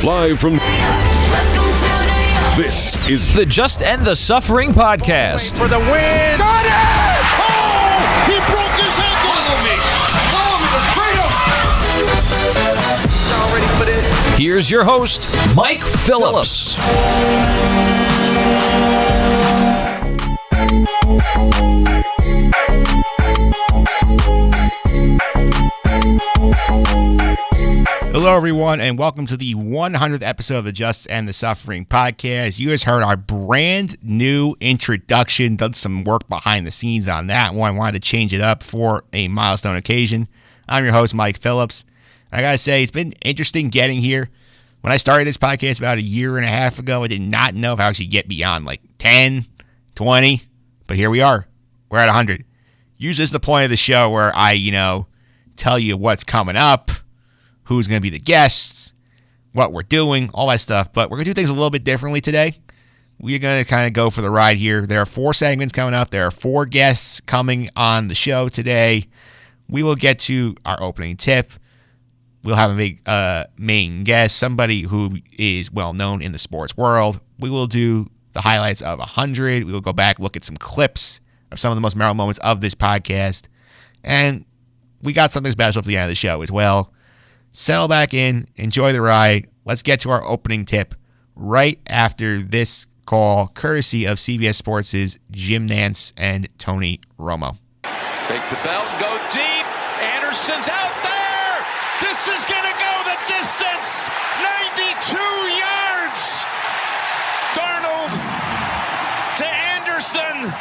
Live from... This is the Just End the Suffering podcast. For the win. Got it! Oh! He broke his ankle. Follow me to freedom. Y'all ready for this? Here's your host, Mike Phillips. Hello, everyone, and welcome to the 100th episode of the Just End the Suffering podcast. You guys heard our brand new introduction, done some work behind the scenes on that one. I wanted to change it up for a milestone occasion. I'm your host, Mike Phillips. I got to say, it's been interesting getting here. When I started this podcast about a year and a half ago, I did not know if I actually get beyond like 10, 20, but here we are. We're at 100. Usually it's the point of the show where I, tell you what's coming up, who's going to be the guests, what we're doing, all that stuff. But we're going to do things a little bit differently today. We're going to kind of go for the ride here. There are 4 segments coming up. There are 4 guests coming on the show today. We will get to our opening tip. We'll have a big main guest, somebody who is well known in the sports world. We will do the highlights of 100. We will go back, look at some clips of some of the most memorable moments of this podcast. And we got something special for the end of the show as well. Settle back in, enjoy the ride. Let's get to our opening tip right after this call, courtesy of CBS Sports' Jim Nantz and Tony Romo. Fake to belt, go deep. Anderson's out there. This is going to go the distance. 92 yards. Darnold to Anderson.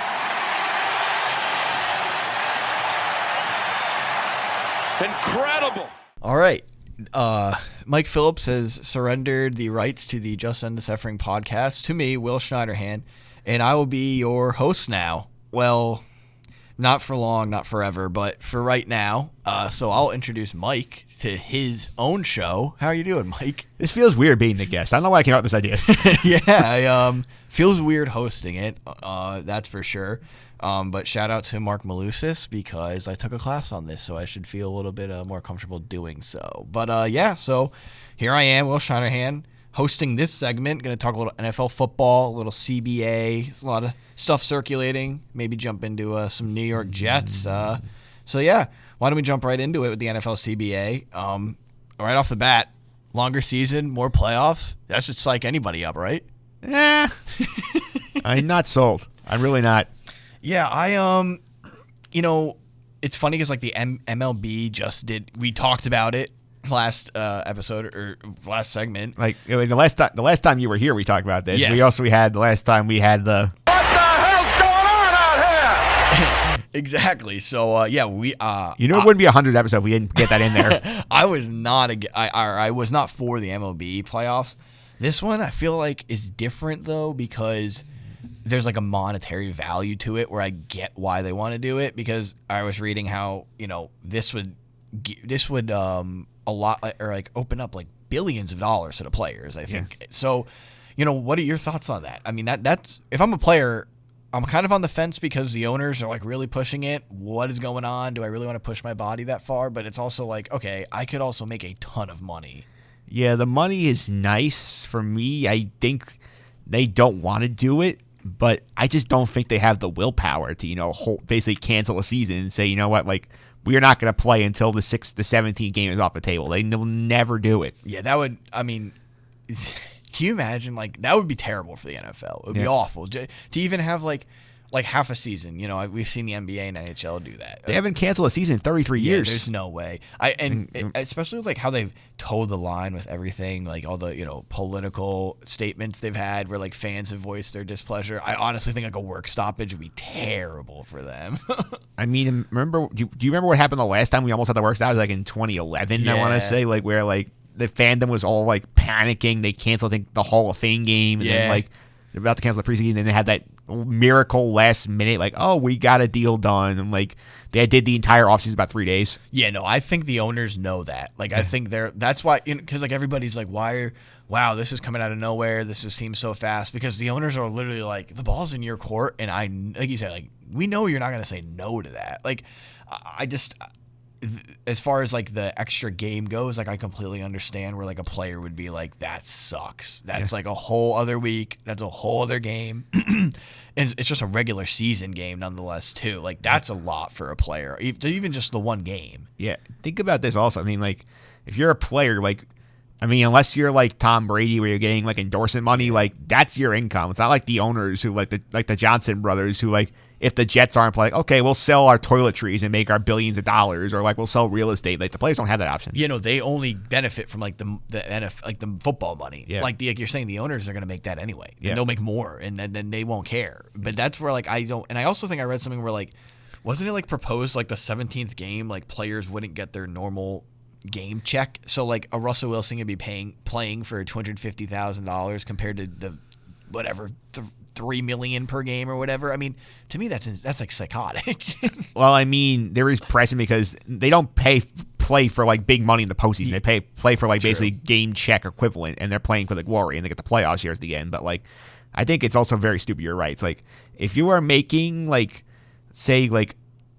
Incredible. All right. Mike Phillips has surrendered the rights to the Just End the Suffering podcast to me, Will Schneiderhan, and I will be your host now. Well, not for long, not forever, but for right now. So I'll introduce Mike to his own show. How are you doing, Mike? This feels weird being the guest. I don't know why I came up with this idea. Yeah, feels weird hosting it, that's for sure. But shout out to Mark Malusis because I took a class on this, so I should feel a little bit more comfortable doing so. But yeah, so here I am, Will Schneiderhan, hosting this segment. Going to talk a little NFL football, a little CBA, a lot of stuff circulating. Maybe jump into some New York Jets. So yeah, why don't we jump right into it with the NFL CBA? Right off the bat, longer season, more playoffs. That should psych anybody up, right? I'm not sold. I'm really not. Yeah, it's funny because like the MLB just did. We talked about it last episode or last segment. Like the last time you were here, we talked about this. Yes. We had the last time we had the. What the hell's going on out here? Exactly. So yeah, we. It wouldn't be 100 episode if we didn't get that in there. I was not I was not for the MLB playoffs. This one I feel like is different though because there's like a monetary value to it where I get why they want to do it because I was reading how, this would a lot or like open up like billions of dollars to the players, I think. Yeah. So, what are your thoughts on that? I mean, that's if I'm a player, I'm kind of on the fence because the owners are like really pushing it. What is going on? Do I really want to push my body that far? But it's also like, okay, I could also make a ton of money. Yeah, the money is nice for me. I think they don't want to do it. But I just don't think they have the willpower to, basically cancel a season and say, you know what, like, we are not going to play until the 17th game is off the table. They'll never do it. Yeah, can you imagine, like, that would be terrible for the NFL. It would be awful. To even have, like half a season, we've seen the NBA and NHL do that. They haven't canceled a season in 33 years. There's no way. Especially with like how they've toed the line with everything, like all the political statements they've had where like fans have voiced their displeasure. I honestly think like a work stoppage would be terrible for them. I mean, do you remember what happened the last time we almost had the work stoppage? Like in 2011, yeah. I want to say, like where like the fandom was all like panicking. They canceled the Hall of Fame game, and then like they're about to cancel the preseason, and then they had that miracle last minute, like, oh, we got a deal done, and like they did the entire offseason about 3 days. Yeah, no, I think the owners know that. Like, I think that's why, because like everybody's like, wow, this is coming out of nowhere. This just seems so fast because the owners are literally like, the ball's in your court, and like you said, like we know you're not gonna say no to that. Like, as far as like the extra game goes, like I completely understand where like a player would be like, that sucks. That's like a whole other week. That's a whole other game. And it's just a regular season game nonetheless too. Like that's a lot for a player, even just the one game. Yeah. Think about this also. I mean, like if you're a player, like, I mean, unless you're like Tom Brady where you're getting like endorsement money, like that's your income. It's not like the owners who like the Johnson brothers who like, if the Jets aren't playing, okay, we'll sell our toiletries and make our billions of dollars, or like we'll sell real estate. Like the players don't have that option. You know, they only benefit from like the NFL, like the football money. Yeah. Like you're saying, the owners are going to make that anyway. Yeah. And they'll make more, and then they won't care. But that's where like I don't. And I also think I read something where like, wasn't it like proposed like the 17th game, like players wouldn't get their normal game check. So like a Russell Wilson could be playing for $250,000 compared to the whatever the $3 million per game or whatever. I mean, to me that's like psychotic. Well, I mean, there is pressing because they don't play for like big money in the postseason. They play for like basically game check equivalent, and they're playing for the glory, and they get the playoffs here at the end. But like, I think it's also very stupid. You're right. It's like if you are making like, say like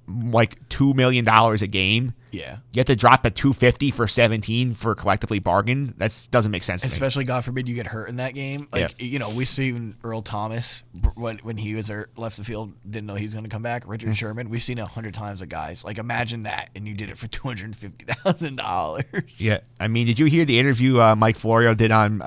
$2 million a game. Yeah, you have to drop a $250 for 17 for collectively bargain. That doesn't make sense to me. Especially, God forbid, you get hurt in that game. Like, you know, we see even Earl Thomas when he was left the field, didn't know he was going to come back. Richard Sherman, we've seen it 100 times with guys. Like, imagine that, and you did it for $250,000. Yeah, I mean, did you hear the interview Mike Florio did on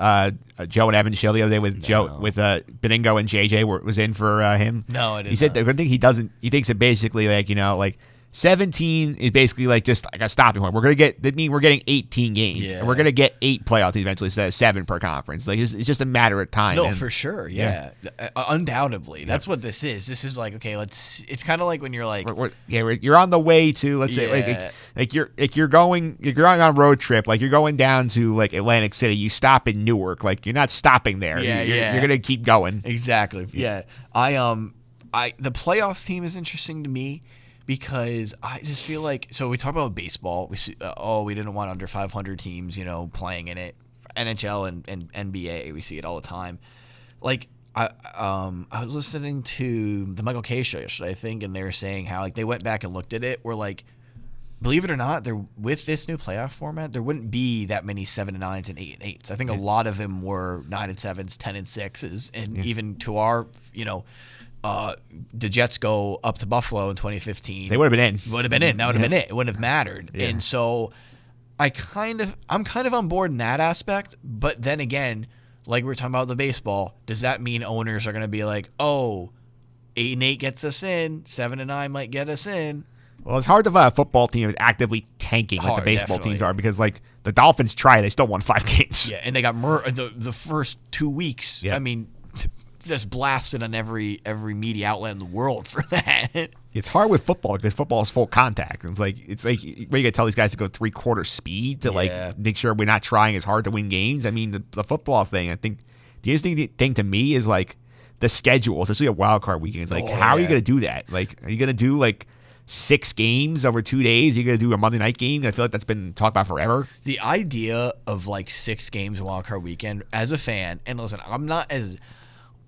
Joe and Evan's show the other day with Beningo and JJ was in for him? No, I didn't. He said the good thing he doesn't. He thinks it basically like, you know, like 17 is basically like just like a stopping point. We're getting 18 games, and we're gonna get 8 playoff teams eventually instead of 7 per conference. Like it's just a matter of time. No, for sure, yeah. Undoubtedly, that's what this is. This is like, okay, it's kind of like when you're like, you're on the way to, let's say, like you're going on a road trip, like you're going down to like Atlantic City. You stop in Newark, like you're not stopping there. You're gonna keep going. Exactly. Yeah. The playoff team is interesting to me, because I just feel like, so we talk about baseball. We see, we didn't want under 500 teams, you know, playing in it. NHL and NBA, we see it all the time. Like I was listening to the Michael Kay show yesterday, I think, and they were saying how like they went back and looked at it. Where like, believe it or not, there with this new playoff format, there wouldn't be that many 7-9s and 8-8s. I think a lot of them were 9-7s, 10-6s, and even to our, you know. The Jets go up to Buffalo in 2015. They would have been in. That would have been it. It wouldn't have mattered. Yeah. And so I'm kind of on board in that aspect. But then again, like we were talking about the baseball, does that mean owners are going to be like, 8-8 gets us in, 7-9 might get us in? Well, it's hard to find a football team that's actively tanking like the baseball teams are, because like the Dolphins they still won 5 games. Yeah, and they got the first 2 weeks. Yeah. I mean, just blasted on every media outlet in the world for that. It's hard with football because football is full contact. It's like where you got to tell these guys to go 3/4 speed to like make sure we're not trying as hard to win games. I mean, the football thing, I think the interesting thing to me is like the schedule, especially a wild card weekend. It's like, how are you going to do that? Like, are you going to do like 6 games over 2 days? Are you going to do a Monday night game? I feel like that's been talked about forever. The idea of like 6 games wild card weekend, as a fan, and listen, I'm not as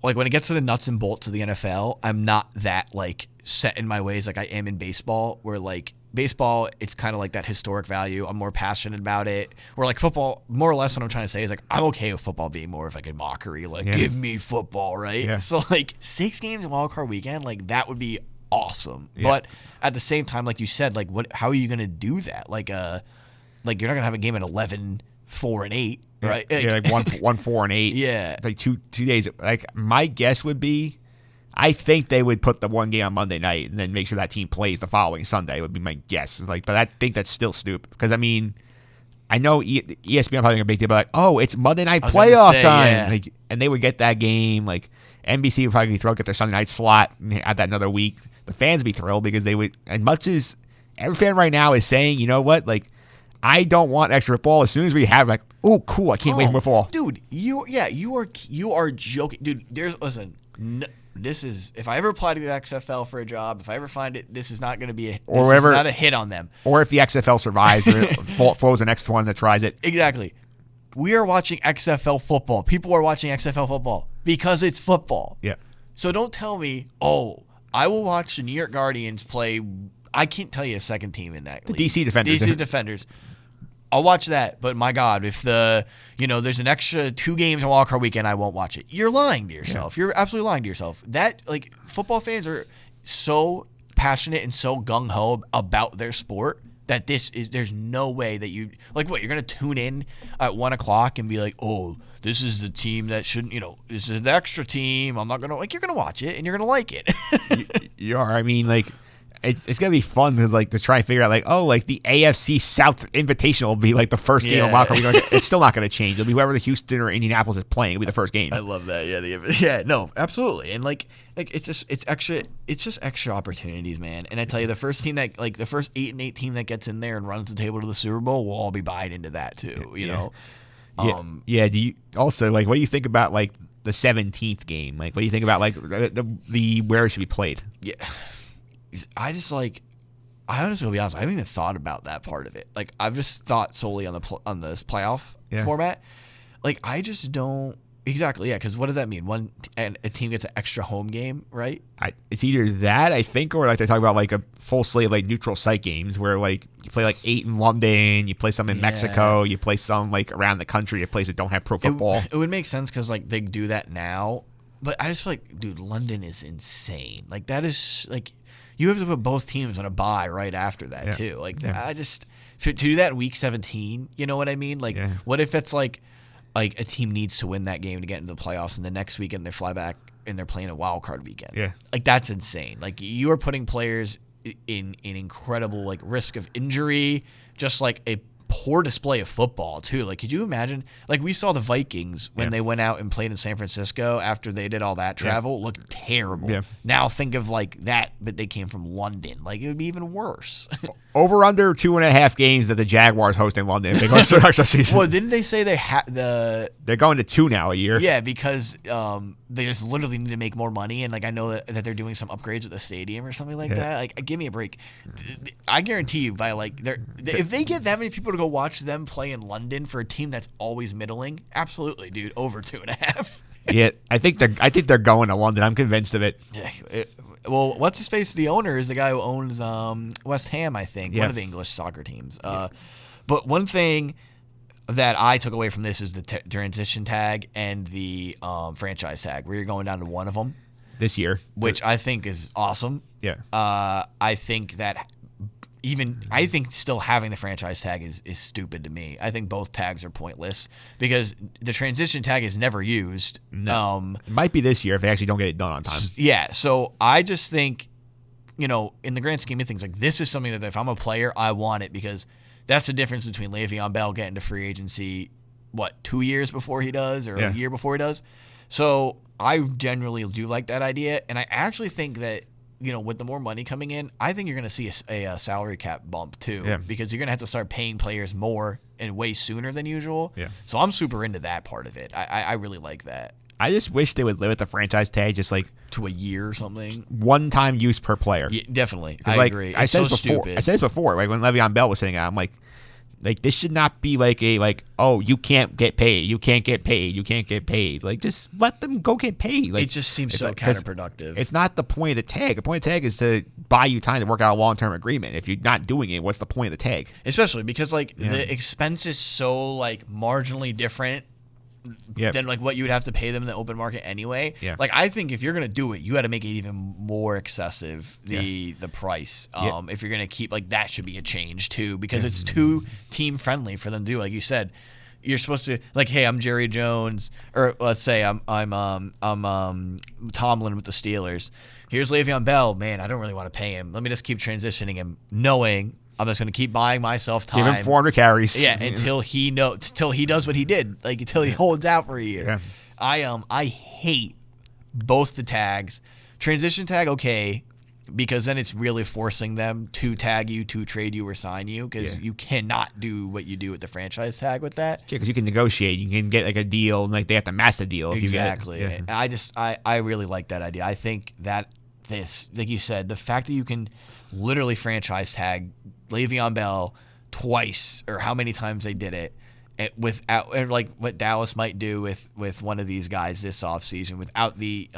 like when it gets to the nuts and bolts of the NFL, I'm not that like set in my ways like I am in baseball, where like baseball, it's kind of like that historic value. I'm more passionate about it. Where like football, more or less what I'm trying to say is like I'm okay with football being more of like a mockery, like give me football, right? Yeah. So like 6 games wild card weekend, like that would be awesome. Yeah. But at the same time, like you said, like how are you gonna do that? Like you're not gonna have a game at 11, 4 and 8. Right, yeah, like 1, 4 and 8. Yeah, like 2 days. Like my guess would be, I think they would put the one game on Monday night and then make sure that team plays the following Sunday. Would be my guess. Like, but I think that's still stupid because I mean, I know ESPN probably a big deal, but like, it's Monday night playoff time, yeah. Like, and they would get that game. Like NBC would probably be thrilled, get their Sunday night slot and add that another week. The fans would be thrilled because they would. And much as every fan right now is saying, you know what, like, I don't want extra football. As soon as we have, like, oh, cool, I can't wait for football. Dude, you are joking. Dude, this is, if I ever apply to the XFL for a job, if I ever find it, this is not going to be not a hit on them. Or if the XFL survives, or flows the next one that tries it. Exactly. We are watching XFL football. People are watching XFL football because it's football. Yeah. So don't tell me, I will watch the New York Guardians play, I can't tell you a second team in that league. DC Defenders. DC Defenders. I'll watch that, but my God, if there's an extra 2 games on Wild Card Weekend, I won't watch it. You're lying to yourself. You're absolutely lying to yourself. That football fans are so passionate and so gung ho about their sport that there's no way that you're gonna tune in at 1:00 and be like, oh, this is the team that shouldn't, this is the extra team. I'm not gonna you're gonna watch it and you're gonna like it. You are. I mean, it's gonna be fun because to try and figure out the AFC South Invitational will be the first game of Wild Card Weekend. It's still not gonna change. It'll be whoever the Houston or Indianapolis is playing. It'll be the first game. I love that. Yeah, no, absolutely. And it's just extra opportunities, man. And I tell you, the first team that the first 8-8 team that gets in there and runs the table to the Super Bowl will all be buying into that too. You know. Yeah. Do you also what do you think about the 17th game? What do you think about the where it should be played? Yeah. I honestly will be honest, I haven't even thought about that part of it. I've just thought solely on this playoff format. I just don't exactly, because what does that mean? A team gets an extra home game, right? It's either that, I think, or they talk about a full slate of neutral site games where you play 8 in London, you play some in Mexico, you play some around the country, a place that don't have pro football. It would make sense because they do that now, but I just feel dude, London is insane. That is you have to put both teams on a bye right after that too. I just to do that in week 17, you know what I mean? What if it's a team needs to win that game to get into the playoffs, and the next weekend they fly back and they're playing a wild card weekend? Yeah, that's insane. You are putting players in incredible risk of injury, just a poor display of football too. Could you imagine? We saw the Vikings when they went out and played in San Francisco after they did all that travel, looked terrible. Yeah. Now think of that, but they came from London. It would be even worse. Over under 2.5 games that the Jaguars host in London. They go to the extra season. Well, didn't they say they're going to 2 now a year? Yeah, because they just literally need to make more money, and I know that they're doing some upgrades with the stadium or something like that. Give me a break. I guarantee you, by if they get that many people to go watch them play in London for a team that's always middling, absolutely, dude, over 2.5. Yeah, I think they're going to London. I'm convinced of it. Yeah. Well, what's his face? The owner is the guy who owns West Ham, I think, one of the English soccer teams. But one thing that I took away from this is the transition tag and the franchise tag, where you're going down to one of them this year, which I think is awesome. Yeah. I think that I think still having the franchise tag is stupid to me. I think both tags are pointless because the transition tag is never used. No. It might be this year if they actually don't get it done on time. Yeah. So I just think, in the grand scheme of things, this is something that if I'm a player, I want it because that's the difference between Le'Veon Bell getting to free agency, 2 years before he does or a year before he does. So I generally do like that idea. And I actually think that, with the more money coming in, I think you're going to see a salary cap bump too, because you're going to have to start paying players more and way sooner than usual. Yeah. So I'm super into that part of it. I really like that. I just wish they would limit the franchise tag just to a year or something. One-time use per player. Yeah, definitely. I agree. I said this before. When Le'Veon Bell was saying it, I'm this should not be oh, you can't get paid. You can't get paid. You can't get paid. Just let them go get paid. It just seems so counterproductive. It's not the point of the tag. The point of the tag is to buy you time to work out a long-term agreement. If you're not doing it, what's the point of the tag? Especially because the expense is so marginally different than what you would have to pay them in the open market anyway. Yeah. I think if you're gonna do it, you got to make it even more excessive the price. If you're gonna keep that should be a change too because it's too team friendly for them to do. Like you said, you're supposed to hey, I'm Jerry Jones, or let's say I'm Tomlin with the Steelers. Here's Le'Veon Bell. Man, I don't really want to pay him. Let me just keep transitioning him, knowing I'm just going to keep buying myself time. Give him 400 carries. Yeah, until he does what he did, until he holds out for a year. Yeah. I hate both the tags. Transition tag, okay, because then it's really forcing them to tag you, to trade you, or sign you, because you cannot do what you do with the franchise tag with that. Yeah, because you can negotiate. You can get a deal, and they have to match the deal. If exactly. You get it. Yeah. I really like that idea. I think that this, like you said, the fact that you can literally franchise tag Le'Veon Bell twice or how many times they did it without, and like what Dallas might do with one of these guys this offseason without the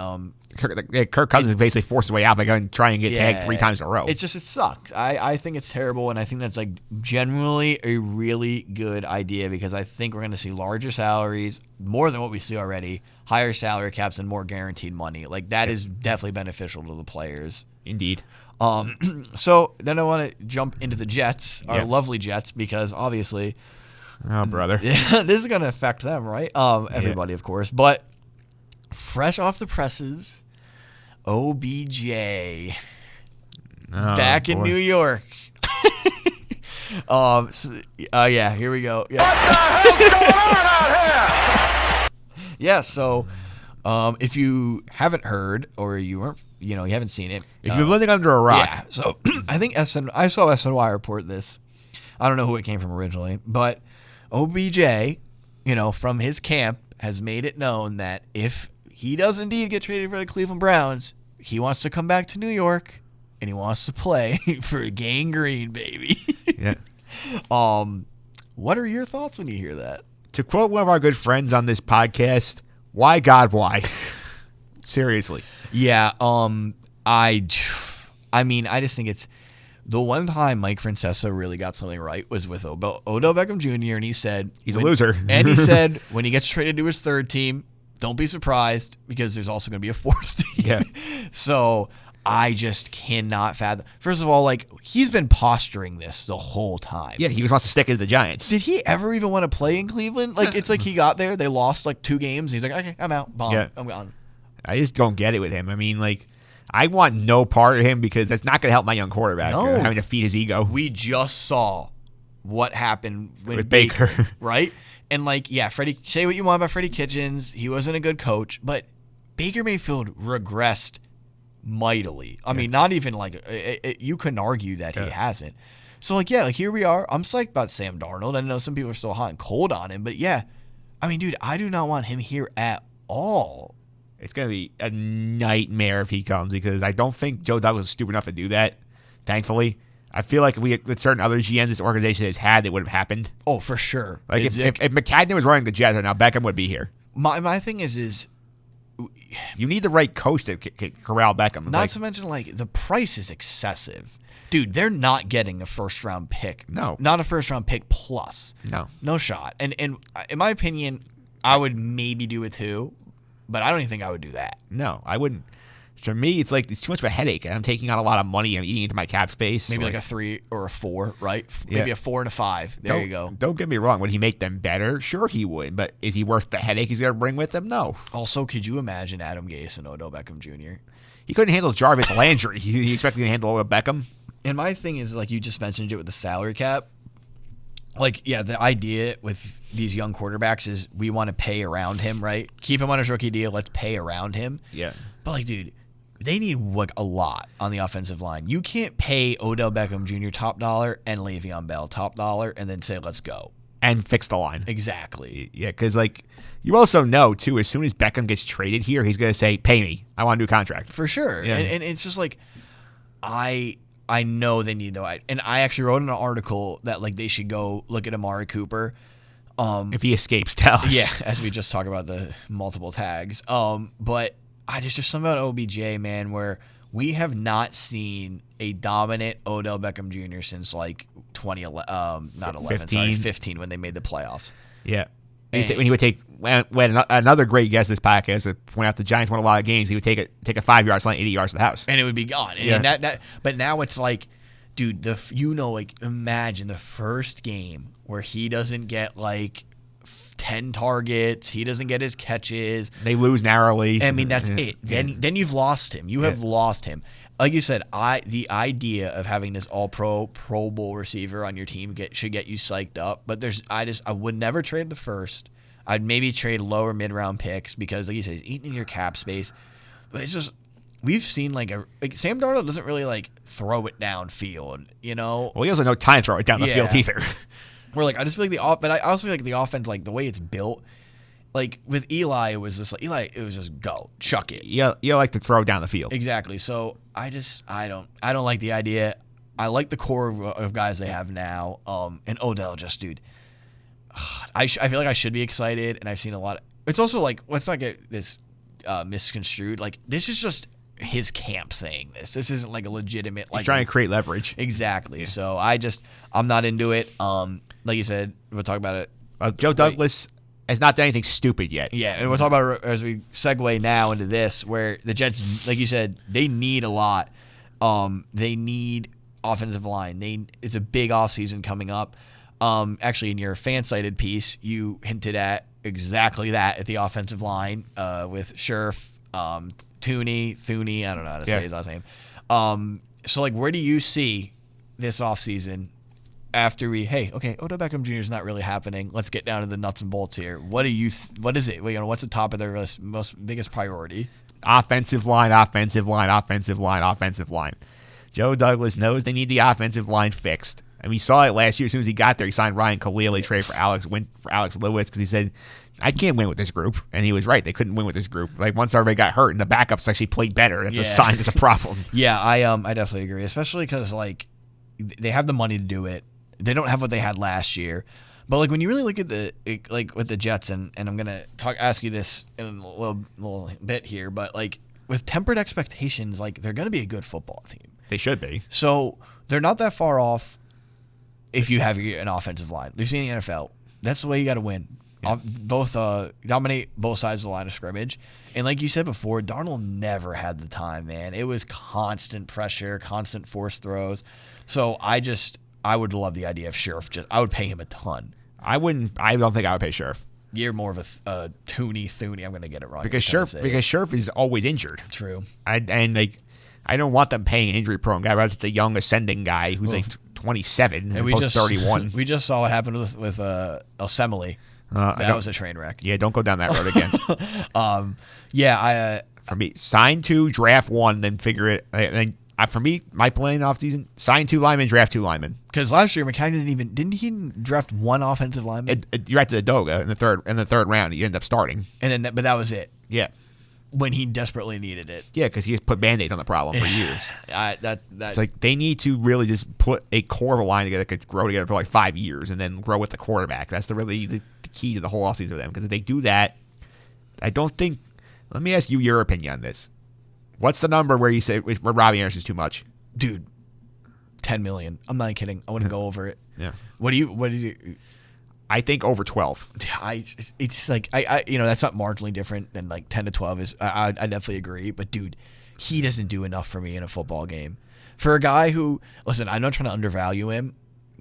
Kirk Cousins basically forced his way out by going and trying to get tagged 3 times in a row. It sucks. I think it's terrible, and I think that's like generally a really good idea because I think we're going to see larger salaries, more than what we see already, higher salary caps, and more guaranteed money. Like that is definitely beneficial to the players. Indeed. So then I want to jump into the Jets, our lovely Jets, because obviously, oh brother, this is going to affect them, right? Everybody, of course, but fresh off the presses, OBJ back in New York. Yeah, here we go. Yeah. What the hell's going on out here? Yeah, so if you haven't heard or you weren't, you haven't seen it, if you're living under a rock, yeah. So I think I saw SNY report this. I don't know who it came from originally, but OBJ, from his camp, has made it known that if he does indeed get traded for the Cleveland Browns, he wants to come back to New York and he wants to play for Gang Green, baby. Yeah. What are your thoughts when you hear that? To quote one of our good friends on this podcast, why God, why? Seriously. Yeah. I just think it's the one time Mike Francesa really got something right was with Odell Beckham Jr. and he said he's a loser. And he said when he gets traded to his third team, don't be surprised because there's also going to be a fourth team. Yeah. So I just cannot fathom. First of all, like he's been posturing this the whole time. Yeah, he wants to stick it to the Giants. Did he ever even want to play in Cleveland? Like it's like he got there, they lost like 2 games. And he's like, okay, I'm out. Bomb. Yeah. I'm gone. I just don't get it with him. I mean, like, I want no part of him because that's not going to help my young quarterback having to feed his ego. We just saw what happened with Baker, right? And like, yeah, Freddie. Say what you want about Freddie Kitchens, he wasn't a good coach, but Baker Mayfield regressed mightily. I mean, not even like you couldn't argue that he hasn't. So like, yeah, like here we are. I'm psyched about Sam Darnold. I know some people are still hot and cold on him, but yeah, I mean, dude, I do not want him here at all. It's going to be a nightmare if he comes because I don't think Joe Douglas is stupid enough to do that, thankfully. I feel like with certain other GMs this organization has had, it would have happened. Oh, for sure. Like if McCagnon was running the Jets right now, Beckham would be here. My thing is you need the right coach to corral Beckham. Not to mention, like, the price is excessive. Dude, they're not getting a first-round pick. No. Not a first-round pick plus. No. No shot. And in my opinion, I would maybe do it too. But I don't even think I would do that. No, I wouldn't. For me, it's like it's too much of a headache. And I'm taking out a lot of money. I'm eating into my cap space. Maybe like a 3 or a 4, right? Maybe a 4 and a 5. There you go. Don't get me wrong. Would he make them better? Sure he would. But is he worth the headache he's going to bring with him? No. Also, could you imagine Adam Gase and Odell Beckham Jr.? He couldn't handle Jarvis Landry. He expected to handle Odell Beckham. And my thing is, like you just mentioned it with the salary cap. Like, yeah, the idea with these young quarterbacks is we want to pay around him, right? Keep him on his rookie deal. Let's pay around him. Yeah. But, like, dude, they need, like, a lot on the offensive line. You can't pay Odell Beckham Jr. top dollar and Le'Veon Bell top dollar and then say, let's go. And fix the line. Exactly. Yeah, because, like, you also know, too, as soon as Beckham gets traded here, he's going to say, pay me. I want a new contract. For sure. Yeah. And it's just like, I know they need to, and I actually wrote in an article that like they should go look at Amari Cooper. If he escapes Dallas. Yeah, as we just talked about the multiple tags. But there's something about OBJ, man, where we have not seen a dominant Odell Beckham Jr. since like 15 when they made the playoffs. Yeah. When he would take another great guest this podcast to point out the Giants won a lot of games, he would take a 5-yard slant 80 yards to the house, and it would be gone. And but now it's like, dude, imagine the first game where he doesn't get like 10 targets, he doesn't get his catches, they lose narrowly. I mean, that's it. Then you've lost him. You have lost him. Like you said, the idea of having this All-Pro, Pro Bowl receiver on your team should get you psyched up. But I would never trade the first. I'd maybe trade lower mid-round picks because, like you said, he's eating in your cap space. But it's just we've seen like Sam Darnold doesn't really like throw it downfield, you know. Well, he also no time to throw it down the field either. We're like, I just feel like but I also feel like the offense, like the way it's built. Like with Eli, it was just like it was just go, chuck it. Yeah, you like to throw down the field. Exactly. So I don't like the idea. I like the core of guys they have now. And Odell, just dude, I feel like I should be excited, and I've seen a lot. It's also like, let's not get this misconstrued. Like, this is just his camp saying this. This isn't like a legitimate. Like, he's trying to create leverage. Exactly. Yeah. So I'm not into it. Like you said, we'll talk about it. Joe Douglas has not done anything stupid yet. Yeah, and we'll talk about it as we segue now into this, where the Jets, like you said, they need a lot. They need offensive line. It's a big offseason coming up. Actually, in your fan-sided piece, you hinted at exactly that at the offensive line with Scherf, Thuney. I don't know how to say his last name. So, like, where do you see this offseason after Odell Beckham Jr. is not really happening. Let's get down to the nuts and bolts here. What do you? What is it? What's the top of their list? Biggest priority? Offensive line. Joe Douglas knows they need the offensive line fixed. And we saw it last year. As soon as he got there, he signed Ryan Khalil. He traded for Alex Lewis because he said, I can't win with this group. And he was right. They couldn't win with this group. Like, once everybody got hurt and the backups actually played better, that's a sign there's a problem. Yeah, I definitely agree. Especially because, like, they have the money to do it. They don't have what they had last year. But, like, when you really look at with the Jets, and I'm going to ask you this in a little bit here, but, like, with tempered expectations, like, they're going to be a good football team. They should be. So they're not that far off if you have an offensive line. They've seen the NFL. That's the way you got to win. Yeah. Dominate both sides of the line of scrimmage. And like you said before, Darnold never had the time, man. It was constant pressure, constant forced throws. So I would love the idea of Scherf. I would pay him a ton. I don't think I would pay Scherf. You're more of a Thuney. I'm going to get it wrong. Because Scherf is always injured. True. I don't want them paying an injury-prone guy. Rather the young ascending guy who's like 27 and post 31. We just saw what happened with Osemele. That was a train wreck. Yeah, don't go down that road again. For me, sign 2, draft 1, then figure it. For me, my plan off season: sign 2 linemen, draft 2 linemen. Because last year McCagnon didn't he draft 1 offensive lineman? You drafted Adoga in the third round. You end up starting, but that was it. Yeah. When he desperately needed it. Yeah, because he has put Band-Aids on the problem for years. That's It's like they need to really just put a core of a line together that could grow together for like 5 years and then grow with the quarterback. That's the key to the whole offseason for them. Because if they do that, I don't think. Let me ask you your opinion on this. What's the number where you say where Robbie Anderson's too much? Dude, $10 million. I'm not kidding. I wouldn't go over it. Yeah. What do you? I think over 12. It's like that's not marginally different than like 10 to 12 is. I definitely agree, but dude, he doesn't do enough for me in a football game. For a guy who, listen, I'm not trying to undervalue him.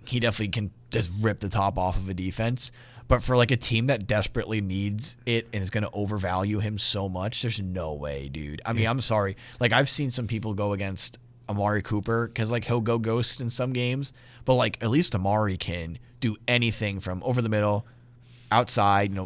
He definitely can just rip the top off of a defense. But for like a team that desperately needs it and is going to overvalue him so much, there's no way, dude. I mean, I'm sorry. Like, I've seen some people go against Amari Cooper because like he'll go ghost in some games, but like at least Amari can do anything from over the middle, outside,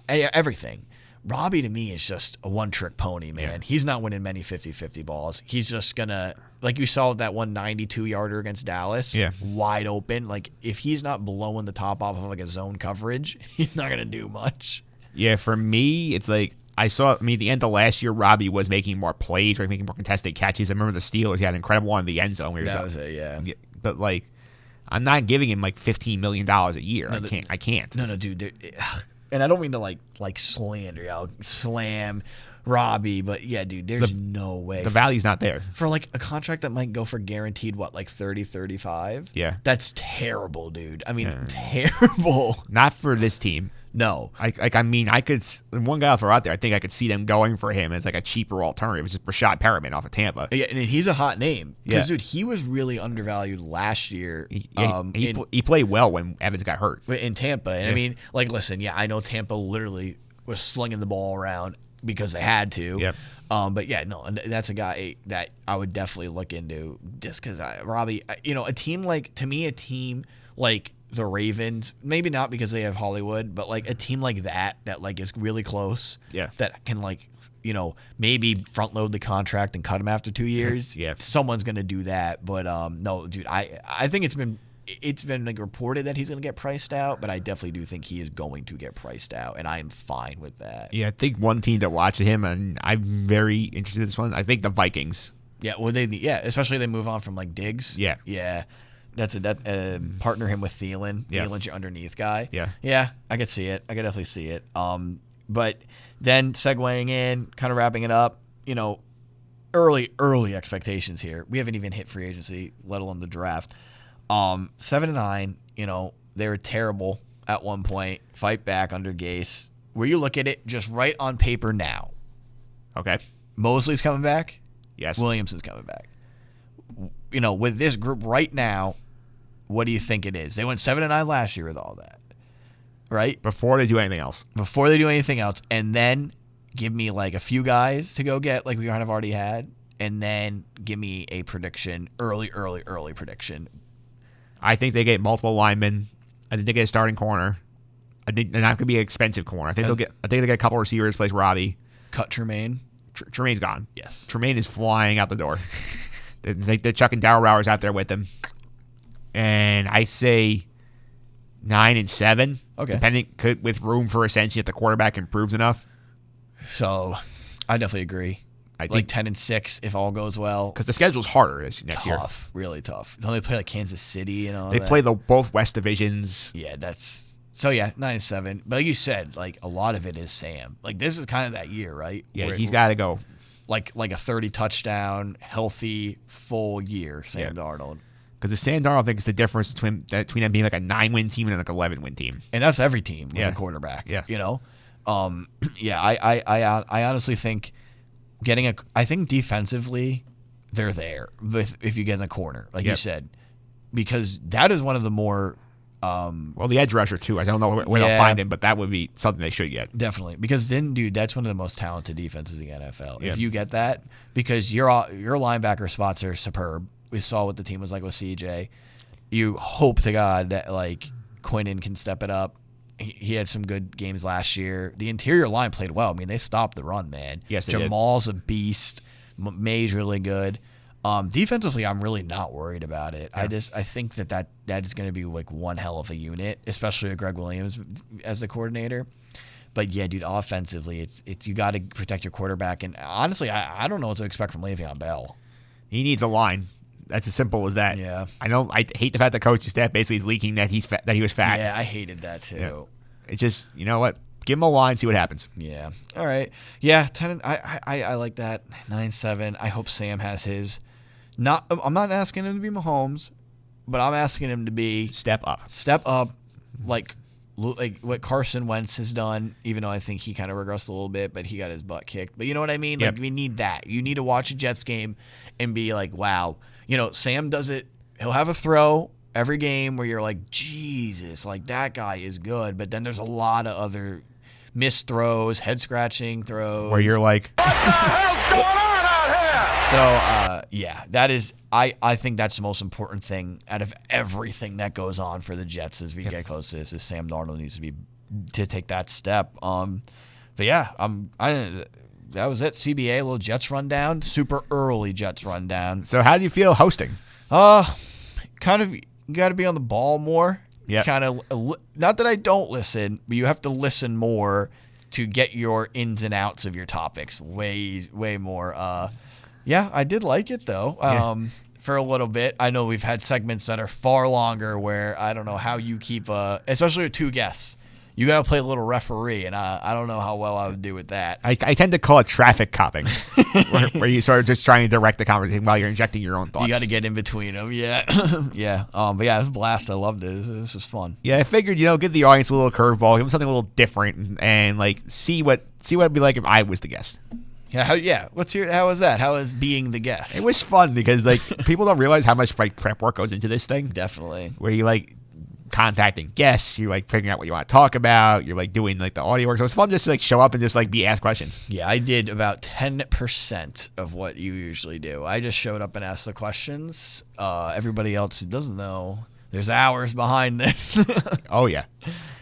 everything. Robbie to me is just a one-trick pony, man. Yeah. He's not winning many 50-50 balls. He's just gonna, like you saw with that 192-yarder against Dallas, wide open. Like if he's not blowing the top off of like a zone coverage, he's not gonna do much. Yeah, for me, it's like the end of last year, Robbie was making more plays, making more contested catches. I remember the Steelers, he had an incredible one in the end zone. That was it, yeah. But like, I'm not giving him like $15 million a year. No, I can't. No, dude. And I don't mean to like slander, slam Robbie, but yeah, dude, there's no way. The value's not there. For like a contract that might go for guaranteed, like 30, 35? Yeah. That's terrible, dude. I mean, terrible. Not for this team. No. I could, one guy I'll throw out there, I think I could see them going for him as like a cheaper alternative. It's just Rashad Perriman off of Tampa. Yeah, and he's a hot name. Because, dude, he was really undervalued last year. He played well when Evans got hurt. In Tampa. And I mean, like, listen, I know Tampa literally was slinging the ball around because they had to. Yep. But yeah, no, and that's a guy that I would definitely look into just because Robbie, a team like the Ravens, maybe not because they have Hollywood, but like a team like that like is really close. Yeah. That can maybe front load the contract and cut him after 2 years. Yeah. Someone's gonna do that. But no, dude, I think it's been like reported that he's gonna get priced out, but I definitely do think he is going to get priced out, and I am fine with that. Yeah, I think one team that watched him, and I'm very interested in this one. I think the Vikings. Yeah, well, especially they move on from like Diggs. Yeah. Yeah. Partner him with Thielen. Yeah. Thielen's your underneath guy. Yeah. I could see it. I could definitely see it. But then segueing in, kind of wrapping it up, early expectations here. We haven't even hit free agency, let alone the draft. 7-9, they were terrible at one point. Fight back under Gase. Where you look at it, just right on paper now. Okay. Mosley's coming back. Yes. Williamson's coming back. With this group right now, what do you think it is? They went 7-9 last year with all that, right? Before they do anything else. And then give me like a few guys to go get, like we kind of already had, and then give me a prediction, early prediction. I think they get multiple linemen. I think they get a starting corner. I think they're not going to be an expensive corner. I think they get a couple receivers, replace Robbie. Cut Tremaine. Tremaine's gone. Yes. Tremaine is flying out the door. They're chucking Darryl Rowers out there with them. And I say 9-7. Okay. Depending, with room for ascension if the quarterback improves enough. So, I definitely agree. I think 10-6 if all goes well. Because the schedule's harder this next year. Tough, really tough. Don't they play like Kansas City and all that? They play both West divisions. Yeah, 9-7. But like you said, like a lot of it is Sam. Like this is kind of that year, right? Yeah, he's got to go. Like a 30 touchdown, healthy, full year, Sam Darnold. Because the Sam Darnold thing is the difference between them being like a 9-win team and like an 11-win team. And that's every team with a quarterback. Yeah. I honestly think I think defensively they're there if you get in a corner, like you said, because that is one of the more well, the edge rusher too. I don't know where they'll find him, but that would be something they should get. Definitely, because then, dude, that's one of the most talented defenses in the NFL. If you get that, because your linebacker spots are superb. We saw what the team was like with CJ. You hope to God that like Quinnen can step it up. He had some good games last year. The interior line played well. I mean, they stopped the run, man. Yes, they Jamal's a beast, majorly good. Defensively, I'm really not worried about it. Yeah. I think that is going to be like one hell of a unit, especially with Greg Williams as the coordinator. But yeah, dude, offensively, it's you got to protect your quarterback. And honestly, I don't know what to expect from Le'Veon Bell. He needs a line. That's as simple as that. Yeah. I know. I hate the fact that coach's staff basically is leaking that he was fat. Yeah, I hated that too. Yeah. It's just, you know what? Give him a line, see what happens. Yeah. All right. Yeah. 10. I like that. 9-7. I hope Sam has his. I'm not asking him to be Mahomes, but I'm asking him to be step up, like what Carson Wentz has done. Even though I think he kind of regressed a little bit, but he got his butt kicked. But you know what I mean? Yep. Like we need that. You need to watch a Jets game and be like, wow. Sam does it. He'll have a throw every game where you're like, Jesus, like that guy is good. But then there's a lot of other missed throws, head scratching throws, where you're like, what the hell's going on out here? So, that is, I think that's the most important thing out of everything that goes on for the Jets as we get close to this. Is Sam Darnold needs to take that step. But yeah, that was it. CBA, little Jets rundown, super early Jets rundown. So how do you feel hosting? Kind of, you got to be on the ball more. Yeah. Kind of, not that I don't listen, but you have to listen more to get your ins and outs of your topics. Way more. Yeah, I did like it though. For a little bit. I know we've had segments that are far longer where I don't know how you keep, especially with two guests. You got to play a little referee, and I don't know how well I would do with that. I tend to call it traffic copping, where you sort of just trying to direct the conversation while you're injecting your own thoughts. You got to get in between them, yeah. Yeah. But yeah, it was a blast. I loved it. This was fun. Yeah, I figured, give the audience a little curveball, give them something a little different, and like see what it'd be like if I was the guest. Yeah, how was that? How was being the guest? It was fun because like people don't realize how much like prep work goes into this thing. Definitely. Where you like contacting guests, you're like figuring out what you want to talk about, you're like doing like the audio work. So it's fun just to like show up and just like be asked questions. Yeah, I did about 10% of what you usually do. I just showed up and asked the questions. Everybody else who doesn't know, there's hours behind this. Oh yeah.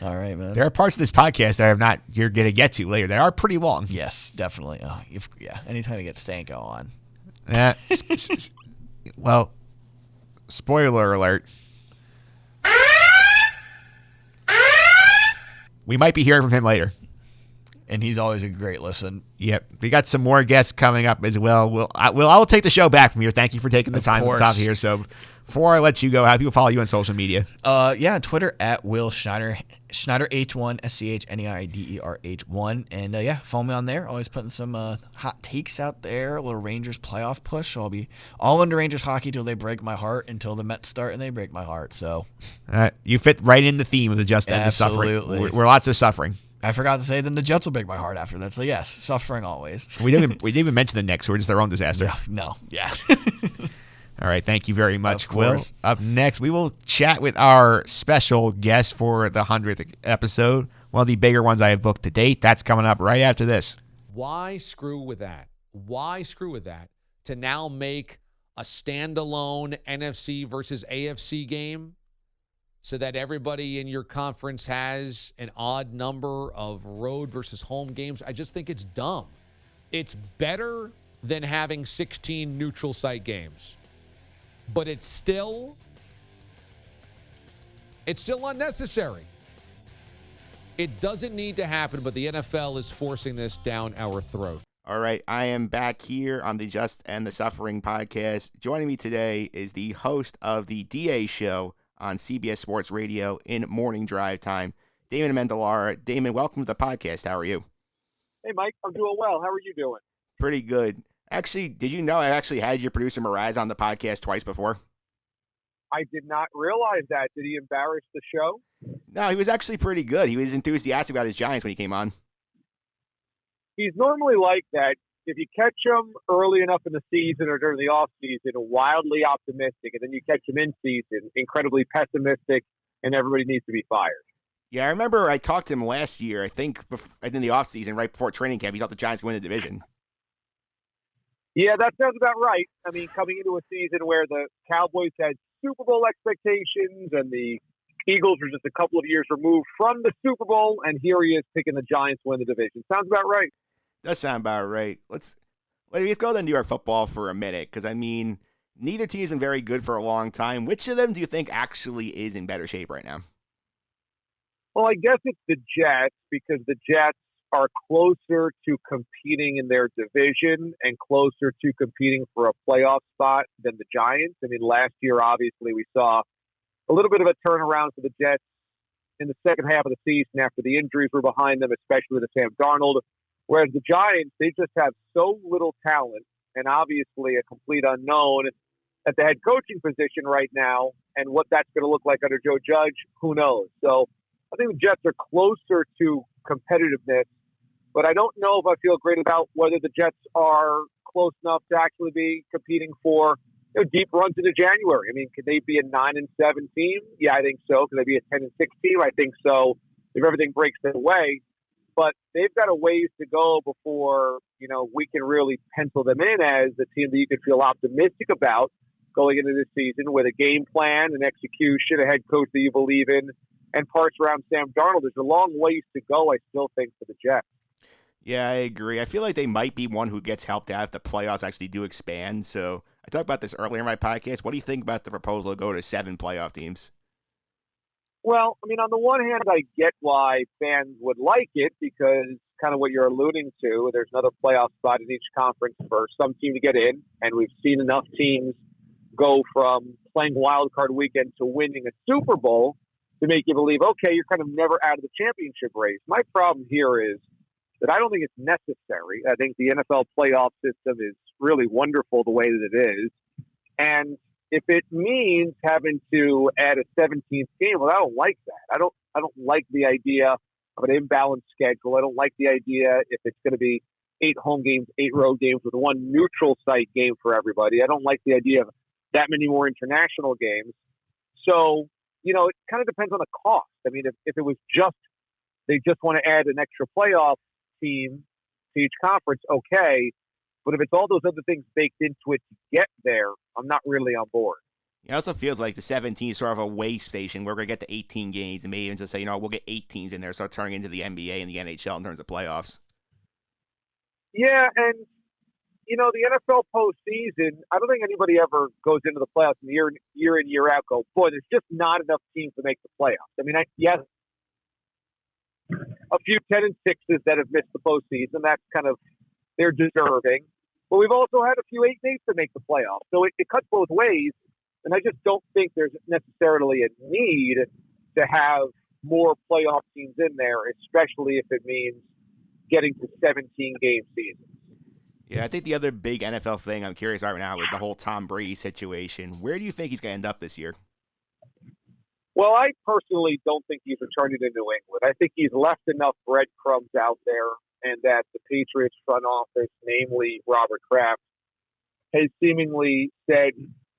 All right, man. There are parts of this podcast that you're gonna get to later. They are pretty long. Yes, definitely. Anytime you get Stanko on. Yeah. Well, spoiler alert. We might be hearing from him later. and he's always a great listen. Yep. We got some more guests coming up as well. I will take the show back from here. Thank you for taking the time to stop here. So before I let you go, how do people follow you on social media? Twitter at Will Schneider H1 SCHNEIDERH1, and follow me on there. Always putting some hot takes out there. A little Rangers playoff push. So I'll be all into Rangers hockey till they break my heart, until the Mets start and they break my heart. So you fit right in the theme of the Just End the Suffering. We're lots of suffering. I forgot to say, then the Jets will break my heart after that. So yes, suffering always. We didn't even mention the Knicks. We're just their own disaster. No. Yeah. All right, thank you very much, Of course. Will. Up next, we will chat with our special guest for the 100th episode, one of the bigger ones I have booked to date. That's coming up right after this. Why screw with that? Why screw with that to now make a standalone NFC versus AFC game so that everybody in your conference has an odd number of road versus home games? I just think it's dumb. It's better than having 16 neutral site games. But it's still unnecessary. It doesn't need to happen, but the NFL is forcing this down our throat. All right, I am back here on the Just End the Suffering podcast. Joining me today is the host of the DA show on CBS Sports Radio in morning drive time, Damon Amendolara. Damon, welcome to the podcast. How are you? Hey, Mike. I'm doing well. How are you doing? Pretty good. Actually, did you know I actually had your producer Miraz on the podcast twice before? I did not realize that. Did he embarrass the show? No, he was actually pretty good. He was enthusiastic about his Giants when he came on. He's normally like that. If you catch him early enough in the season or during the off season, wildly optimistic, and then you catch him in season, incredibly pessimistic, and everybody needs to be fired. Yeah, I remember I talked to him last year, I think in the off season, right before training camp. He thought the Giants would win the division. Yeah, that sounds about right. I mean, coming into a season where the Cowboys had Super Bowl expectations and the Eagles were just a couple of years removed from the Super Bowl, and here he is picking the Giants to win the division. Sounds about right. Does sound about right. Let's go to New York football for a minute, because, I mean, neither team has been very good for a long time. Which of them do you think actually is in better shape right now? Well, I guess it's the Jets, because the Jets are closer to competing in their division and closer to competing for a playoff spot than the Giants. I mean, last year, obviously, we saw a little bit of a turnaround for the Jets in the second half of the season after the injuries were behind them, especially to Sam Darnold. Whereas the Giants, they just have so little talent and obviously a complete unknown at the head coaching position right now. And what that's going to look like under Joe Judge, who knows? So I think the Jets are closer to competitiveness, but I don't know if I feel great about whether the Jets are close enough to actually be competing for deep runs into January. I mean, could they be a 9-7 team? Yeah, I think so. Could they be a 10-6 team? I think so, if everything breaks their way. But they've got a ways to go before, we can really pencil them in as the team that you can feel optimistic about going into this season with a game plan, an execution, a head coach that you believe in, and parts around Sam Darnold. There's a long ways to go, I still think, for the Jets. Yeah, I agree. I feel like they might be one who gets helped out if the playoffs actually do expand. So I talked about this earlier in my podcast. What do you think about the proposal to go to 7 playoff teams? Well, I mean, on the one hand, I get why fans would like it, because kind of what you're alluding to, there's another playoff spot in each conference for some team to get in, and we've seen enough teams go from playing wild card weekend to winning a Super Bowl to make you believe, okay, you're kind of never out of the championship race. My problem here is that I don't think it's necessary. I think the NFL playoff system is really wonderful the way that it is. And if it means having to add a 17th game, well, I don't like that. I don't like the idea of an imbalanced schedule. I don't like the idea if it's going to be 8 home games, 8 road games with 1 neutral site game for everybody. I don't like the idea of that many more international games. So, it kind of depends on the cost. I mean, if it was just, they just want to add an extra playoff team to each conference, okay. But if it's all those other things baked into it to get there, I'm not really on board. It also feels like the 17 is sort of a way station. We're going to get to 18 games and maybe even just say, we'll get 8 teams in there, start turning into the NBA and the NHL in terms of playoffs. Yeah, and, the NFL postseason, I don't think anybody ever goes into the playoffs and year in, year out go, boy, there's just not enough teams to make the playoffs. I mean, yes, a few 10-6s that have missed the postseason. That's kind of, they're deserving. But we've also had a few 8-8s that make the playoffs. So it cuts both ways. And I just don't think there's necessarily a need to have more playoff teams in there, especially if it means getting to 17-game seasons. Yeah, I think the other big NFL thing I'm curious about right now is the whole Tom Brady situation. Where do you think he's going to end up this year? Well, I personally don't think he's returning to New England. I think he's left enough breadcrumbs out there, and that the Patriots front office, namely Robert Kraft, has seemingly said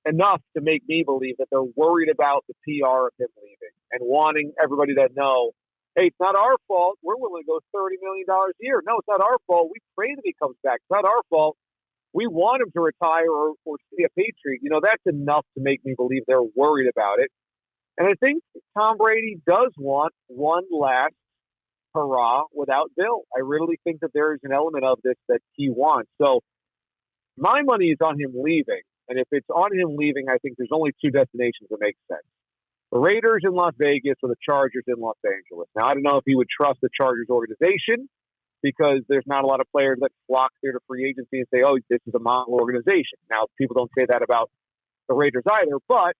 enough to make me believe that they're worried about the PR of him leaving and wanting everybody to know, hey, it's not our fault. We're willing to go $30 million a year. No, it's not our fault. We pray that he comes back. It's not our fault. We want him to retire or be a Patriot. That's enough to make me believe they're worried about it. And I think Tom Brady does want one last hurrah without Bill. I really think that there is an element of this that he wants. So my money is on him leaving. And if it's on him leaving, I think there's only two destinations that make sense. The Raiders in Las Vegas or the Chargers in Los Angeles. Now, I don't know if he would trust the Chargers organization because there's not a lot of players that flock there to free agency and say, oh, this is a model organization. Now, people don't say that about the Raiders either, but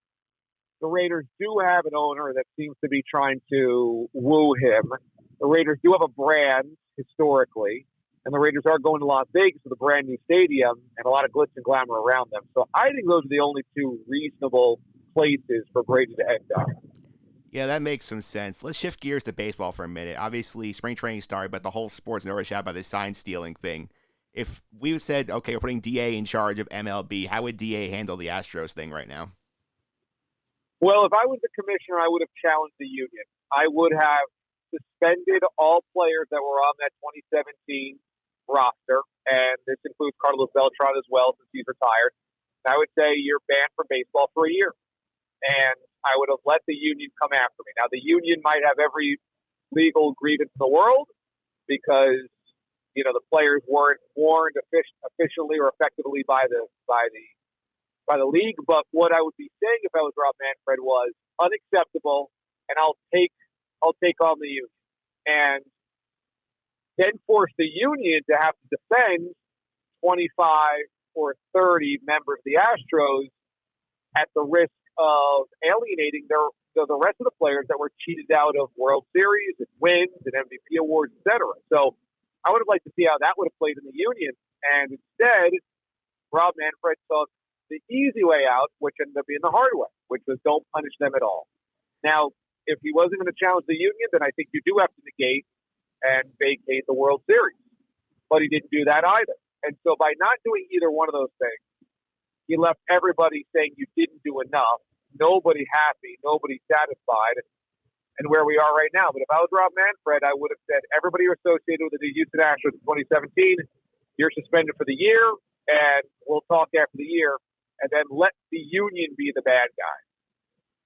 the Raiders do have an owner that seems to be trying to woo him. The Raiders do have a brand historically, and the Raiders are going to Las Vegas with a brand new stadium and a lot of glitz and glamour around them. So I think those are the only two reasonable places for Brady to end up. Yeah, that makes some sense. Let's shift gears to baseball for a minute. Obviously, spring training started, but the whole sport's overshadowed by this sign stealing thing. If we said, okay, we're putting DA in charge of MLB, how would DA handle the Astros thing right now? Well, if I was the commissioner, I would have challenged the union. I would have suspended all players that were on that 2017 roster, and this includes Carlos Beltran as well since he's retired. And I would say you're banned from baseball for a year. And I would have let the union come after me. Now, the union might have every legal grievance in the world because, the players weren't warned officially or effectively by the league. But what I would be saying if I was Rob Manfred was unacceptable, and I'll take on the union. And then force the union to have to defend 25 or 30 members of the Astros at the risk of alienating the rest of the players that were cheated out of World Series and wins and MVP awards, etc. So I would have liked to see how that would have played in the union. And instead, Rob Manfred took the easy way out, which ended up being the hard way, which was don't punish them at all. Now, if he wasn't going to challenge the union, then I think you do have to negate and vacate the World Series. But he didn't do that either. And so by not doing either one of those things, he left everybody saying you didn't do enough, nobody happy, nobody satisfied, and where we are right now. But if I was Rob Manfred, I would have said everybody associated with the Houston Astros in 2017, you're suspended for the year, and we'll talk after the year, and then let the union be the bad guy.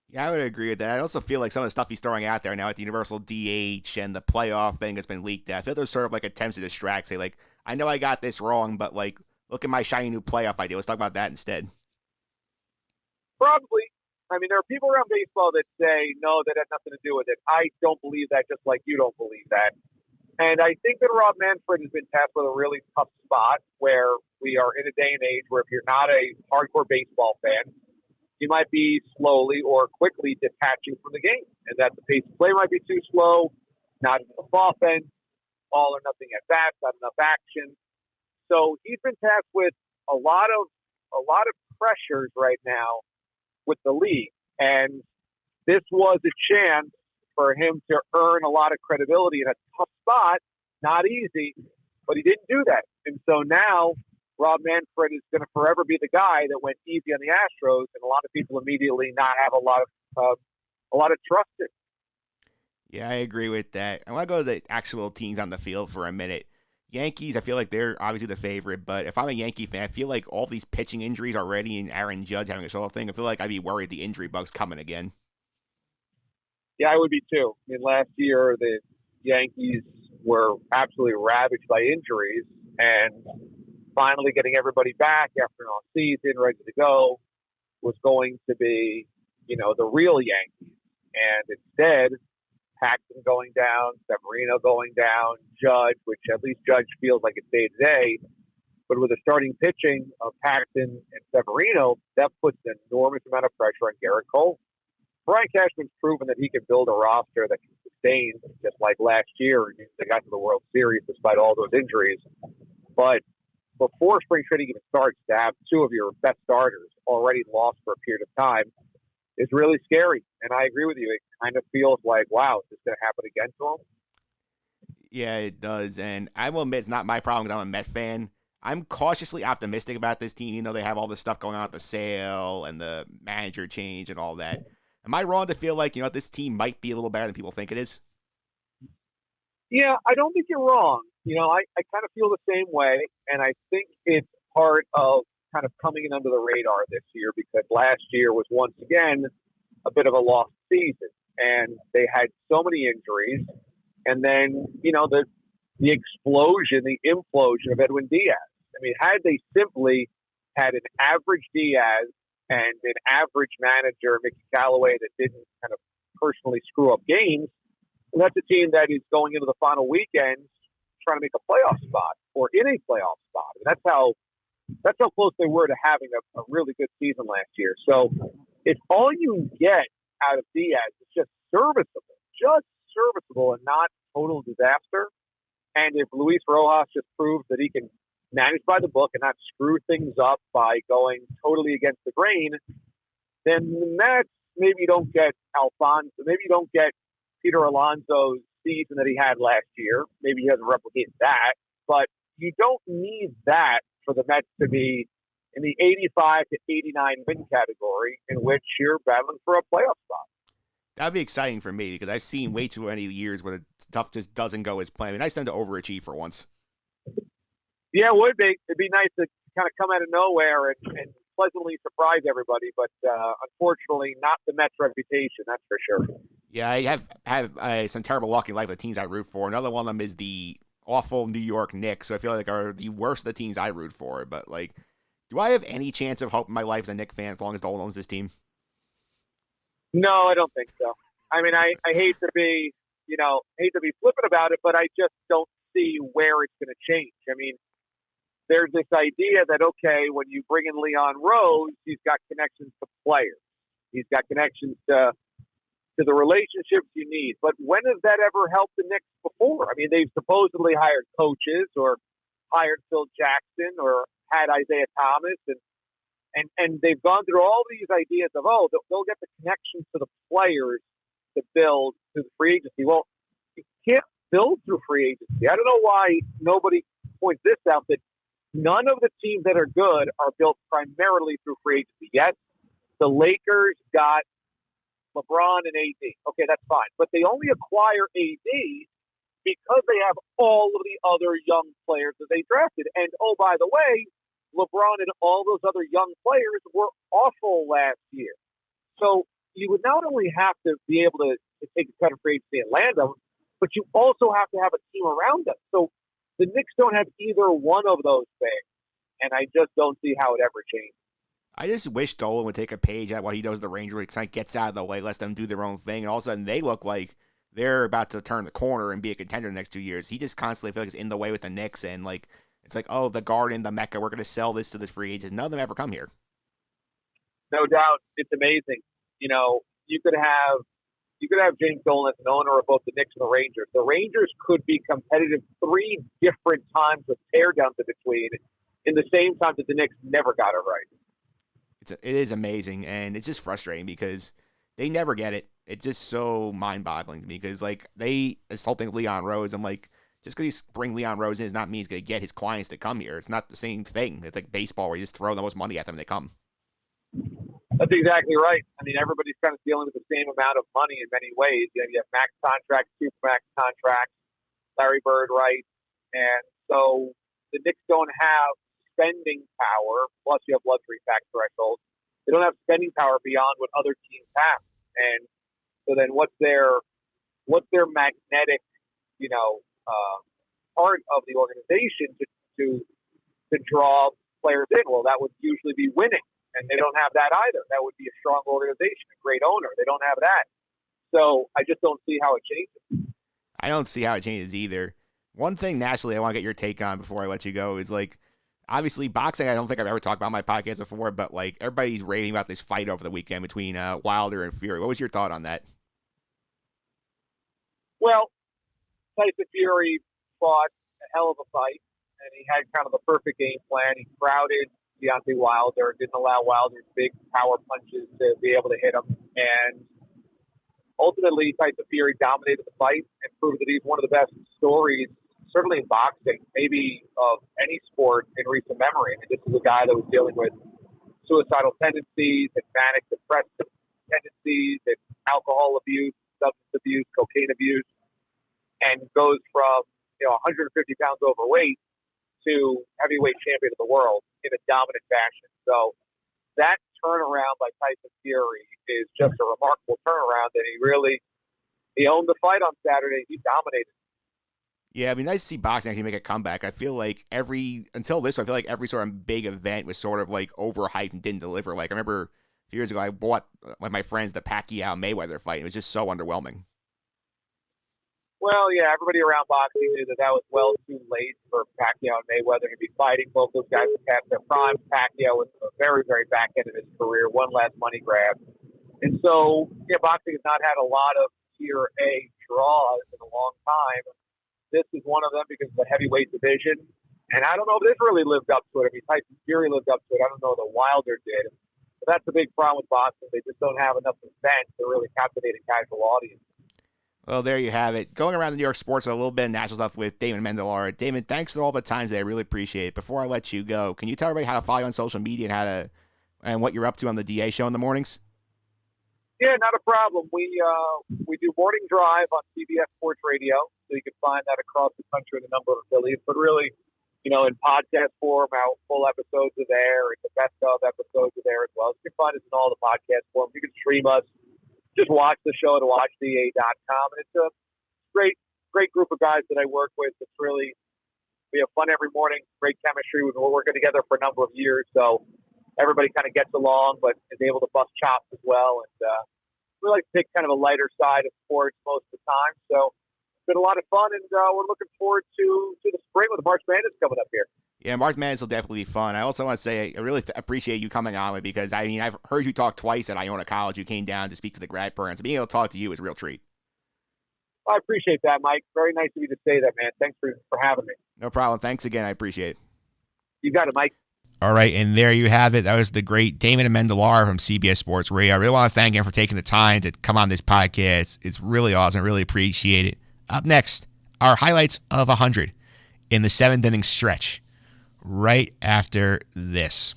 Yeah, I would agree with that. I also feel like some of the stuff he's throwing out there now at the universal DH and the playoff thing that's been leaked out, I feel there's sort of like attempts to distract, say like, I know I got this wrong, but like, look at my shiny new playoff idea. Let's talk about that instead. Probably. I mean, there are people around baseball that say, no, that had nothing to do with it. I don't believe that, just like you don't believe that. And I think that Rob Manfred has been tasked with a really tough spot where we are in a day and age where if you're not a hardcore baseball fan, you might be slowly or quickly detaching from the game, and that the pace of play might be too slow, not enough offense, all or nothing at bats, not enough action. So he's been tasked with a lot of pressures right now with the league, and this was a chance for him to earn a lot of credibility in a tough spot. Not easy, but he didn't do that, and so now Rob Manfred is going to forever be the guy that went easy on the Astros, and a lot of people immediately not have a lot of trust in. Yeah, I agree with that. I want to go to the actual teams on the field for a minute. Yankees, I feel like they're obviously the favorite, but if I'm a Yankee fan, I feel like all these pitching injuries already and Aaron Judge having a solo thing, I feel like I'd be worried the injury bug's coming again. Yeah, I would be too. I mean, last year the Yankees were absolutely ravaged by injuries, and finally getting everybody back after an off season, ready to go, was going to be, the real Yankees. And instead, Paxton going down, Severino going down, Judge, which at least Judge feels like it's day-to-day. But with the starting pitching of Paxton and Severino, that puts an enormous amount of pressure on Garrett Cole. Brian Cashman's proven that he can build a roster that can sustain, just like last year. They got to the World Series despite all those injuries. But before spring training even starts, to have two of your best starters already lost for a period of time is really scary. And I agree with you. It kind of feels like, wow, is this going to happen again to him? Yeah, it does. And I will admit it's not my problem because I'm a Mets fan. I'm cautiously optimistic about this team, even though they have all this stuff going on with the sale and the manager change and all that. Am I wrong to feel like, this team might be a little better than people think it is? Yeah, I don't think you're wrong. I kind of feel the same way, and I think it's part of kind of coming in under the radar this year because last year was once again a bit of a lost season, and they had so many injuries, and then, the explosion, the implosion of Edwin Diaz. I mean, had they simply had an average Diaz and an average manager, Mickey Callaway, that didn't kind of personally screw up games, and that's a team that is going into the final weekend trying to make a playoff spot or in a playoff spot. And that's how close they were to having a really good season last year. So if all you get out of Diaz is just serviceable and not total disaster, and if Luis Rojas just proves that he can manage by the book and not screw things up by going totally against the grain, then the Mets, maybe you don't get Alfonso, maybe you don't get Peter Alonso's season that he had last year. Maybe he doesn't replicate that, but you don't need that for the Mets to be in the 85 to 89 win category in which you're battling for a playoff spot. That'd be exciting for me because I've seen way too many years where the stuff just doesn't go as planned. It'd be nice for them to overachieve for once. Yeah, it would be. It'd be nice to kind of come out of nowhere and pleasantly surprise everybody, but unfortunately not the Mets' reputation, that's for sure. Yeah, I have some terrible luck in life with the teams I root for. Another one of them is the awful New York Knicks, so I feel like are the worst of the teams I root for. But, do I have any chance of hope in my life as a Knicks fan as long as Dolan owns this team? No, I don't think so. I mean, I hate to be, flippant about it, but I just don't see where it's going to change. I mean, there's this idea that, okay, when you bring in Leon Rose, he's got connections to players. He's got connections to the relationships you need. But when has that ever helped the Knicks before? I mean, they've supposedly hired coaches or hired Phil Jackson or had Isaiah Thomas and they've gone through all these ideas of, they'll get the connections to the players to build through the free agency. Well, you can't build through free agency. I don't know why nobody points this out, that none of the teams that are good are built primarily through free agency. Yes, the Lakers got LeBron and AD. Okay, that's fine. But they only acquire AD because they have all of the other young players that they drafted. And, oh, by the way, LeBron and all those other young players were awful last year. So you would not only have to be able to take a cut of free agency and land them, but you also have to have a team around them. So the Knicks don't have either one of those things, and I just don't see how it ever changes. I just wish Dolan would take a page at what he does with the Rangers. He kind of gets out of the way, lets them do their own thing, and all of a sudden they look like they're about to turn the corner and be a contender the next 2 years. He just constantly feels like he's in the way with the Knicks, and it's like, oh, the Garden, the Mecca, we're going to sell this to the free agents. None of them ever come here. No doubt. It's amazing. You could have James Dolan as an owner of both the Knicks and the Rangers. The Rangers could be competitive 3 different times with teardowns in between in the same time that the Knicks never got it right. It is amazing, and it's just frustrating because they never get it. It's just so mind-boggling to me because, they assaulting Leon Rose. I'm like, just because you bring Leon Rose in does not mean he's going to get his clients to come here. It's not the same thing. It's like baseball where you just throw the most money at them and they come. That's exactly right. I mean, everybody's kind of dealing with the same amount of money in many ways. You have max contracts, supermax contracts, Larry Bird, right? And so the Knicks don't have spending power, plus you have luxury tax thresholds. They don't have spending power beyond what other teams have. And so then what's their magnetic, part of the organization to draw players in? Well, that would usually be winning. And they don't have that either. That would be a strong organization, a great owner. They don't have that. So I just don't see how it changes. I don't see how it changes either. One thing nationally I want to get your take on before I let you go is, like, obviously boxing, I don't think I've ever talked about on my podcast before, but, like, everybody's raving about this fight over the weekend between Wilder and Fury. What was your thought on that? Well, Tyson Fury fought a hell of a fight, and he had kind of the perfect game plan. He crowded Deontay Wilder, didn't allow Wilder's big power punches to be able to hit him, and ultimately Tyson Fury dominated the fight and proved that he's one of the best stories, certainly in boxing, maybe of any sport in recent memory. I mean, this is a guy that was dealing with suicidal tendencies and manic depressive tendencies and alcohol abuse, substance abuse, cocaine abuse, and goes from 150 pounds overweight to heavyweight champion of the world in a dominant fashion. So that turnaround by Tyson Fury is just a remarkable turnaround, and he owned the fight on Saturday. He dominated. Yeah, it'd be nice to see boxing actually make a comeback. I feel like until this one, I feel like every sort of big event was sort of like overhyped and didn't deliver. Like, I remember a few years ago, I bought with my friends the Pacquiao-Mayweather fight. It was just so underwhelming. Well, yeah, everybody around boxing knew that was well too late for Pacquiao and Mayweather to be fighting. Both those guys were past their prime. Pacquiao was a very, very back end of his career, one last money grab. And so, yeah, boxing has not had a lot of tier A draws in a long time. This is one of them because of the heavyweight division. And I don't know if this really lived up to it. I mean, Tyson Fury lived up to it. I don't know that Wilder did. But that's the big problem with boxing. They just don't have enough events to really captivate a casual audience. Well, there you have it. Going around the New York sports, a little bit of national stuff with Damon Amendolara. Damon, thanks for all the time today. I really appreciate it. Before I let you go, can you tell everybody how to follow you on social media and what you're up to on the DA show in the mornings? Yeah, not a problem. We do Morning Drive on CBS Sports Radio, so you can find that across the country in a number of affiliates. But really, in podcast form, our full episodes are there, and the best of episodes are there as well. So you can find us in all the podcast forms. You can stream us. Just watch the show at watchda.com. And it's a great group of guys that I work with. It's really, we have fun every morning, great chemistry. We've been working together for a number of years, so everybody kind of gets along, but is able to bust chops as well. And we like to take kind of a lighter side of sports most of the time. So it's been a lot of fun, and we're looking forward to the spring with the March Madness coming up here. Yeah, March Madness will definitely be fun. I also want to say I really appreciate you coming on with, because I mean, I've heard you talk twice at Iona College. You came down to speak to the grad programs. So being able to talk to you is a real treat. I appreciate that, Mike. Very nice of you to say that, man. Thanks for having me. No problem. Thanks again. I appreciate it. You got it, Mike. All right, and there you have it. That was the great Damon Amendolara from CBS Sports Radio. I really want to thank him for taking the time to come on this podcast. It's really awesome. I really appreciate it. Up next, our highlights of 100 in the 7th inning stretch. Right after this.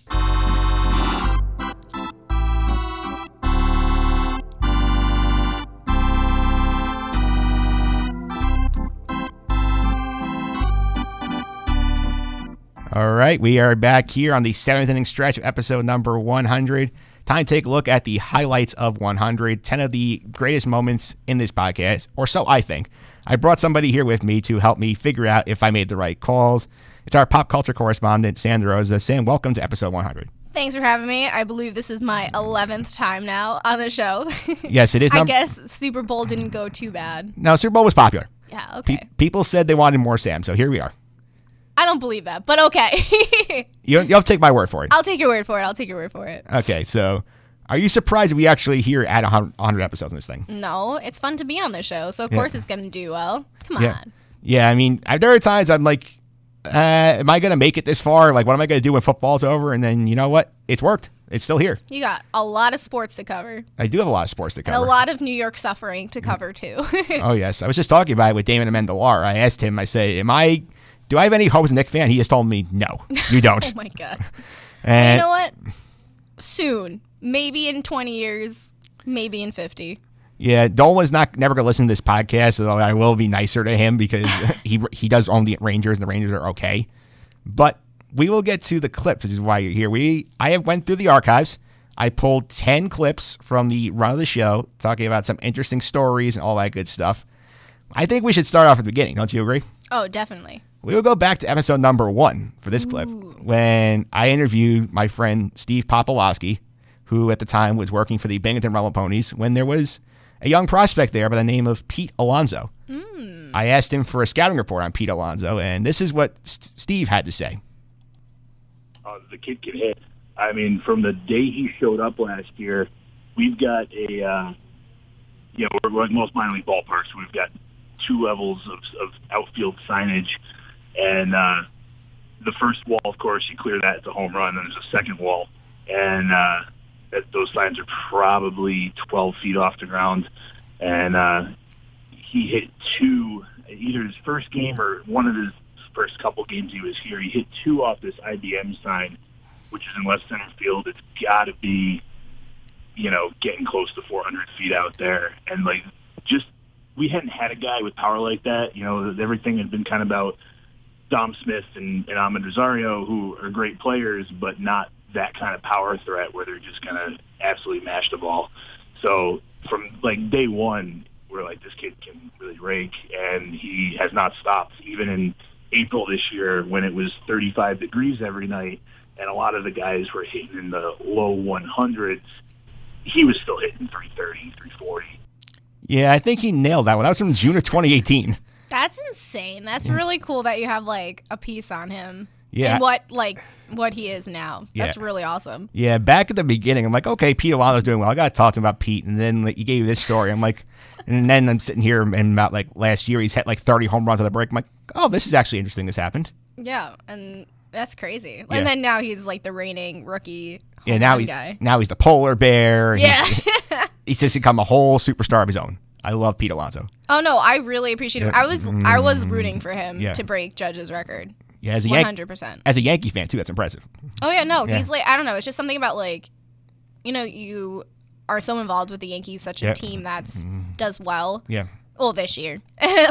All right, we are back here on the 7th inning stretch of episode number 100. Time to take a look at the highlights of 100, 10 of the greatest moments in this podcast, or so I think. I brought somebody here with me to help me figure out if I made the right calls. It's our pop culture correspondent, Sam DeRosa. Sam, welcome to episode 100. Thanks for having me. I believe this is my 11th time now on the show. Yes, it is. I guess Super Bowl didn't go too bad. No, Super Bowl was popular. Yeah, okay. People said they wanted more Sam, so here we are. I don't believe that, but okay. You'll have to take my word for it. I'll take your word for it. Okay, so are you surprised we actually here at 100 episodes in this thing? No, it's fun to be on the show, so of course it's going to do well. Come on. Yeah, I mean, there are times I'm like, am I going to make it this far? Like, what am I going to do when football's over? And then, you know what? It's worked. It's still here. You got a lot of sports to cover. I do have a lot of sports to cover. And a lot of New York suffering to cover, too. Oh, yes. I was just talking about it with Damon Amendolara. I asked him, I said, do I have any hopes Knicks fan? He just told me, no, you don't. Oh, my God. And you know what? Soon. Maybe in 20 years. Maybe in 50. Yeah, Dolan's never going to listen to this podcast, so I will be nicer to him because he does own the Rangers, and the Rangers are okay. But we will get to the clips, which is why you're here. I have went through the archives. I pulled 10 clips from the run of the show, talking about some interesting stories and all that good stuff. I think we should start off at the beginning. Don't you agree? Oh, definitely. We will go back to episode number 1 for this clip, when I interviewed my friend Steve Popolowski, who at the time was working for the Binghamton Rumble Ponies, when there was a young prospect there by the name of Pete Alonso. I asked him for a scouting report on Pete Alonso, and this is what Steve had to say. The kid can hit. I mean, from the day he showed up last year, we've got we're like most minor league ballparks. We've got 2 levels of outfield signage, and the first wall, of course, you clear that, it's a home run. Then there's a second wall, and those signs are probably 12 feet off the ground, and he hit 2, either his first game or one of his first couple games he was here. He hit 2 off this IBM sign, which is in left center field. It's got to be, getting close to 400 feet out there. And, we hadn't had a guy with power like that. Everything had been kind of about Dom Smith and Ahmed Rosario, who are great players, but not that kind of power threat where they're just going to absolutely mash the ball. So from, day one, we're like, this kid can really rake, and he has not stopped. Even in April this year when it was 35 degrees every night and a lot of the guys were hitting in the low 100s, he was still hitting 330, 340. Yeah, I think he nailed that one. That was from June of 2018. That's insane. That's really cool that you have a piece on him. Yeah. And what he is now. That's really awesome. Yeah, back at the beginning, I'm like, okay, Pete Alonso's doing well. I got to talk to him about Pete. And then you gave me this story. I'm like, and then I'm sitting here and about last year, he's hit 30 home runs on the break. I'm like, oh, this is actually interesting. This happened. Yeah, and that's crazy. Yeah. And then now he's the reigning rookie home run guy. Now he's the polar bear. Yeah. He's just become a whole superstar of his own. I love Pete Alonso. Oh no, I really appreciate him. I was rooting for him to break Judge's record. Yeah, as a 100%. As a Yankee fan too, that's impressive. Oh yeah, no, he's I don't know. It's just something about you are so involved with the Yankees, such a team that's does well. Yeah. Well, this year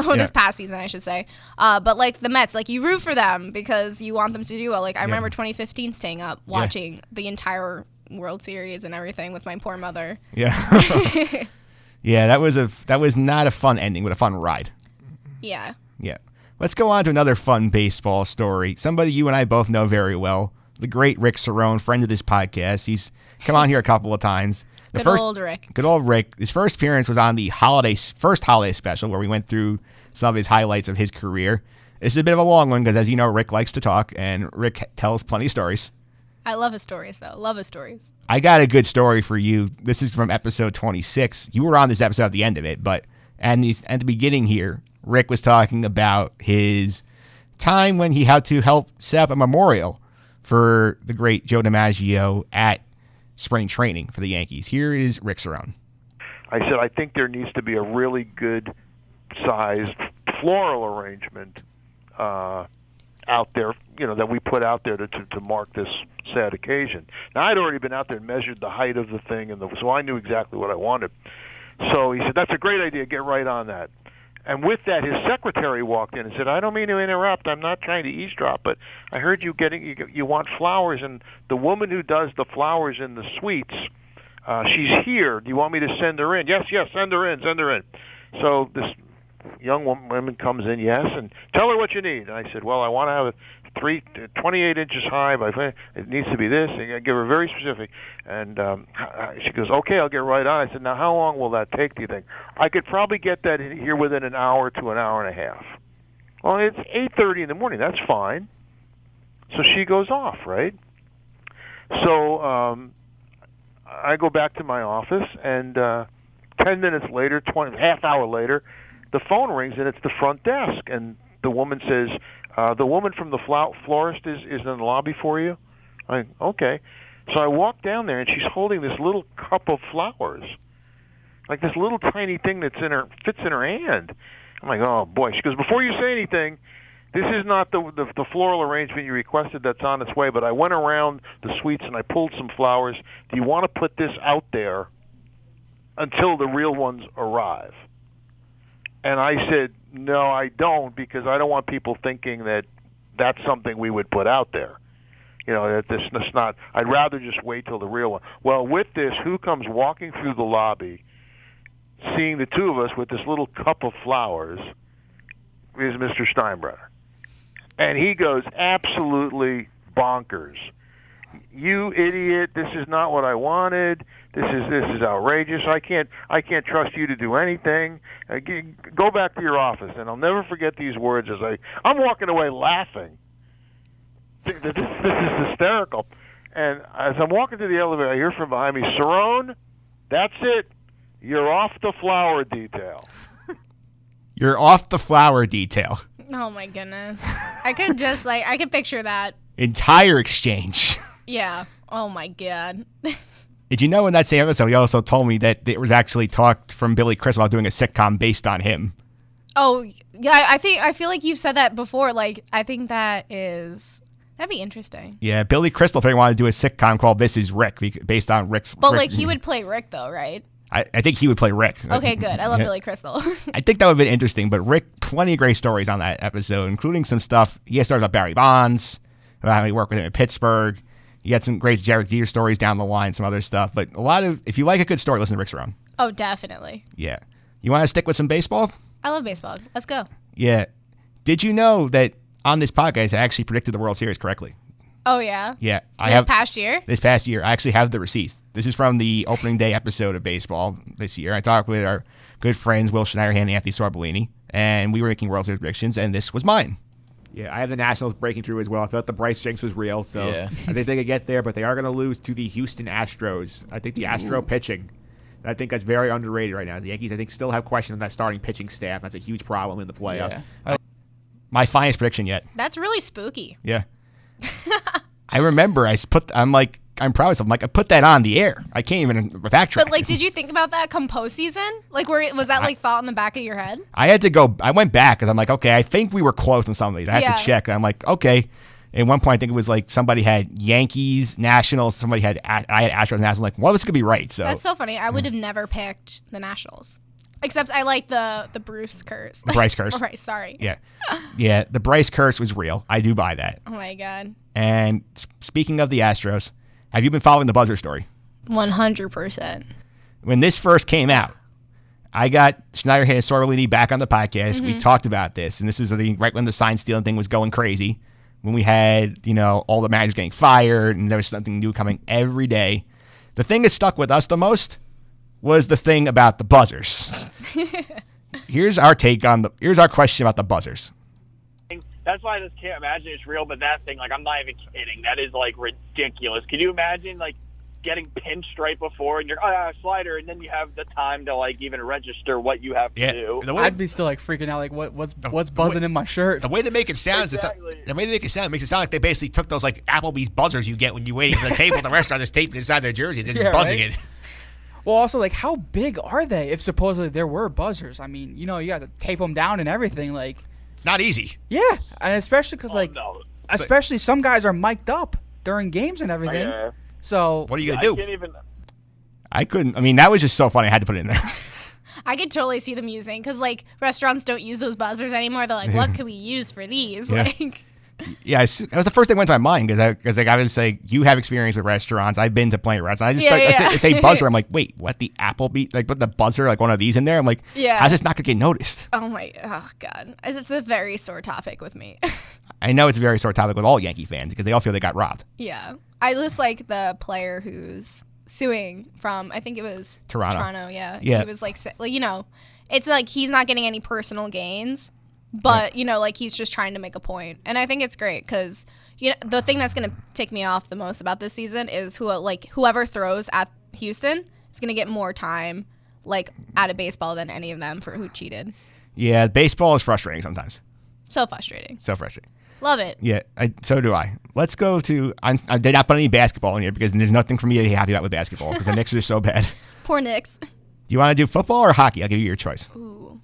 or this past season, I should say. But the Mets, you root for them because you want them to do well. I remember 2015 staying up watching the entire World Series and everything with my poor mother. Yeah. Yeah, that was not a fun ending, but a fun ride. Yeah. Yeah. Let's go on to another fun baseball story. Somebody you and I both know very well, the great Rick Cerrone, friend of this podcast. He's come on here a couple of times. Good old Rick. Good old Rick. His first appearance was on the first holiday special where we went through some of his highlights of his career. This is a bit of a long one because, as you know, Rick likes to talk, and Rick tells plenty of stories. I love his stories, though. Love his stories. I got a good story for you. This is from episode 26. You were on this episode at the end of it, but at the beginning here, Rick was talking about his time when he had to help set up a memorial for the great Joe DiMaggio at spring training for the Yankees. Here is Rick Cerrone. I said, I think there needs to be a really good sized floral arrangement out there, that we put out there to mark this sad occasion. Now, I'd already been out there and measured the height of the thing, so I knew exactly what I wanted. So he said, that's a great idea. Get right on that. And with that, his secretary walked in and said, I don't mean to interrupt. I'm not trying to eavesdrop, but I heard you want flowers, and the woman who does the flowers in the suites, she's here. Do you want me to send her in? Yes, send her in. So this young woman comes in, yes, and tell her what you need. And I said, well, I want to have it 28 inches high. It needs to be this. And I give her very specific. And she goes, okay, I'll get right on. I said, now how long will that take, do you think? I could probably get that here within an hour to an hour and a half. Well, it's 8:30 in the morning. That's fine. So she goes off, right? So I go back to my office, and 10 minutes later, half hour later, the phone rings, and it's the front desk. And the woman says, the woman from the florist is in the lobby for you. Okay. So I walk down there, and she's holding this little cup of flowers, like this little tiny thing fits in her hand. I'm like, oh, boy. She goes, before you say anything, this is not the floral arrangement you requested that's on its way, but I went around the suites, and I pulled some flowers. Do you want to put this out there until the real ones arrive? And I said, no, I don't, because I don't want people thinking that that's something we would put out there. That this not. I'd rather just wait till the real one. Well, with this, who comes walking through the lobby, seeing the two of us with this little cup of flowers, is Mr. Steinbrenner. And he goes absolutely bonkers. you idiot, this is not what I wanted. This is outrageous. I can't trust you to do anything. Go back to your office. And I'll never forget these words as I'm walking away laughing. This is hysterical. And as I'm walking to the elevator, I hear from behind me, Cerrone, that's it. You're off the flower detail. You're off the flower detail. Oh my goodness. I could just I could picture that. Entire exchange. Yeah. Oh my God. Did you know in that same episode, he also told me that it was actually talked from Billy Crystal about doing a sitcom based on him. Oh, yeah. I feel like you've said that before. Like, I think that'd be interesting. Yeah, Billy Crystal apparently wanted to do a sitcom called This Is Rick based on Rick's. But like, he would play Rick though, right? I think he would play Rick. Okay, good. I love Billy Crystal. I think that would have been interesting, but Rick, plenty of great stories on that episode, including some stuff. He has stories about Barry Bonds, about how he worked with him in Pittsburgh. He had some great Jared Jeter stories down the line, some other stuff. But if you like a good story, listen to Rick Cerrone. Oh, definitely. Yeah. You want to stick with some baseball? I love baseball. Let's go. Yeah. Did you know that on this podcast, I actually predicted the World Series correctly? Oh, yeah? Yeah. This past year? This past year. I actually have the receipts. This is from the opening day episode of baseball this year. I talked with our good friends, Will Schneiderhan and Anthony Sorbellini, and we were making World Series predictions, and this was mine. Yeah, I have the Nationals breaking through as well. I thought the Bryce jinx was real, so Yeah. I think they could get there, but they are going to lose to the Houston Astros. I think the Astro pitching, I think that's very underrated right now. The Yankees, I think, still have questions on that starting pitching staff. That's a huge problem in the playoffs. Yeah. My finest prediction yet. That's really spooky. Yeah. I remember I'm proud of myself. I put that on the air. I can't even backtrack. But like, did you think about that come postseason? Like, was that thought in the back of your head? I had to go. I went back because I'm like, okay, I think we were close on some of these. I had to check. I'm like, okay. At one point, I think it was like somebody had Yankees, Nationals. I had Astros, Nationals. Like, well, this could be right. So that's so funny. I would have never picked the Nationals, except I like the Bruce curse. The Bryce curse. Right. Sorry. Yeah. Yeah. The Bryce curse was real. I do buy that. Oh my God. And speaking of the Astros, have you been following the buzzer story? 100%. When this first came out, I got Schneiderhan and Sorbellini back on the podcast. Mm-hmm. We talked about this, and this is right when the sign stealing thing was going crazy, when we had, all the managers getting fired, and there was something new coming every day. The thing that stuck with us the most was the thing about the buzzers. Here's our question about the buzzers. That's why I just can't imagine it's real, but that thing, I'm not even kidding. That is, ridiculous. Can you imagine, getting pinched right before, and you're, slider, and then you have the time to, even register what you have to do? I'd be still, freaking out, what's buzzing in my shirt? The way they make it sound makes it sound like they basically took those, Applebee's buzzers you get when you're waiting for the table at the restaurant, just taped inside their jersey, just buzzing it. Well, also, how big are they if supposedly there were buzzers? I mean, you got to tape them down and everything, It's not easy. Yeah, and especially because, especially some guys are mic'd up during games and everything. So what are you going to do? I can't even... I couldn't. I mean, that was just so funny. I had to put it in there. I could totally see them using, because, restaurants don't use those buzzers anymore. They're like, what could we use for these? Yeah. Yeah, that was the first thing that went to my mind because I was like, you have experience with restaurants. I've been to plenty of restaurants. I say buzzer. I'm like, wait, what? The Applebee? Put the buzzer one of these in there. I'm like, how's this not gonna get noticed? Oh God, it's a very sore topic with me. I know it's a very sore topic with all Yankee fans because they all feel they got robbed. Yeah, I just like the player who's suing from, I think it was Toronto. Yeah, he was it's like he's not getting any personal gains. But, he's just trying to make a point. And I think it's great because, the thing that's going to tick me off the most about this season is whoever throws at Houston is going to get more time, out of baseball than any of them for who cheated. Yeah, baseball is frustrating sometimes. So frustrating. Love it. Yeah, so do I. Let's go to, I did not put any basketball in here because there's nothing for me to be happy about with basketball because the Knicks are so bad. Poor Knicks. Do you want to do football or hockey? I'll give you your choice. Ooh.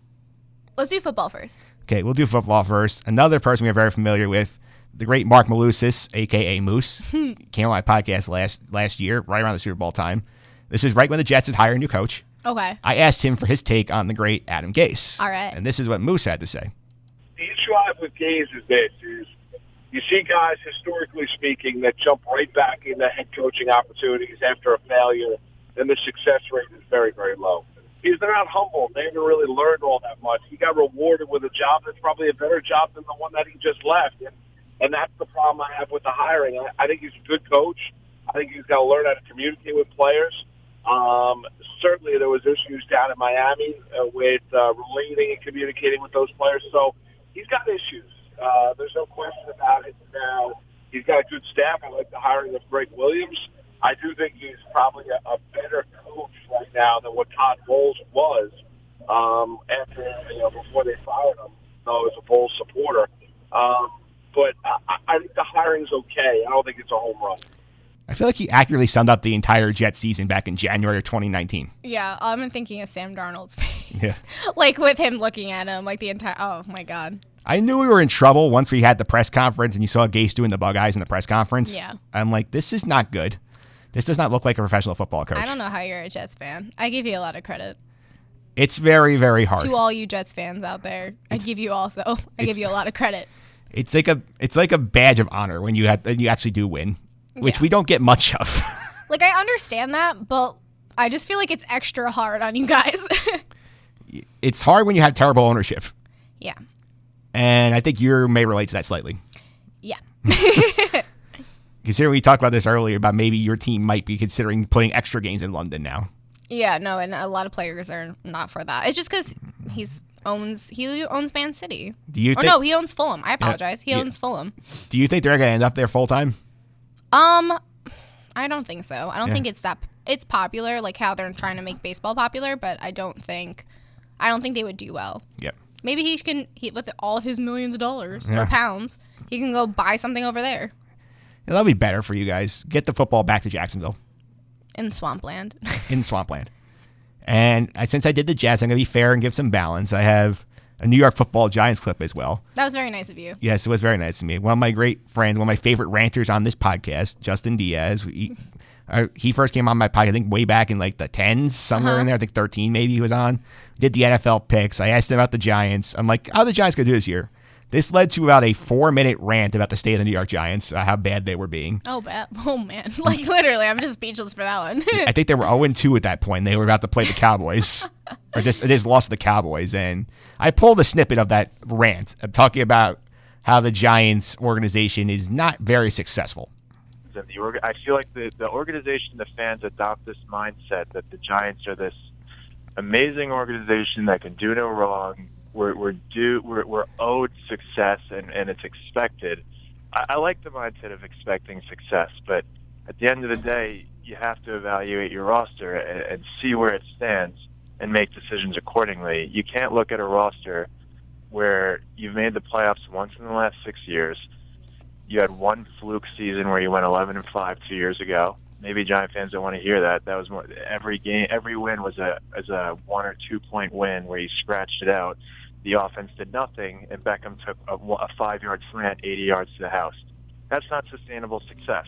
Let's do football first. Okay, we'll do football first. Another person we are very familiar with, the great Mark Malusis, a.k.a. Moose, came on my podcast last year, right around the Super Bowl time. This is right when the Jets had hired a new coach. Okay. I asked him for his take on the great Adam Gase. All right. And this is what Moose had to say. The issue I have with Gase is this, you see guys, historically speaking, that jump right back into head coaching opportunities after a failure, and the success rate is very, very low. They're not humble. They haven't really learned all that much. He got rewarded with a job that's probably a better job than the one that he just left. And that's the problem I have with the hiring. I think he's a good coach. I think he's got to learn how to communicate with players. Certainly there was issues down in Miami with relating and communicating with those players. So he's got issues. There's no question about it. Now, he's got a good staff. I like the hiring of Greg Williams. I do think he's probably a better coach right now than what Todd Bowles was before they fired him. I was a Bowles supporter. But I think the hiring's okay. I don't think it's a home run. I feel like he accurately summed up the entire Jets season back in January of 2019. Yeah, I'm thinking of Sam Darnold's face. Yeah. Like with him looking at him, like the entire. Oh my God. I knew we were in trouble once we had the press conference and you saw Gase doing the bug eyes in the press conference. Yeah. I'm like, this is not good. This does not look like a professional football coach. I don't know how you're a Jets fan. I give you a lot of credit. It's very, very hard. To all you Jets fans out there, I give you a lot of credit. It's like a badge of honor when you actually do win, which we don't get much of. Like, I understand that, but I just feel like it's extra hard on you guys. It's hard when you have terrible ownership. Yeah. And I think you may relate to that slightly. Yeah. Because here we talked about this earlier about maybe your team might be considering playing extra games in London now. Yeah, no, and a lot of players are not for that. It's just because he owns Man City. He owns Fulham. I apologize. He owns Fulham. Do you think they're going to end up there full time? I don't think so. I don't think it's popular, like how they're trying to make baseball popular, but I don't think they would do well. Yep. Maybe with all of his millions of dollars or pounds, he can go buy something over there. Yeah, that'll be better for you guys. Get the football back to Jacksonville. In Swampland. In Swampland. And since I did the Jets, I'm going to be fair and give some balance. I have a New York Football Giants clip as well. That was very nice of you. Yes, it was very nice of me. One of my great friends, one of my favorite ranters on this podcast, Justin Diaz. He first came on my podcast, I think, way back in like the 10s, somewhere in there. I think 13 maybe he was on. Did the NFL picks. I asked him about the Giants. I'm like, how are the Giants going to do this year? This led to about a 4-minute rant about the state of the New York Giants, how bad they were being. Oh, bad. Oh, man. Like, literally, I'm just speechless for that one. I think they were 0-2 at that point. They were about to play the Cowboys. Or just lost to the Cowboys. And I pulled a snippet of that rant. I'm talking about how the Giants organization is not very successful. I feel like the organization, the fans adopt this mindset that the Giants are this amazing organization that can do no wrong. We're owed success and it's expected. I like the mindset of expecting success, but at the end of the day, you have to evaluate your roster and see where it stands and make decisions accordingly. You can't look at a roster where you've made the playoffs once in the last 6 years. You had one fluke season where you went 11-5 2 years ago. Maybe Giant fans don't want to hear that. That was every win was a 1 or 2 point win where you scratched it out. The offense did nothing, and Beckham took a 5-yard slant 80 yards to the house. That's not sustainable success.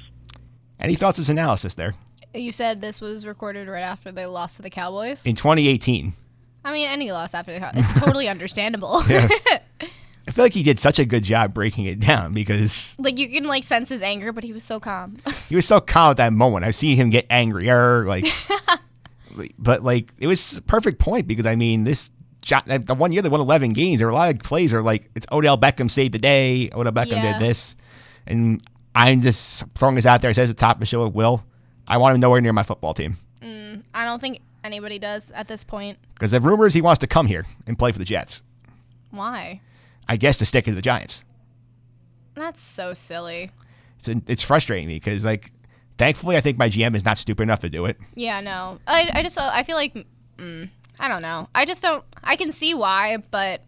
Any thoughts as analysis there? You said this was recorded right after they lost to the Cowboys? In 2018. I mean, any loss after the Cowboys. It's totally understandable. Yeah. I feel like he did such a good job breaking it down because... Like, you can, sense his anger, but he was so calm. He was so calm at that moment. I've seen him get angrier, but, it was a perfect point because, I mean, the 1 year they won 11 games, there were a lot of plays that are like, it's Odell Beckham saved the day, Odell Beckham did this, and I'm just throwing this out there. It says at the top of the show, Will, I want him nowhere near my football team. I don't think anybody does at this point. Because the rumors he wants to come here and play for the Jets. Why? I guess to stick to the Giants. That's so silly. It's frustrating me because, thankfully, I think my GM is not stupid enough to do it. Yeah, no. I feel like, I don't know. I can see why, but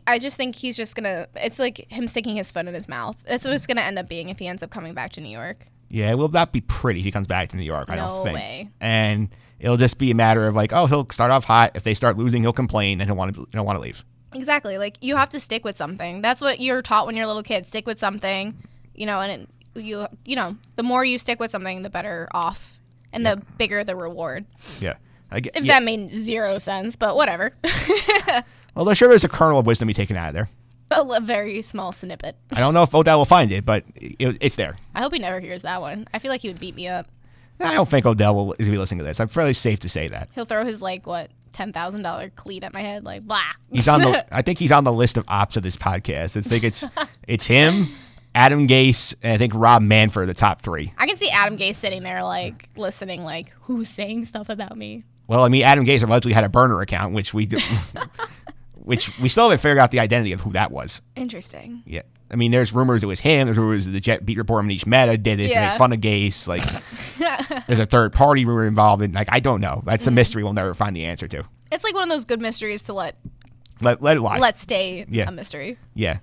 I just think he's just going to, it's like him sticking his foot in his mouth. That's what it's going to end up being if he ends up coming back to New York. Yeah, it will not be pretty if he comes back to New York, I don't think. No way. And it'll just be a matter of he'll start off hot. If they start losing, he'll complain and he'll want to leave. Exactly. You have to stick with something. That's what you're taught when you're a little kid. Stick with something, and the more you stick with something, the better off and the bigger the reward. Yeah. That made zero sense, but whatever. Well, there's a kernel of wisdom to be taken out of there. A very small snippet. I don't know if Odell will find it, but it's there. I hope he never hears that one. I feel like he would beat me up. I don't think Odell is going to be listening to this. I'm fairly safe to say that. He'll throw his, $10,000 cleat at my head, blah. I think he's on the list of ops of this podcast. It's him, Adam Gase, and I think Rob Manfred, the top 3. I can see Adam Gase sitting there, like, listening, like, who's saying stuff about me? Well, I mean, Adam Gase allegedly had a burner account, which we still haven't figured out the identity of who that was. Interesting. Yeah. I mean, there's rumors it was him. There's rumors the Jet beat reporter Manish Mehta did this to make fun of Gase. Like, there's a third party rumor involved. And, like, I don't know. That's a mystery we'll never find the answer to. It's like one of those good mysteries to let it lie. Let's stay a mystery. Yeah.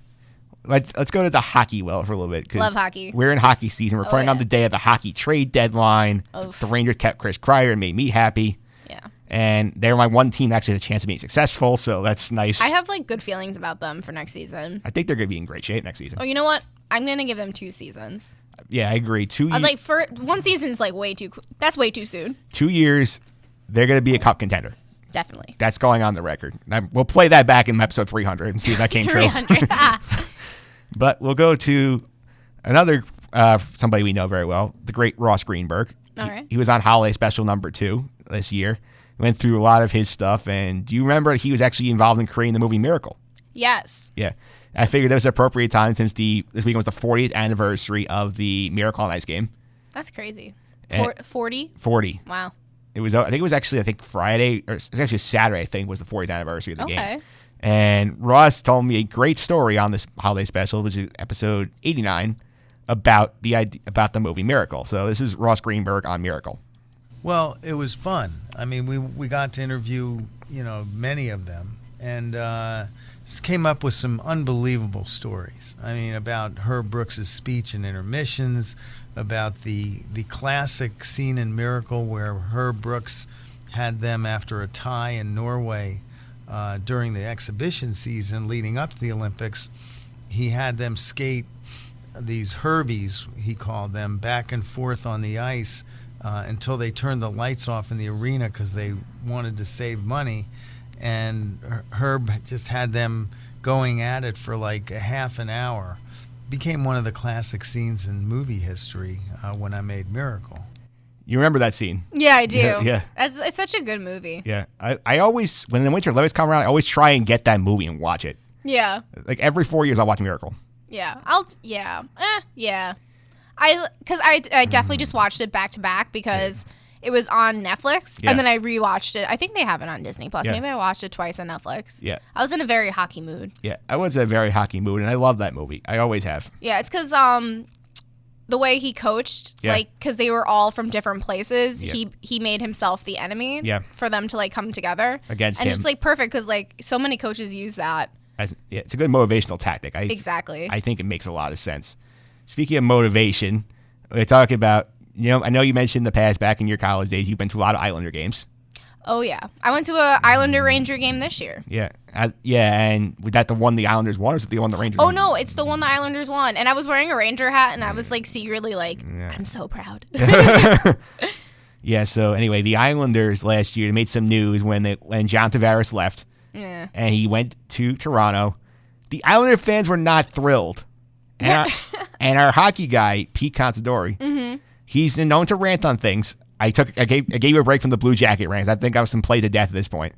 Let's go to the hockey well for a little bit. Love hockey. We're in hockey season. We're playing on the day of the hockey trade deadline. The Rangers kept Chris Kreider and made me happy. Yeah. And they're my one team that actually has a chance of being successful, so that's nice. I have, like, good feelings about them for next season. I think they're going to be in great shape next season. Oh, you know what? I'm going to give them 2 seasons. Yeah, I agree. I was like, for 1 season is, like, that's way too soon. 2 years, they're going to be a cup contender. Definitely. That's going on the record. We'll play that back in episode 300 and see if that came 300. true. But we'll go to another somebody we know very well, the great Ross Greenberg. All right. He was on Holiday Special number 2 this year. Went through a lot of his stuff. And do you remember he was actually involved in creating the movie Miracle? Yes. Yeah. I figured that was an appropriate time since this weekend was the 40th anniversary of the Miracle on Ice game. That's crazy. 40? 40. Wow. I think it was actually Friday, or it was actually Saturday, I think, was the 40th anniversary of the game. And Ross told me a great story on this Holiday Special, which is episode 89, about the movie Miracle. So this is Ross Greenberg on Miracle. Well, it was fun. I mean, we got to interview, many of them, and just came up with some unbelievable stories. I mean, about Herb Brooks' speech in intermissions, about the classic scene in Miracle where Herb Brooks had them after a tie in Norway during the exhibition season leading up to the Olympics. He had them skate these Herbies, he called them, back and forth on the ice until they turned the lights off in the arena because they wanted to save money. And Herb just had them going at it for like a half an hour. Became one of the classic scenes in movie history when I made Miracle. You remember that scene? Yeah, I do. Yeah. It's such a good movie. Yeah. I always, when the Winter Olympics come around, I always try and get that movie and watch it. Yeah. Like every 4 years, I'll watch Miracle. Yeah. Yeah. I definitely just watched it back to back because it was on Netflix, and then I rewatched it. I think they have it on Disney Plus. Yeah. Maybe I watched it twice on Netflix. Yeah. I was in a very hockey mood. Yeah, I was in a very hockey mood, and I love that movie. I always have. Yeah, it's because the way he coached, Yeah. because they were all from different places, Yeah. he made himself the enemy. Yeah. For them to come together Against and him. it's perfect because so many coaches use that. It's a good motivational tactic. Exactly. I think it makes a lot of sense. Speaking of motivation, we're talking about, I know you mentioned in the past, back in your college days, you've been to a lot of Islander games. Oh, yeah. I went to a Islander Ranger game this year. Yeah. And was that the one the Islanders won, or was it the one the Rangers Oh, won? no, it's the one the Islanders won. And I was wearing a Ranger hat, and I was secretly I'm so proud. Yeah, so anyway, the Islanders last year made some news when John Tavares left. Yeah. And he went to Toronto. The Islander fans were not thrilled. And our hockey guy, Pete Considori, he's known to rant on things. I gave you a break from the Blue Jacket rants. I think I was played to death at this point.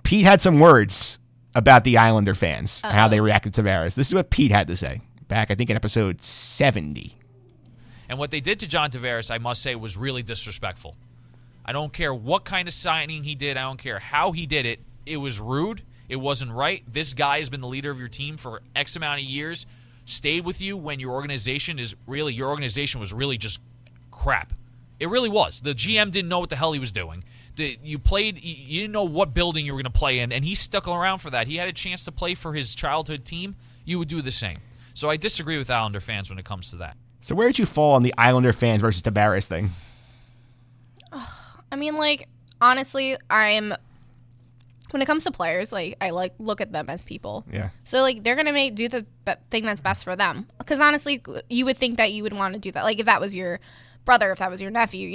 Pete had some words about the Islander fans and how they reacted to Tavares. This is what Pete had to say back, I think, in episode 70. And what they did to John Tavares, I must say, was really disrespectful. I don't care what kind of signing he did. I don't care how he did it. It was rude. It wasn't right. This guy has been the leader of your team for X amount of years, stayed with you when your organization was really just crap. It really was. The GM didn't know what the hell he was doing. You didn't know what building you were going to play in, and he stuck around for that. He had a chance to play for his childhood team. You would do the same. So I disagree with Islander fans when it comes to that. So where did you fall on the Islander fans versus Tavares thing? I mean, honestly, when it comes to players, I look at them as people. Yeah. So they're gonna do the thing that's best for them. Because honestly, you would think that you would want to do that. If that was your brother, if that was your nephew,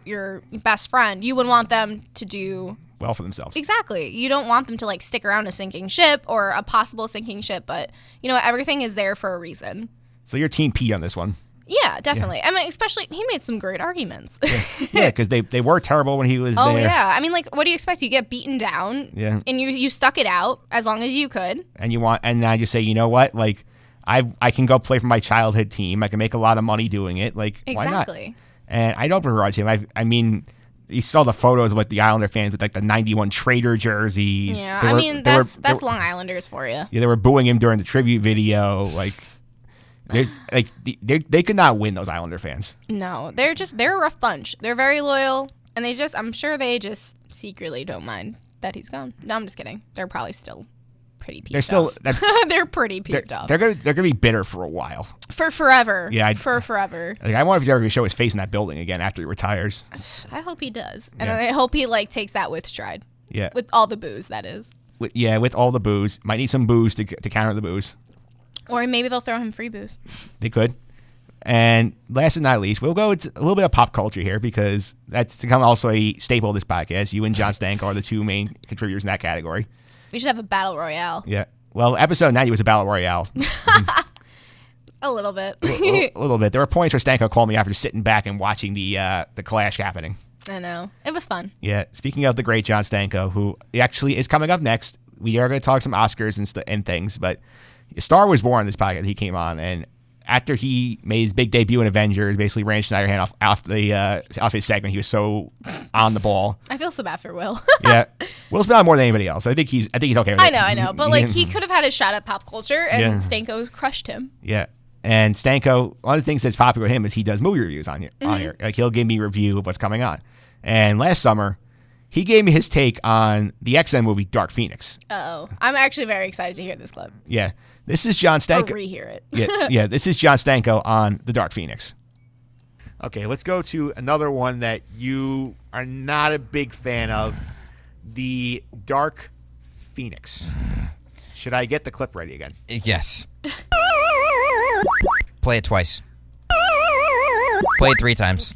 your best friend, you would want them to do well for themselves. Exactly. You don't want them to stick around a sinking ship or a possible sinking ship. But everything is there for a reason. So you're Team Pete on this one. Yeah, definitely. Yeah. I mean, especially he made some great arguments. Yeah, because they were terrible when he was there. Oh yeah, I mean, what do you expect? You get beaten down. Yeah. And you stuck it out as long as you could. And now you say, you know what? I can go play for my childhood team. I can make a lot of money doing it. Like, why not? Exactly. And I don't begrudge him. I mean, you saw the photos of like the Islander fans with like the 91 Trader jerseys. Yeah, that's Long Islanders for you. Yeah, they were booing him during the tribute video. Like, they could not win, those Islander fans. No, they're a rough bunch. They're very loyal, and I'm sure they just secretly don't mind that he's gone. No, I'm just kidding. They're probably still pretty peeved off. They're pretty peeved off. They're gonna be bitter for a while. For forever. Yeah. For forever. Like, I wonder if he's ever gonna show his face in that building again after he retires. I hope he does. And I hope he takes that with stride. Yeah. With all the booze, that is. With all the booze. Might need some booze to counter the booze. Or maybe they'll throw him free booze. They could. And last but not least, we'll go with a little bit of pop culture here because that's become also a staple of this podcast. You and Jon Stanko are the two main contributors in that category. We should have a battle royale. Yeah. Well, episode 90 was a battle royale. A little bit. a little bit. There were points where Stanko called me after sitting back and watching the clash happening. I know. It was fun. Yeah. Speaking of the great Jon Stanko, who actually is coming up next, we are going to talk some Oscars and things, but Star was born this podcast. He came on, and after he made his big debut in Avengers, basically ran Schneiderhan off his segment. He was so on the ball. I feel so bad for Will. Yeah, Will's been on more than anybody else. I think he's okay with it. I know, but he could have had his shot at pop culture, and Stanko crushed him. Yeah, and Stanko, one of the things that's popular with him is he does movie reviews on here. Like, he'll give me a review of what's coming on. And last summer, he gave me his take on the X-Men movie Dark Phoenix. Uh-oh. I'm actually very excited to hear this clip. Yeah. This is Jon Stanko. Or rehear it. yeah, this is Jon Stanko on the Dark Phoenix. Okay, let's go to another one that you are not a big fan of, the Dark Phoenix. Should I get the clip ready again? Yes. Play it twice. Play it 3 times.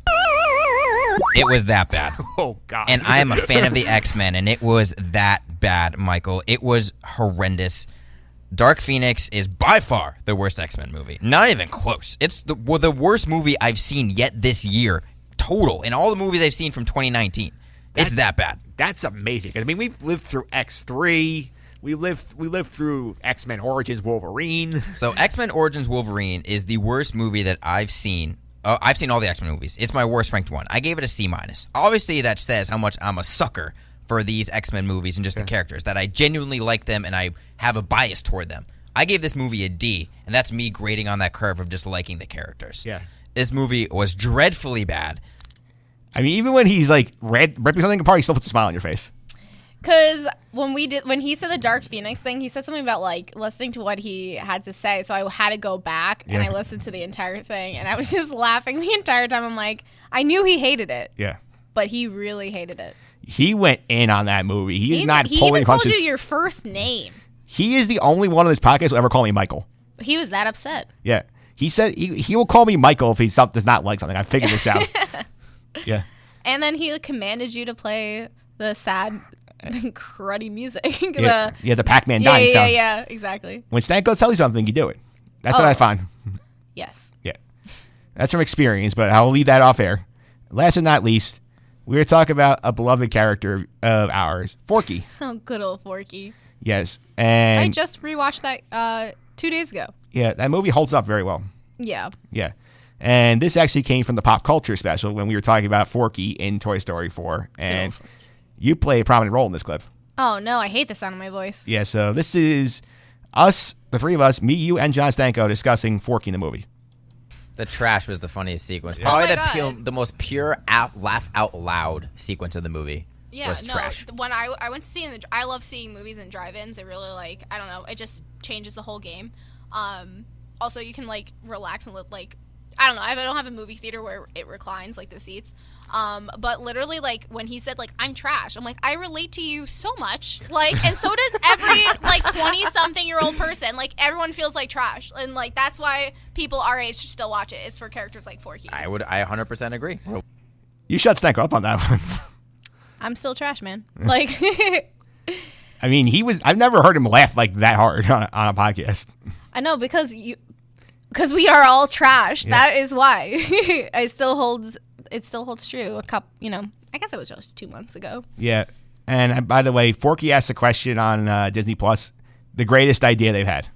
It was that bad. Oh, God. And I am a fan of the X-Men, and it was that bad, Michael. It was horrendous. Dark Phoenix is by far the worst X-Men movie. Not even close. It's the worst movie I've seen yet this year, total, in all the movies I've seen from 2019. It's that bad. That's amazing. I mean, we've lived through X3. We lived through X-Men Origins Wolverine. So X-Men Origins Wolverine is the worst movie that I've seen. I've seen all the X-Men movies. It's my worst ranked one. I gave it a C-. Obviously, that says how much I'm a sucker for these X-Men movies and just the characters, that I genuinely like them and I have a bias toward them. I gave this movie a D, and that's me grading on that curve of just liking the characters. Yeah. This movie was dreadfully bad. I mean, even when he's like ripping something apart, he still puts a smile on your face. Because when he said the Dark Phoenix thing, he said something about like listening to what he had to say. So I had to go back and I listened to the entire thing, and I was just laughing the entire time. I'm like, I knew he hated it. Yeah. But he really hated it. He went in on that movie. He is not He pulling even called punches. you your first name. He is the only one on this podcast who ever call me Michael. He was that upset. Yeah. He said he will call me Michael if he does not like something. I figured this out. Yeah. And then he commanded you to play the sad, cruddy music. The Pac-Man dying sound. Yeah, exactly. When Stanko tells you something, you do it. That's what I find. Yes. Yeah. That's from experience, but I'll leave that off air. Last but not least, we were talking about a beloved character of ours, Forky. Oh, good old Forky. Yes. And I just rewatched that 2 days ago. Yeah, that movie holds up very well. Yeah. Yeah. And this actually came from the pop culture special when we were talking about Forky in Toy Story 4. And you play a prominent role in this clip. Oh, no, I hate the sound of my voice. Yeah, so this is us, the three of us, me, you, and Jon Stanko discussing Forky in the movie. The trash was the funniest sequence. Yeah. Probably the most pure laugh out loud sequence of the movie. Yeah, was trash. When I went to see I love seeing movies in drive-ins. It really I don't know, it just changes the whole game. Also, you can relax and I don't know. I don't have a movie theater where it reclines the seats. But literally when he said I'm trash, I'm I relate to you so much. And so does every 20-something-year-old person. Everyone feels like trash, and that's why people our age should still watch it. It's for characters like Forky. I 100% agree. You shut Stanko up on that one. I'm still trash, man. I mean, I've never heard him laugh that hard on a podcast. I know, because we are all trash. Yeah. That is why. It still holds true. I guess it was just 2 months ago. Yeah. And by the way, Forky asked a question on Disney Plus, the greatest idea they've had.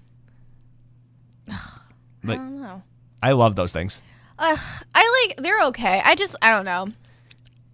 I don't know. I love those things. They're okay. I don't know.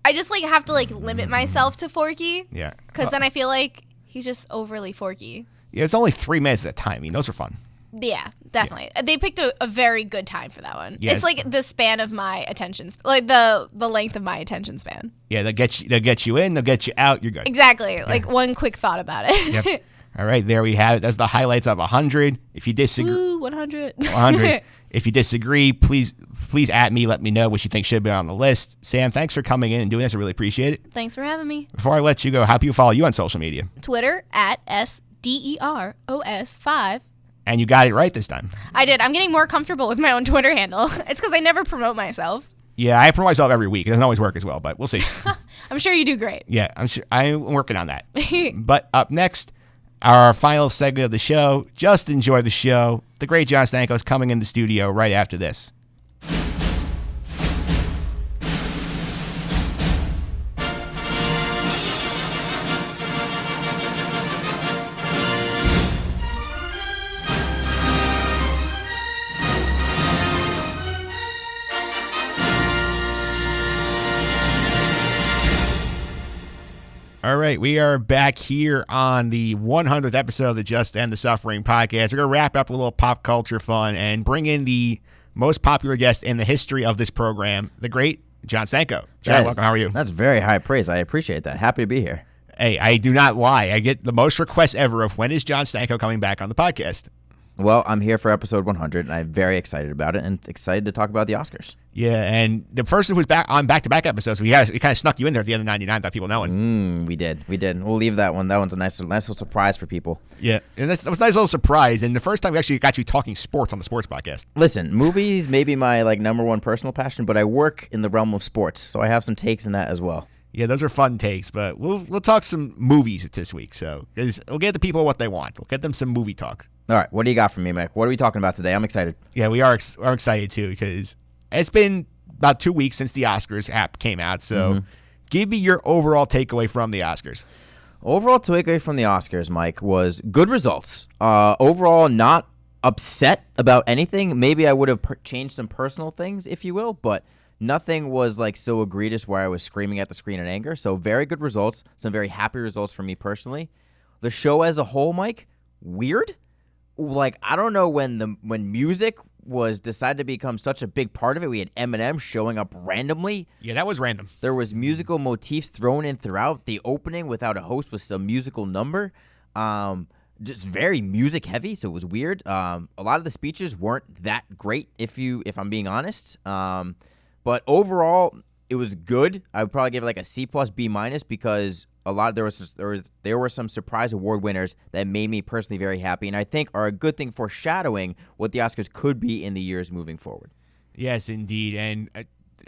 I just have to limit myself to Forky. Yeah. Because then I feel like he's just overly Forky. Yeah, it's only 3 minutes at a time. I mean, those are fun. Yeah, definitely. Yeah. They picked a very good time for that one. Yeah. It's like the span of my attention, the length of my attention span. Yeah, they'll get you in, they'll get you out. You're good. Exactly. Yeah. Like one quick thought about it. Yep. All right, there we have it. That's the highlights of 100. If you disagree, Ooh, 100. 100. If you disagree, please at me. Let me know what you think should have been on the list. Sam, thanks for coming in and doing this. I really appreciate it. Thanks for having me. Before I let you go, how do you follow you on social media? Twitter @SDEROS5. And you got it right this time. I did. I'm getting more comfortable with my own Twitter handle. It's because I never promote myself. Yeah, I promote myself every week. It doesn't always work as well, but we'll see. I'm sure you do great. Yeah, I'm working on that. But up next, our final segment of the show. Just enjoy the show. The great Jon Stanko is coming in the studio right after this. All right, we are back here on the 100th episode of the Just End the Suffering podcast. We're going to wrap up a little pop culture fun and bring in the most popular guest in the history of this program, the great Jon Stanko. Jon, welcome. How are you? That's very high praise. I appreciate that. Happy to be here. Hey, I do not lie. I get the most requests ever of when is Jon Stanko coming back on the podcast? Well, I'm here for episode 100, and I'm very excited about it and excited to talk about the Oscars. Yeah, and the person who's back on back-to-back episodes, we kind of snuck you in there at the end of 99 without people knowing. We did. We'll leave that one. That one's a nice little surprise for people. Yeah, and that was a nice little surprise. And the first time we actually got you talking sports on the sports podcast. Listen, movies may be my number one personal passion, but I work in the realm of sports, so I have some takes in that as well. Yeah, those are fun takes, but we'll talk some movies this week. So we'll get the people what they want. We'll get them some movie talk. All right, what do you got for me, Mike? What are we talking about today? I'm excited. Yeah, we are excited too because it's been about 2 weeks since the Oscars app came out. So give me your overall takeaway from the Oscars. Overall takeaway from the Oscars, Mike, was good results. Overall, not upset about anything. Maybe I would have changed some personal things, if you will, but nothing was so egregious where I was screaming at the screen in anger. So very good results. Some very happy results for me personally. The show as a whole, Mike, weird. I don't know when music was decided to become such a big part of it. We had Eminem showing up randomly. Yeah, that was random. There was musical motifs thrown in throughout. The opening without a host was some musical number. Just very music heavy, so it was weird. A lot of the speeches weren't that great, if I'm being honest. But overall, it was good. I would probably give it a C+, B- because there were some surprise award winners that made me personally very happy, and I think are a good thing foreshadowing what the Oscars could be in the years moving forward. Yes, indeed, and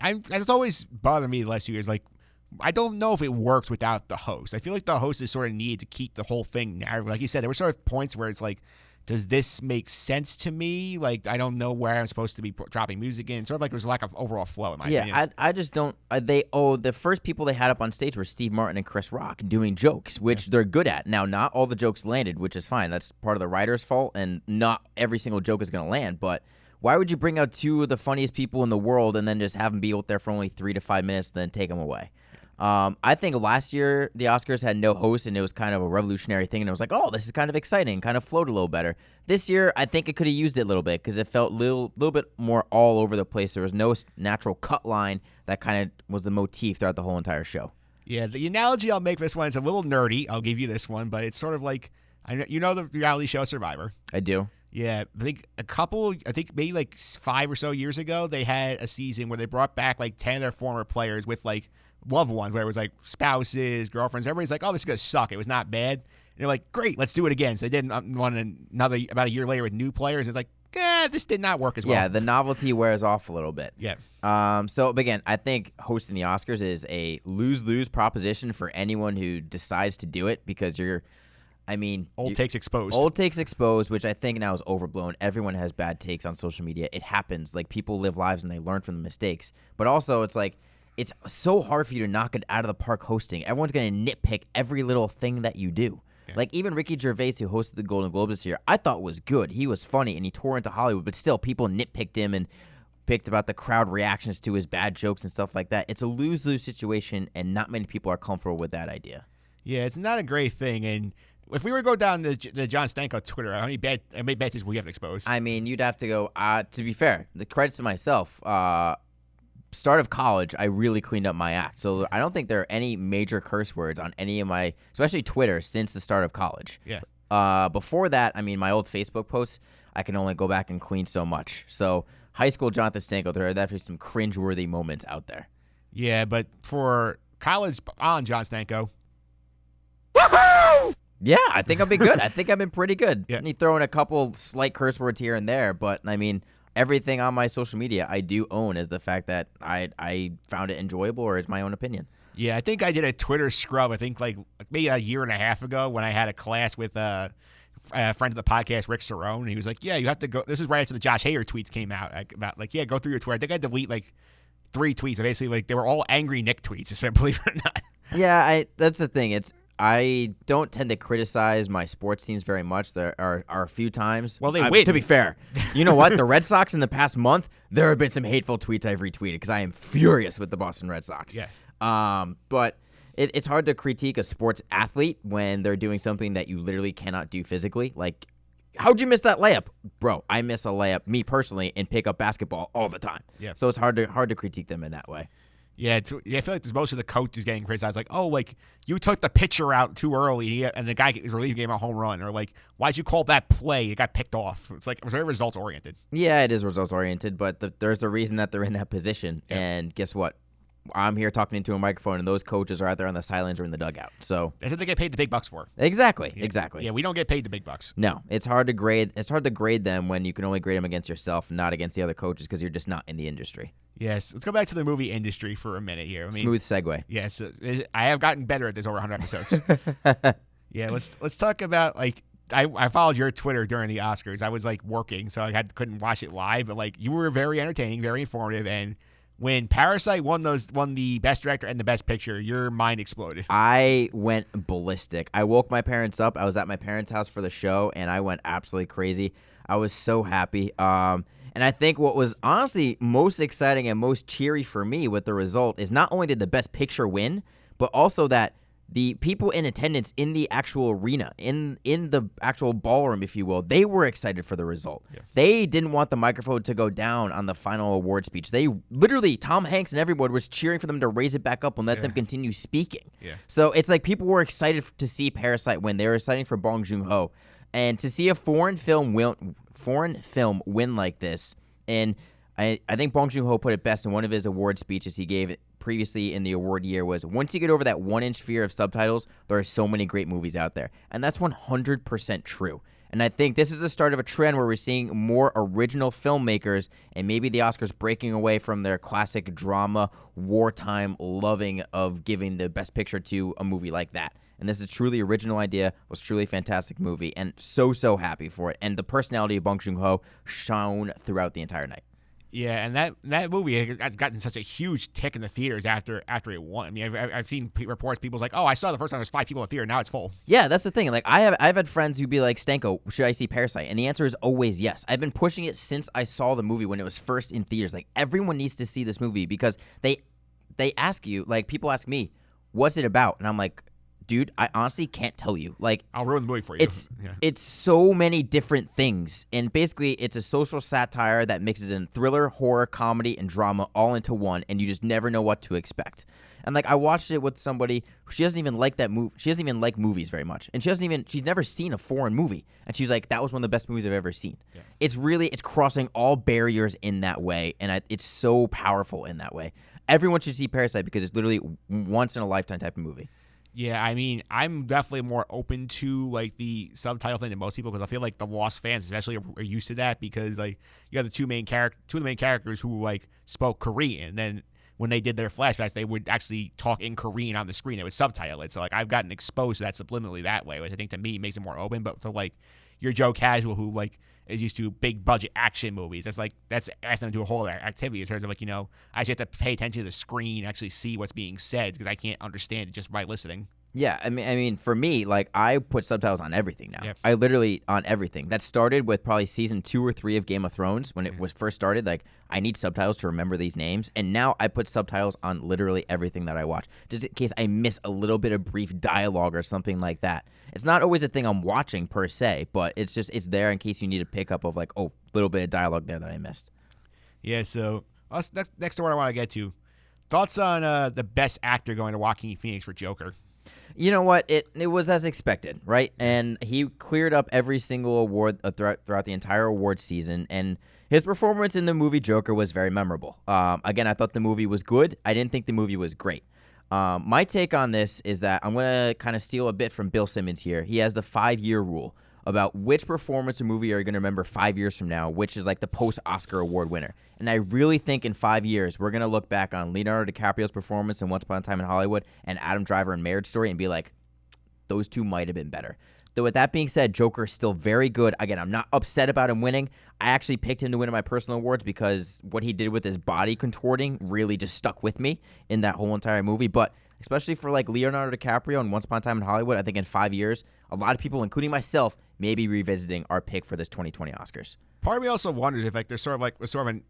it's always bothered me the last 2 years. I don't know if it works without the host. I feel like the host is sort of needed to keep the whole thing narrative. Like you said, there were sort of points where it's does this make sense to me? I don't know where I'm supposed to be dropping music in. Sort of there's a lack of overall flow in my opinion. Yeah, I just don't. The first people they had up on stage were Steve Martin and Chris Rock doing jokes, which they're good at. Now, not all the jokes landed, which is fine. That's part of the writer's fault, and not every single joke is going to land. But why would you bring out two of the funniest people in the world and then just have them be out there for only 3 to 5 minutes, then take them away? I think last year the Oscars had no host, and it was kind of a revolutionary thing, and it was oh, this is kind of exciting, kind of flowed a little better. This year, I think it could have used it a little bit because it felt a little bit more all over the place. There was no natural cut line that kind of was the motif throughout the whole entire show. Yeah, the analogy I'll make for this one is a little nerdy. I'll give you this one, but it's sort of the reality show Survivor. I do. Yeah, I think maybe 5 or so years ago, they had a season where they brought back 10 of their former players with loved ones, where it was spouses, girlfriends. Everybody's oh, this is going to suck. It was not bad. And they're great, let's do it again. So they did one about a year later with new players. It's this did not work as well. Yeah, the novelty wears off a little bit. Yeah. So again, I think hosting the Oscars is a lose-lose proposition for anyone who decides to do it because old takes exposed. Old takes exposed, which I think now is overblown. Everyone has bad takes on social media. It happens. People live lives and they learn from the mistakes. But also, it's it's so hard for you to knock it out of the park hosting. Everyone's going to nitpick every little thing that you do. Like even Ricky Gervais, who hosted the Golden Globes this year, I thought was good. He was funny and he tore into Hollywood, but still people nitpicked him and picked about the crowd reactions to his bad jokes and stuff like that. It's a lose-lose situation, and not many people are comfortable with that idea. Yeah, it's not a great thing. And if we were to go down the Jon Stanko Twitter, how many bad things will we have to expose? I mean, you'd have to go, to be fair, the credits to myself, start of college, I really cleaned up my act. So I don't think there are any major curse words on any of my, especially Twitter, since the start of college. Yeah. Before that, I mean, my old Facebook posts, I can only go back and clean so much. So high school Jonathan Stanko, there are definitely some cringeworthy moments out there. Yeah, but for college on Jon Stanko. Yeah, I think I've been good. I think I've been pretty good. Yeah. You throw in a couple slight curse words here and there, but I mean, everything on my social media I do own is the fact that I found it enjoyable, or it's my own opinion. Yeah, I think I did a Twitter scrub, I think like maybe a year and a half ago when I had a class with a friend of the podcast, Rick Cerrone. He was like, yeah, you have to go. This is right after the Josh Hader tweets came out about like, yeah, go through your Twitter. I think I delete like 3 tweets. Basically, like they were all angry Nick tweets, so believe it or not. Yeah, that's the thing. I don't tend to criticize my sports teams very much. There are a few times. Well, they win. To be fair, you know what? The Red Sox in the past month, there have been some hateful tweets I've retweeted because I am furious with the Boston Red Sox. Yeah. But it's hard to critique a sports athlete when they're doing something that you literally cannot do physically. Like, how'd you miss that layup? Bro, I miss a layup, me personally, and pick up basketball all the time. Yeah. So it's hard to critique them in that way. Yeah, I feel like there's most of the coaches getting criticized. Like, oh, like you took the pitcher out too early, and the guy was relieving game a home run, or like, why'd you call that play? It got picked off. It's like it was very results oriented. Yeah, it is results oriented, but there's a reason that they're in that position. Yeah. And guess what? I'm here talking into a microphone, and those coaches are out there on the sidelines or in the dugout. So that's what they get paid the big bucks for. Exactly. Yeah, we don't get paid the big bucks. No, it's hard to grade. It's hard to grade them when you can only grade them against yourself, not against the other coaches, because you're just not in the industry. Yes, let's go back to the movie industry for a minute here. I mean, smooth segue. Yes, I have gotten better at this over 100 episodes. Yeah, let's talk about like I followed your Twitter during the Oscars. I was like working, so I couldn't watch it live, but like you were very entertaining, very informative, and when Parasite won the Best Director and the Best Picture, your mind exploded. I went ballistic. I woke my parents up. I was at my parents' house for the show, and I went absolutely crazy. I was so happy. And I think what was honestly most exciting and most cheery for me with the result is not only did the Best Picture win, but also that the people in attendance in the actual arena, in the actual ballroom, if you will, they were excited for the result. Yeah. They didn't want the microphone to go down on the final award speech. They literally, Tom Hanks and everyone was cheering for them to raise it back up and let them continue speaking. Yeah. So it's like people were excited to see Parasite win. They were excited for Bong Joon-ho. And to see a foreign film win like this, and I think Bong Joon-ho put it best in one of his award speeches he gave previously in the award year was, once you get over that 1-inch fear of subtitles, there are so many great movies out there. And that's 100% true. And I think this is the start of a trend where we're seeing more original filmmakers and maybe the Oscars breaking away from their classic drama, wartime loving of giving the Best Picture to a movie like that. And this is a truly original idea, was truly a fantastic movie, and so happy for it. And the personality of Bong Joon-ho shone throughout the entire night. Yeah, and that movie has gotten such a huge tick in the theaters after it won. I mean, I've seen reports, people's like, oh, I saw the first time there was 5 people in the theater, now it's full. Yeah, that's the thing. Like I've had friends who'd be like, Stanko, should I see Parasite? And the answer is always yes. I've been pushing it since I saw the movie when it was first in theaters. Like everyone needs to see this movie because they ask you, like people ask me, what's it about? And I'm like, dude, I honestly can't tell you. Like, I'll ruin the movie for you. It's so many different things, and basically, it's a social satire that mixes in thriller, horror, comedy, and drama all into one, and you just never know what to expect. And like, I watched it with somebody who she doesn't even like that movie. She doesn't even like movies very much, and she's never seen a foreign movie, and she's like, that was one of the best movies I've ever seen. Yeah. It's crossing all barriers in that way, and it's so powerful in that way. Everyone should see Parasite because it's literally once in a lifetime type of movie. Yeah, I mean, I'm definitely more open to like the subtitle thing than most people because I feel like the Lost fans especially are used to that because like you have the two of the main characters who like spoke Korean. And then when they did their flashbacks, they would actually talk in Korean on the screen. It was subtitled. So like I've gotten exposed to that subliminally that way, which I think to me makes it more open. But for like your Joe Casual who like is used to big budget action movies, that's asking them to do a whole other activity in terms of like, I just have to pay attention to the screen, actually see what's being said because I can't understand it just by listening. Yeah, I mean, for me, like I put subtitles on everything now. Yep. I literally on everything. That started with probably season 2 or 3 of Game of Thrones when it was first started. Like I need subtitles to remember these names, and now I put subtitles on literally everything that I watch, just in case I miss a little bit of brief dialogue or something like that. It's not always a thing I'm watching per se, but it's there in case you need a pickup of like, oh, little bit of dialogue there that I missed. Yeah. So next to what I want to get to, thoughts on the best actor going to Joaquin Phoenix for Joker. You know what? It was as expected, right? And he cleared up every single award throughout the entire award season, and his performance in the movie Joker was very memorable. Again, I thought the movie was good. I didn't think the movie was great. My take on this is that I'm going to kind of steal a bit from Bill Simmons here. He has the 5-year rule about which performance or movie are you going to remember 5 years from now, which is like the post-Oscar award winner. And I really think in 5 years, we're going to look back on Leonardo DiCaprio's performance in Once Upon a Time in Hollywood and Adam Driver in Marriage Story and be like, those two might have been better. Though with that being said, Joker is still very good. Again, I'm not upset about him winning. I actually picked him to win in my personal awards because what he did with his body contorting really just stuck with me in that whole entire movie. But especially for like Leonardo DiCaprio and Once Upon a Time in Hollywood, I think in 5 years, a lot of people, including myself, may be revisiting our pick for this 2020 Oscars. Part of me also wondered if like there's sort of an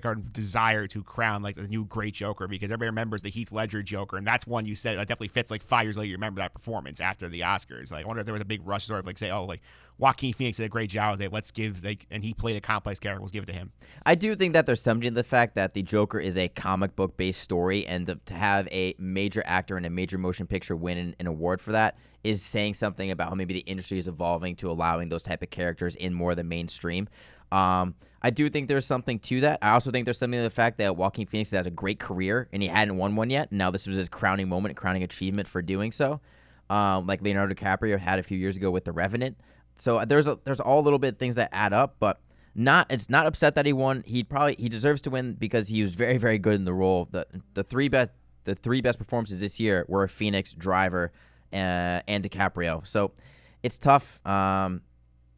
our desire to crown like the new great Joker, because everybody remembers the Heath Ledger Joker, and that's one you said that definitely fits. Like 5 years later, you remember that performance after the Oscars. Like I wonder if there was a big rush sort of like say, oh, like Joaquin Phoenix did a great job with it. Let's give and he played a complex character. Let's give it to him. I do think that there's something to the fact that the Joker is a comic book based story, and to have a major actor in a major motion picture win an award for that is saying something about how maybe the industry is evolving to allowing those type of characters in more of the mainstream. I do think there's something to that. I also think there's something to the fact that Joaquin Phoenix has a great career and he hadn't won one yet. And now this was his crowning moment, crowning achievement for doing so. Like Leonardo DiCaprio had a few years ago with The Revenant. So there's all little bit of things that add up, but it's not upset that he won. He deserves to win because he was very, very good in the role. The three best performances this year were Phoenix, Driver, and DiCaprio. So it's tough.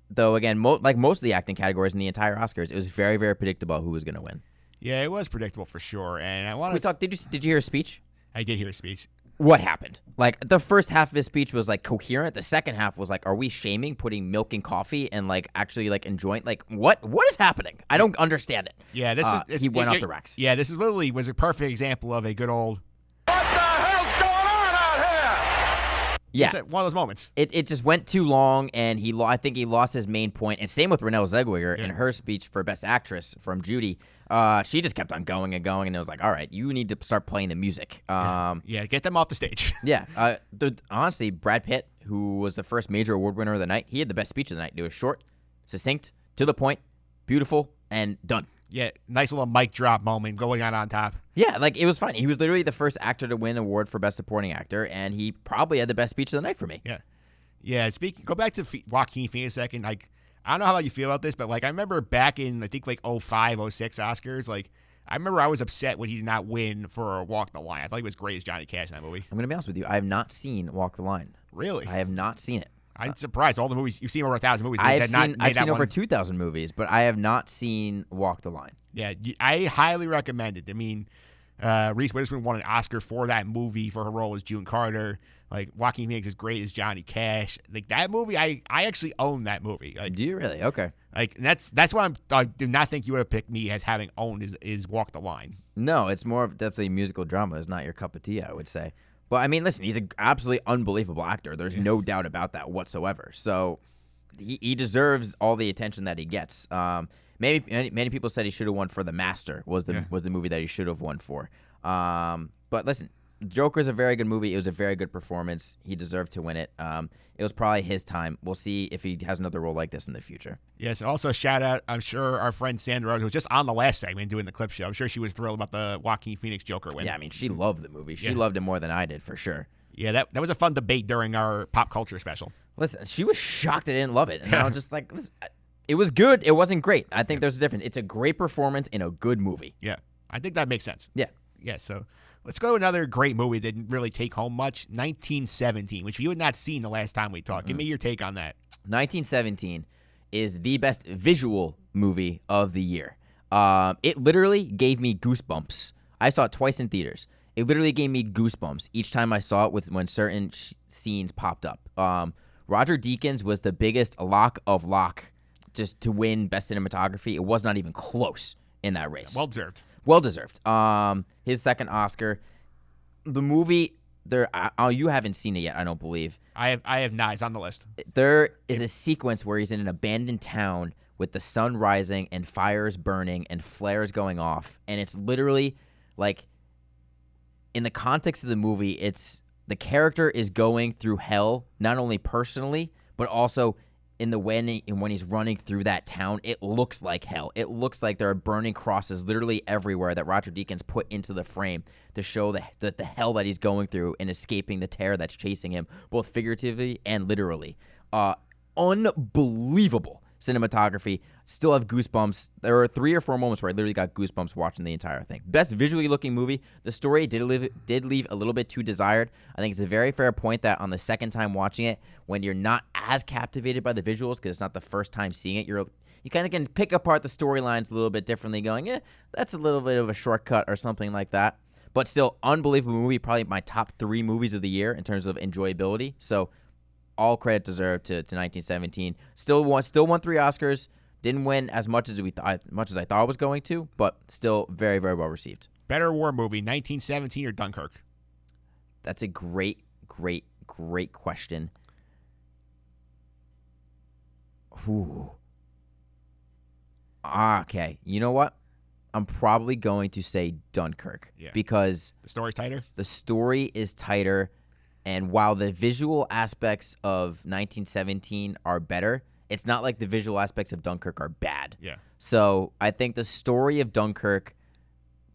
Though again, like most of the acting categories in the entire Oscars, it was very, very predictable who was going to win. Yeah, it was predictable for sure. And I want to Did you hear his speech? I did hear his speech. What happened? Like the first half of his speech was like coherent. The second half was like, are we shaming putting milk in coffee and like actually like enjoying like what is happening? I don't understand it. Yeah, he went off the racks. Yeah, this is literally was a perfect example of a good old. Yeah, one of those moments. It just went too long, and I think he lost his main point. And same with Renée Zellweger in her speech for Best Actress from Judy. She just kept on going and going, and it was like, all right, you need to start playing the music. Yeah, get them off the stage. Yeah. Honestly, Brad Pitt, who was the first major award winner of the night, he had the best speech of the night. It was short, succinct, to the point, beautiful, and done. Yeah, nice little mic drop moment going on top. Yeah, like it was fun. He was literally the first actor to win an award for Best Supporting Actor, and he probably had the best speech of the night for me. Yeah. Go back to Joaquin Phoenix a second. Like, I don't know how you feel about this, but like I remember back in I think like 05, 06 Oscars, like I remember I was upset when he did not win for Walk the Line. I thought he was great as Johnny Cash in that movie. I'm gonna be honest with you, I have not seen Walk the Line. Really? I have not seen it. I'm surprised. All the movies you've seen over 1,000 movies. I've seen over 2,000 movies, but I have not seen Walk the Line. Yeah, I highly recommend it. I mean, Reese Witherspoon won an Oscar for that movie for her role as June Carter. Like Joaquin Phoenix is great as Johnny Cash. Like that movie, I actually own that movie. Like, do you really? Okay. Like that's why I do not think you would have picked me as having owned is Walk the Line. No, it's more of definitely musical drama. It's not your cup of tea, I would say. But, I mean, listen, he's an absolutely unbelievable actor. There's no doubt about that whatsoever. So he deserves all the attention that he gets. Maybe many people said he should have won for The Master was the movie that he should have won for. But, listen, Joker's a very good movie. It was a very good performance. He deserved to win it. It was probably his time. We'll see if he has another role like this in the future. Yes, also shout out, I'm sure our friend Sam DeRosa was just on the last segment doing the clip show. I'm sure she was thrilled about the Joaquin Phoenix Joker win. Yeah, I mean, she loved the movie. She loved it more than I did, for sure. Yeah, that was a fun debate during our pop culture special. Listen, she was shocked I didn't love it. And I was just like, listen, it was good. It wasn't great. I think there's a difference. It's a great performance in a good movie. Yeah, I think that makes sense. Yeah. Yeah, so let's go to another great movie that didn't really take home much, 1917, which you had not seen the last time we talked. Give me your take on that. 1917 is the best visual movie of the year. It literally gave me goosebumps. I saw it twice in theaters. It literally gave me goosebumps each time I saw it when certain scenes popped up. Roger Deakins was the biggest lock of lock just to win Best Cinematography. It was not even close in that race. Well deserved. Well deserved. His second Oscar. The movie, you haven't seen it yet, I don't believe. I have not. It's on the list. There is a sequence where he's in an abandoned town with the sun rising and fires burning and flares going off. And it's literally like, in the context of the movie, it's the character is going through hell, not only personally, but also in the when he's running through that town. It looks like hell. It looks like there are burning crosses literally everywhere that Roger Deakins put into the frame to show the hell that he's going through and escaping the terror that's chasing him, both figuratively and literally. Unbelievable cinematography. Still have goosebumps. There are 3 or 4 moments where I literally got goosebumps watching the entire thing. Best visually looking movie. The story did leave a little bit too desired. I think it's a very fair point that on the second time watching it, when you're not as captivated by the visuals because it's not the first time seeing it, you kind of can pick apart the storylines a little bit differently, going, that's a little bit of a shortcut or something like that. But still, unbelievable movie. Probably my top 3 movies of the year in terms of enjoyability. So all credit deserved to 1917. Still won 3 Oscars. Didn't win as much as I thought it was going to, but still very, very well received. Better war movie, 1917 or Dunkirk? That's a great, great, great question. Ooh. Okay, you know what? I'm probably going to say Dunkirk because the story's tighter. The story is tighter, and while the visual aspects of 1917 are better, it's not like the visual aspects of Dunkirk are bad. Yeah. So I think the story of Dunkirk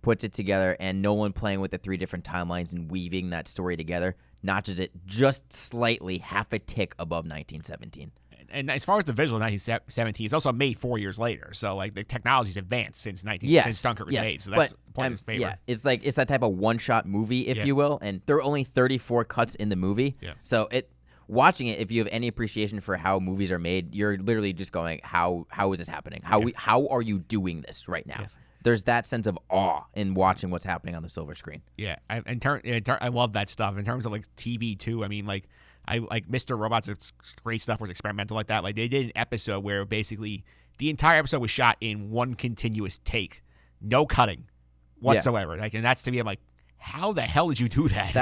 puts it together, and Nolan playing with the 3 different timelines and weaving that story together notches it just slightly, half a tick above 1917. And as far as the visual, 1917 is also made 4 years later. So like the technology's advanced since since Dunkirk was made. So that's the point of its favor. Yeah, it's that type of one-shot movie, if you will. And there are only 34 cuts in the movie. Yeah. So watching it, if you have any appreciation for how movies are made, you're literally just going, how is this happening? How are you doing this right now? Yeah. There's that sense of awe in watching what's happening on the silver screen. Yeah, I love that stuff. In terms of like TV too, I mean, like I like Mr. Robot's great stuff was experimental like that. Like they did an episode where basically the entire episode was shot in one continuous take, no cutting whatsoever. Like, and that's to me, I'm like, how the hell did you do that?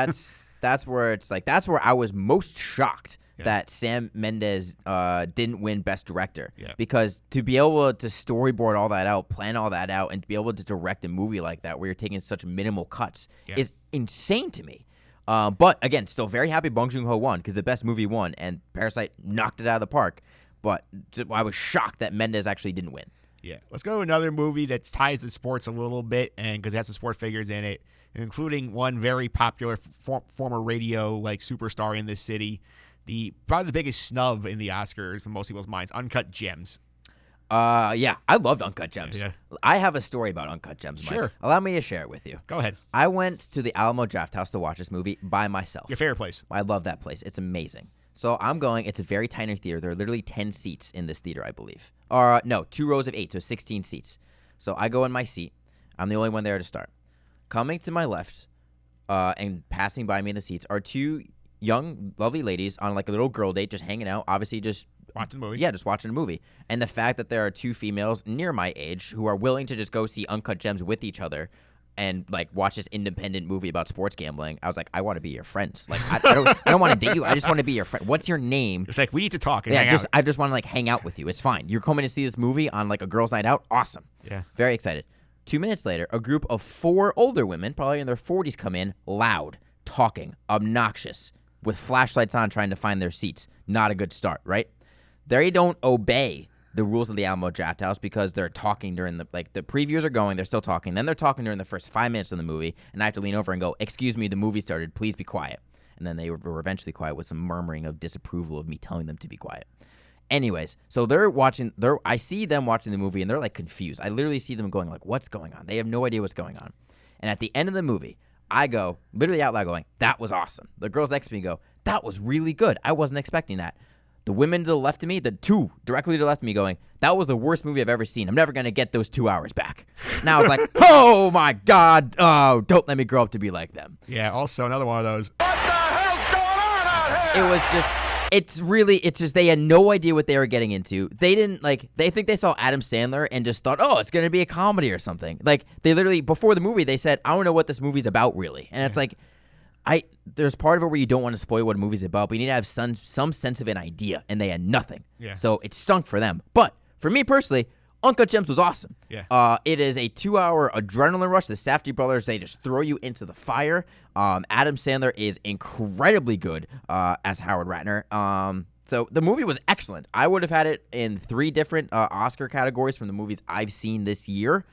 That's where it's like, that's where I was most shocked that Sam Mendes didn't win Best Director. Yeah. Because to be able to storyboard all that out, plan all that out, and to be able to direct a movie like that where you're taking such minimal cuts is insane to me. But again, still very happy Bong Joon-ho won because the best movie won, and Parasite knocked it out of the park. But I was shocked that Mendes actually didn't win. Yeah. Let's go to another movie that ties to sports a little bit, and because it has some sports figures in it, including one very popular former radio like superstar in this city. Probably the biggest snub in the Oscars for most people's minds, Uncut Gems. Yeah, I loved Uncut Gems. Yeah. I have a story about Uncut Gems, Mike. Sure. Allow me to share it with you. Go ahead. I went to the Alamo Drafthouse to watch this movie by myself. Your favorite place. I love that place. It's amazing. So I'm going. It's a very tiny theater. There are literally 10 seats in this theater, I believe. No, 2 rows of 8, so 16 seats. So I go in my seat. I'm the only one there to start. Coming to my left and passing by me in the seats are 2 young, lovely ladies on like a little girl date, just hanging out, obviously just watching the movie. Yeah, just watching a movie. And the fact that there are 2 females near my age who are willing to just go see Uncut Gems with each other and like watch this independent movie about sports gambling, I was like, I want to be your friends. Like, I don't want to date you. I just want to be your friend. What's your name? It's like we need to talk. And hang out. I just want to like hang out with you. It's fine. You're coming to see this movie on like a girls' night out. Awesome. Yeah. Very excited. 2 minutes later, a group of 4 older women, probably in their 40s, come in, loud, talking, obnoxious, with flashlights on, trying to find their seats. Not a good start, right? They don't obey the rules of the Alamo Drafthouse because they're talking during the previews are going, they're still talking. Then they're talking during the first 5 minutes of the movie, and I have to lean over and go, "Excuse me, the movie started. Please be quiet." And then they were eventually quiet with some murmuring of disapproval of me telling them to be quiet. Anyways, so I see them watching the movie, and they're like confused. I literally see them going like, "What's going on?" They have no idea what's going on. And at the end of the movie, I go, literally out loud going, "That was awesome." The girls next to me go, "That was really good. I wasn't expecting that." The women to the left of me, the two directly to the left of me going, that was the worst movie I've ever seen. I'm never going to get those 2 hours back. Now I was like, oh my God. Oh, don't let me grow up to be like them. Yeah, also another one of those. It was just, it's just they had no idea what they were getting into. They didn't, they think they saw Adam Sandler and just thought, oh, it's going to be a comedy or something. Like, they literally, before the movie, they said, I don't know what this movie's about, really. And it's like, there's part of it where you don't want to spoil what a movie's about, but you need to have some sense of an idea, and they had nothing. Yeah. So it stunk for them. But for me personally, Uncut Gems was awesome. Yeah. It is a 2-hour adrenaline rush. The Safdie brothers, they just throw you into the fire. Adam Sandler is incredibly good as Howard Ratner. So the movie was excellent. I would have had it in 3 different Oscar categories from the movies I've seen this year.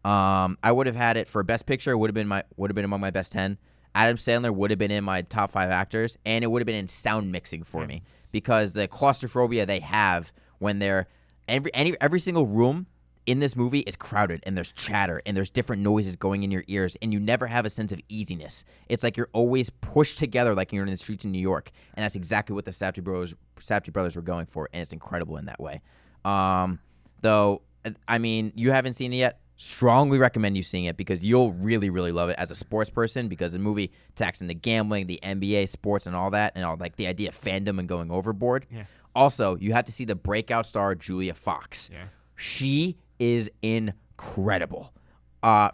I would have had it for Best Picture. It would have been among my best 10. Adam Sandler would have been in my top 5 actors, and it would have been in sound mixing for me because the claustrophobia they have when they're every single room in this movie is crowded, and there's chatter, and there's different noises going in your ears, and you never have a sense of easiness. It's like you're always pushed together like you're in the streets in New York, and that's exactly what the Safdie brothers were going for, and it's incredible in that way. Though, I mean, you haven't seen it yet. Strongly recommend you seeing it because you'll really, really love it as a sports person because the movie attacks into gambling, the NBA, sports, and all that, and all like the idea of fandom and going overboard. Yeah. Also, you have to see the breakout star Julia Fox. Yeah. She is incredible.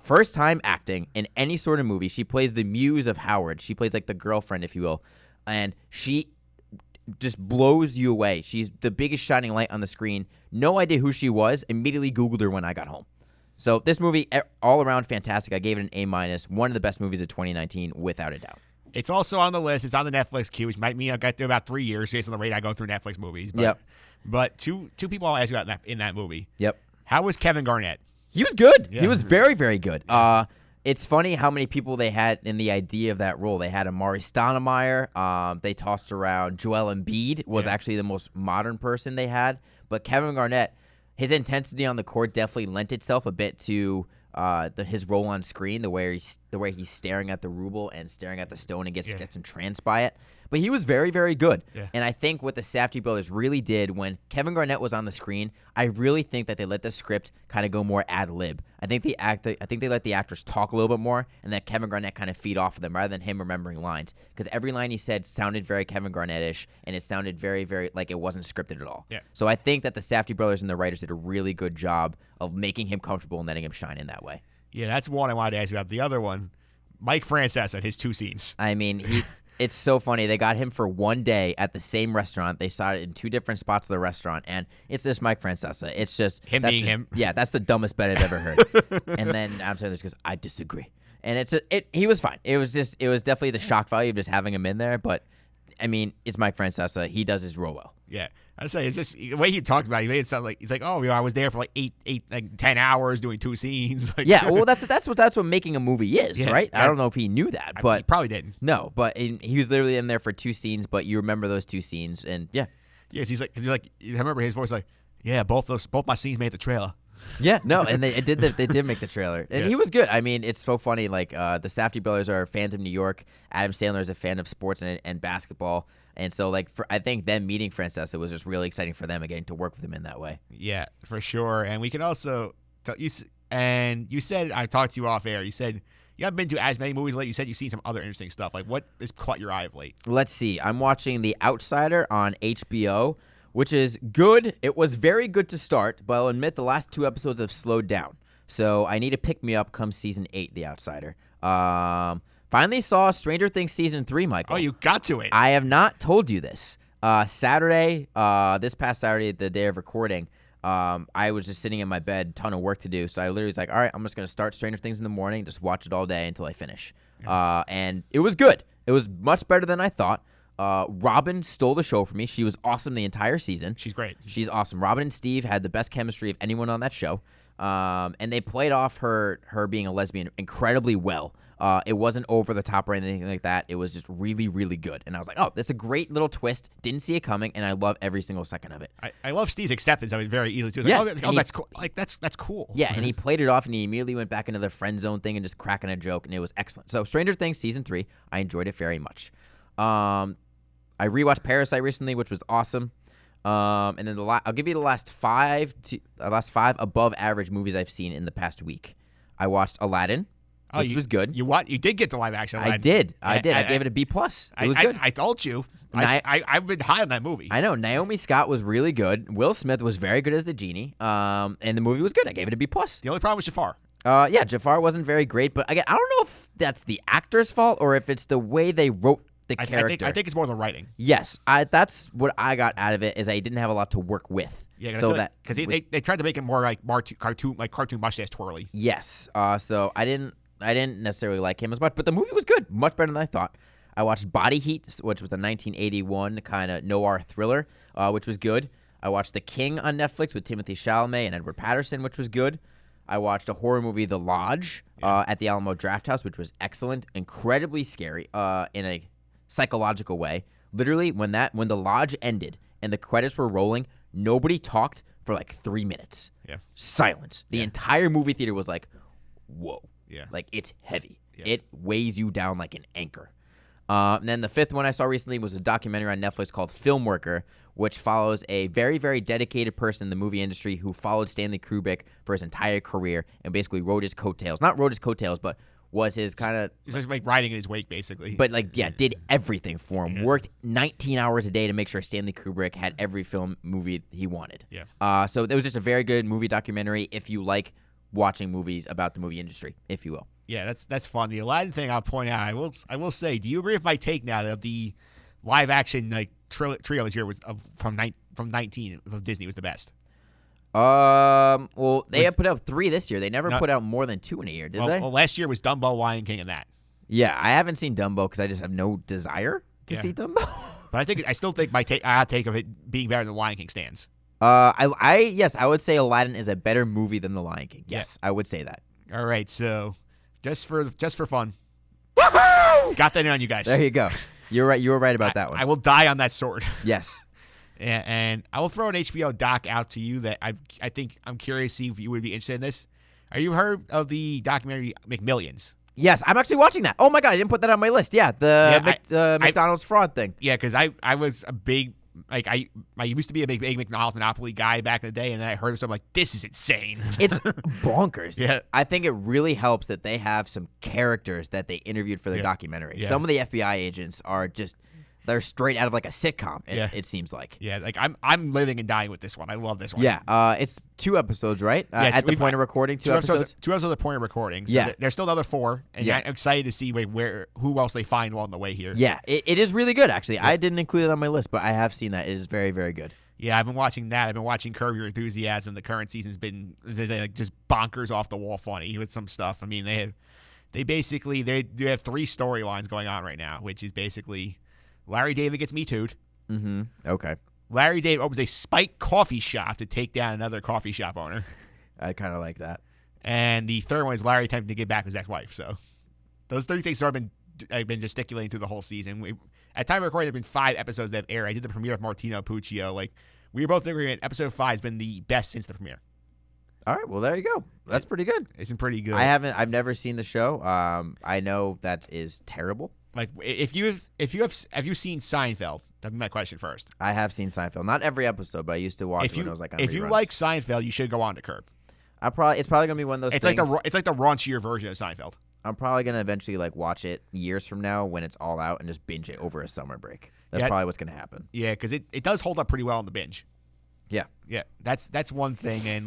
First time acting in any sort of movie. She plays the muse of Howard. She plays like the girlfriend, if you will, and she just blows you away. She's the biggest shining light on the screen. No idea who she was. Immediately Googled her when I got home. So this movie, all around fantastic. I gave it an A-. One of the best movies of 2019, without a doubt. It's also on the list. It's on the Netflix queue, which might mean I'll get to about 3 years based on the rate I go through Netflix movies. But, Yep. But two people I'll ask you about in that movie. Yep. How was Kevin Garnett? He was good. Yeah. He was very, very good. It's funny how many people they had in the idea of that role. They had Amari Stoudemire. They tossed around Joel Embiid was actually the most modern person they had. But Kevin Garnett, his intensity on the court definitely lent itself a bit to his role on screen, the way he's staring at the ruble and staring at the stone and gets entranced by it. But he was very, very good. Yeah. And I think what the Safdie brothers really did when Kevin Garnett was on the screen, I really think that they let the script kind of go more ad lib. I think they let the actors talk a little bit more and that Kevin Garnett kind of feed off of them rather than him remembering lines. Because every line he said sounded very Kevin Garnett-ish, and it sounded very, very like it wasn't scripted at all. Yeah. So I think that the Safdie brothers and the writers did a really good job of making him comfortable and letting him shine in that way. Yeah, that's one I wanted to ask you about. The other one, Mike Francesa, his 2 scenes. I mean, it's so funny. They got him for one day at the same restaurant. They saw it in 2 different spots of the restaurant, and it's just Mike Francesa. It's just him being him. Yeah, that's the dumbest bet I've ever heard. And then Adam Sandler just goes, "I disagree," and he was fine. It was definitely the shock value of just having him in there. But I mean, it's Mike Francesa. He does his role well. Yeah. I say it's just the way he talked about it, he made it sound like he's like, oh, I was there for like 10 hours doing 2 scenes. Like, yeah, well, that's what making a movie is, yeah, right? Yeah. I don't know if he knew that, but he probably didn't. No, but he was literally in there for 2 scenes, but you remember those 2 scenes, and yeah. Yes, he's like, I remember his voice like, yeah, both my scenes made the trailer. Yeah, no, and they did make the trailer, and he was good. I mean, it's so funny. Like the Safdie brothers are fans of New York. Adam Sandler is a fan of sports and basketball. And so, like, I think them meeting Francesa was just really exciting for them and getting to work with him in that way. Yeah, for sure. And we can also you said, I talked to you off air. You said you haven't been to as many movies lately. You said you've seen some other interesting stuff. Like, what has caught your eye of late? Let's see. I'm watching The Outsider on HBO, which is good. It was very good to start, but I'll admit the last 2 episodes have slowed down. So I need to pick me up come season 8, The Outsider. Finally saw Stranger Things Season 3, Michael. Oh, you got to it. I have not told you this. Saturday, this past Saturday, the day of recording, I was just sitting in my bed, ton of work to do. So I literally was like, all right, I'm just going to start Stranger Things in the morning, just watch it all day until I finish. And it was good. It was much better than I thought. Robin stole the show for me. She was awesome the entire season. She's great. She's awesome. Robin and Steve had the best chemistry of anyone on that show. And they played off her being a lesbian incredibly well. It wasn't over the top or anything like that. It was just really, really good. And I was like, oh, that's a great little twist. Didn't see it coming, and I love every single second of it. I love Steve's acceptance of it very easily too. Yes, Like, that's cool. Like that's cool. Yeah, and he played it off, and he immediately went back into the friend zone thing and just cracking a joke, and it was excellent. So Stranger Things Season 3, I enjoyed it very much. I rewatched Parasite recently, which was awesome. And then I'll give you the last five above average movies I've seen in the past week. I watched Aladdin, which was good. You did get the live action Aladdin. I did. I gave it a B+. It was good. I told you. I've been high on that movie. I know. Naomi Scott was really good. Will Smith was very good as the genie. And the movie was good. I gave it a B+. The only problem was Jafar. Yeah, Jafar wasn't very great, but again, I don't know if that's the actor's fault or if it's the way they wrote the character. I think it's more the writing. Yes, that's what I got out of it is I didn't have a lot to work with. Yeah, so that because they tried to make it more like cartoon mustache twirly. Yes, so I didn't necessarily like him as much, but the movie was good, much better than I thought. I watched Body Heat, which was a 1981 kind of noir thriller, which was good. I watched The King on Netflix with Timothée Chalamet and Edward Patterson, which was good. I watched a horror movie, The Lodge, at the Alamo Drafthouse, which was excellent, incredibly scary in a psychological way. Literally, when The Lodge ended and the credits were rolling, nobody talked for like 3 minutes. Yeah. Silence. The entire movie theater was like, whoa. Yeah. Like, it's heavy. Yeah. It weighs you down like an anchor. And then the fifth one I saw recently was a documentary on Netflix called Film Worker, which follows a very, very dedicated person in the movie industry who followed Stanley Kubrick for his entire career and basically rode his coattails. Not rode his coattails, but was his kind of... He's just like riding in his wake, basically. But, did everything for him. Yeah. Worked 19 hours a day to make sure Stanley Kubrick had every movie he wanted. Yeah. So it was just a very good movie documentary if you like watching movies about the movie industry, if you will. Yeah, that's fun. The Aladdin thing, I'll point out. I will say, do you agree with my take now that the live action trio this year was from 19 of Disney was the best? Well, they have put out 3 this year. They never put out more than 2 in a year, did they? Well, last year was Dumbo, Lion King, and that. Yeah, I haven't seen Dumbo because I just have no desire to see Dumbo. But I still think my take of it being better than Lion King stands. Yes, I would say Aladdin is a better movie than The Lion King. Yes, I would say that. All right, so just for fun, got that in on you guys. There you go. You're right. You were right about that one. I will die on that sword. Yes. And I will throw an HBO doc out to you that I think I'm curious to see if you would be interested in this. Have you heard of the documentary McMillions? Yes, I'm actually watching that. Oh my god, I didn't put that on my list. Yeah, McDonald's fraud thing. Yeah, because I was a big I used to be a big McDonald's Monopoly guy back in the day, and then I heard something like, this is insane. It's bonkers. Yeah. I think it really helps that they have some characters that they interviewed for the documentary. Yeah. Some of the FBI agents are just, they're straight out of like a sitcom, it seems like. Yeah, like I'm living and dying with this one. I love this one. Yeah, it's 2 episodes, right? At the point of recording, 2 episodes? 2 episodes at the point of recording. So there's still another 4, and I'm excited to see who else they find along the way here. Yeah, it is really good, actually. Yeah. I didn't include it on my list, but I have seen that. It is very, very good. Yeah, I've been watching that. I've been watching Curb Your Enthusiasm. The current season's been just bonkers off the wall funny with some stuff. I mean, they have 3 storylines going on right now, which is basically Larry David gets Me Too'd. Mm-hmm. Okay. Larry David opens a spiked coffee shop to take down another coffee shop owner. I kind of like that. And the third one is Larry attempting to get back his ex-wife. So those 3 things I've been gesticulating through the whole season. At time of recording, there have been 5 episodes that have aired. I did the premiere with Martino Puccio. Like, we were both agreeing episode 5 has been the best since the premiere. All right, well, there you go. That's pretty good. It's been pretty good. I've never seen the show. I know that is terrible. Like, have you seen Seinfeld? That'd be my question first. I have seen Seinfeld. Not every episode, but I used to watch it when it was like on reruns. If you like Seinfeld, you should go on to Curb. It's probably gonna be one of those things. It's like the raunchier version of Seinfeld. I'm probably gonna eventually watch it years from now when it's all out and just binge it over a summer break. That's probably what's gonna happen. Yeah, because it does hold up pretty well on the binge. Yeah. Yeah, that's one thing. And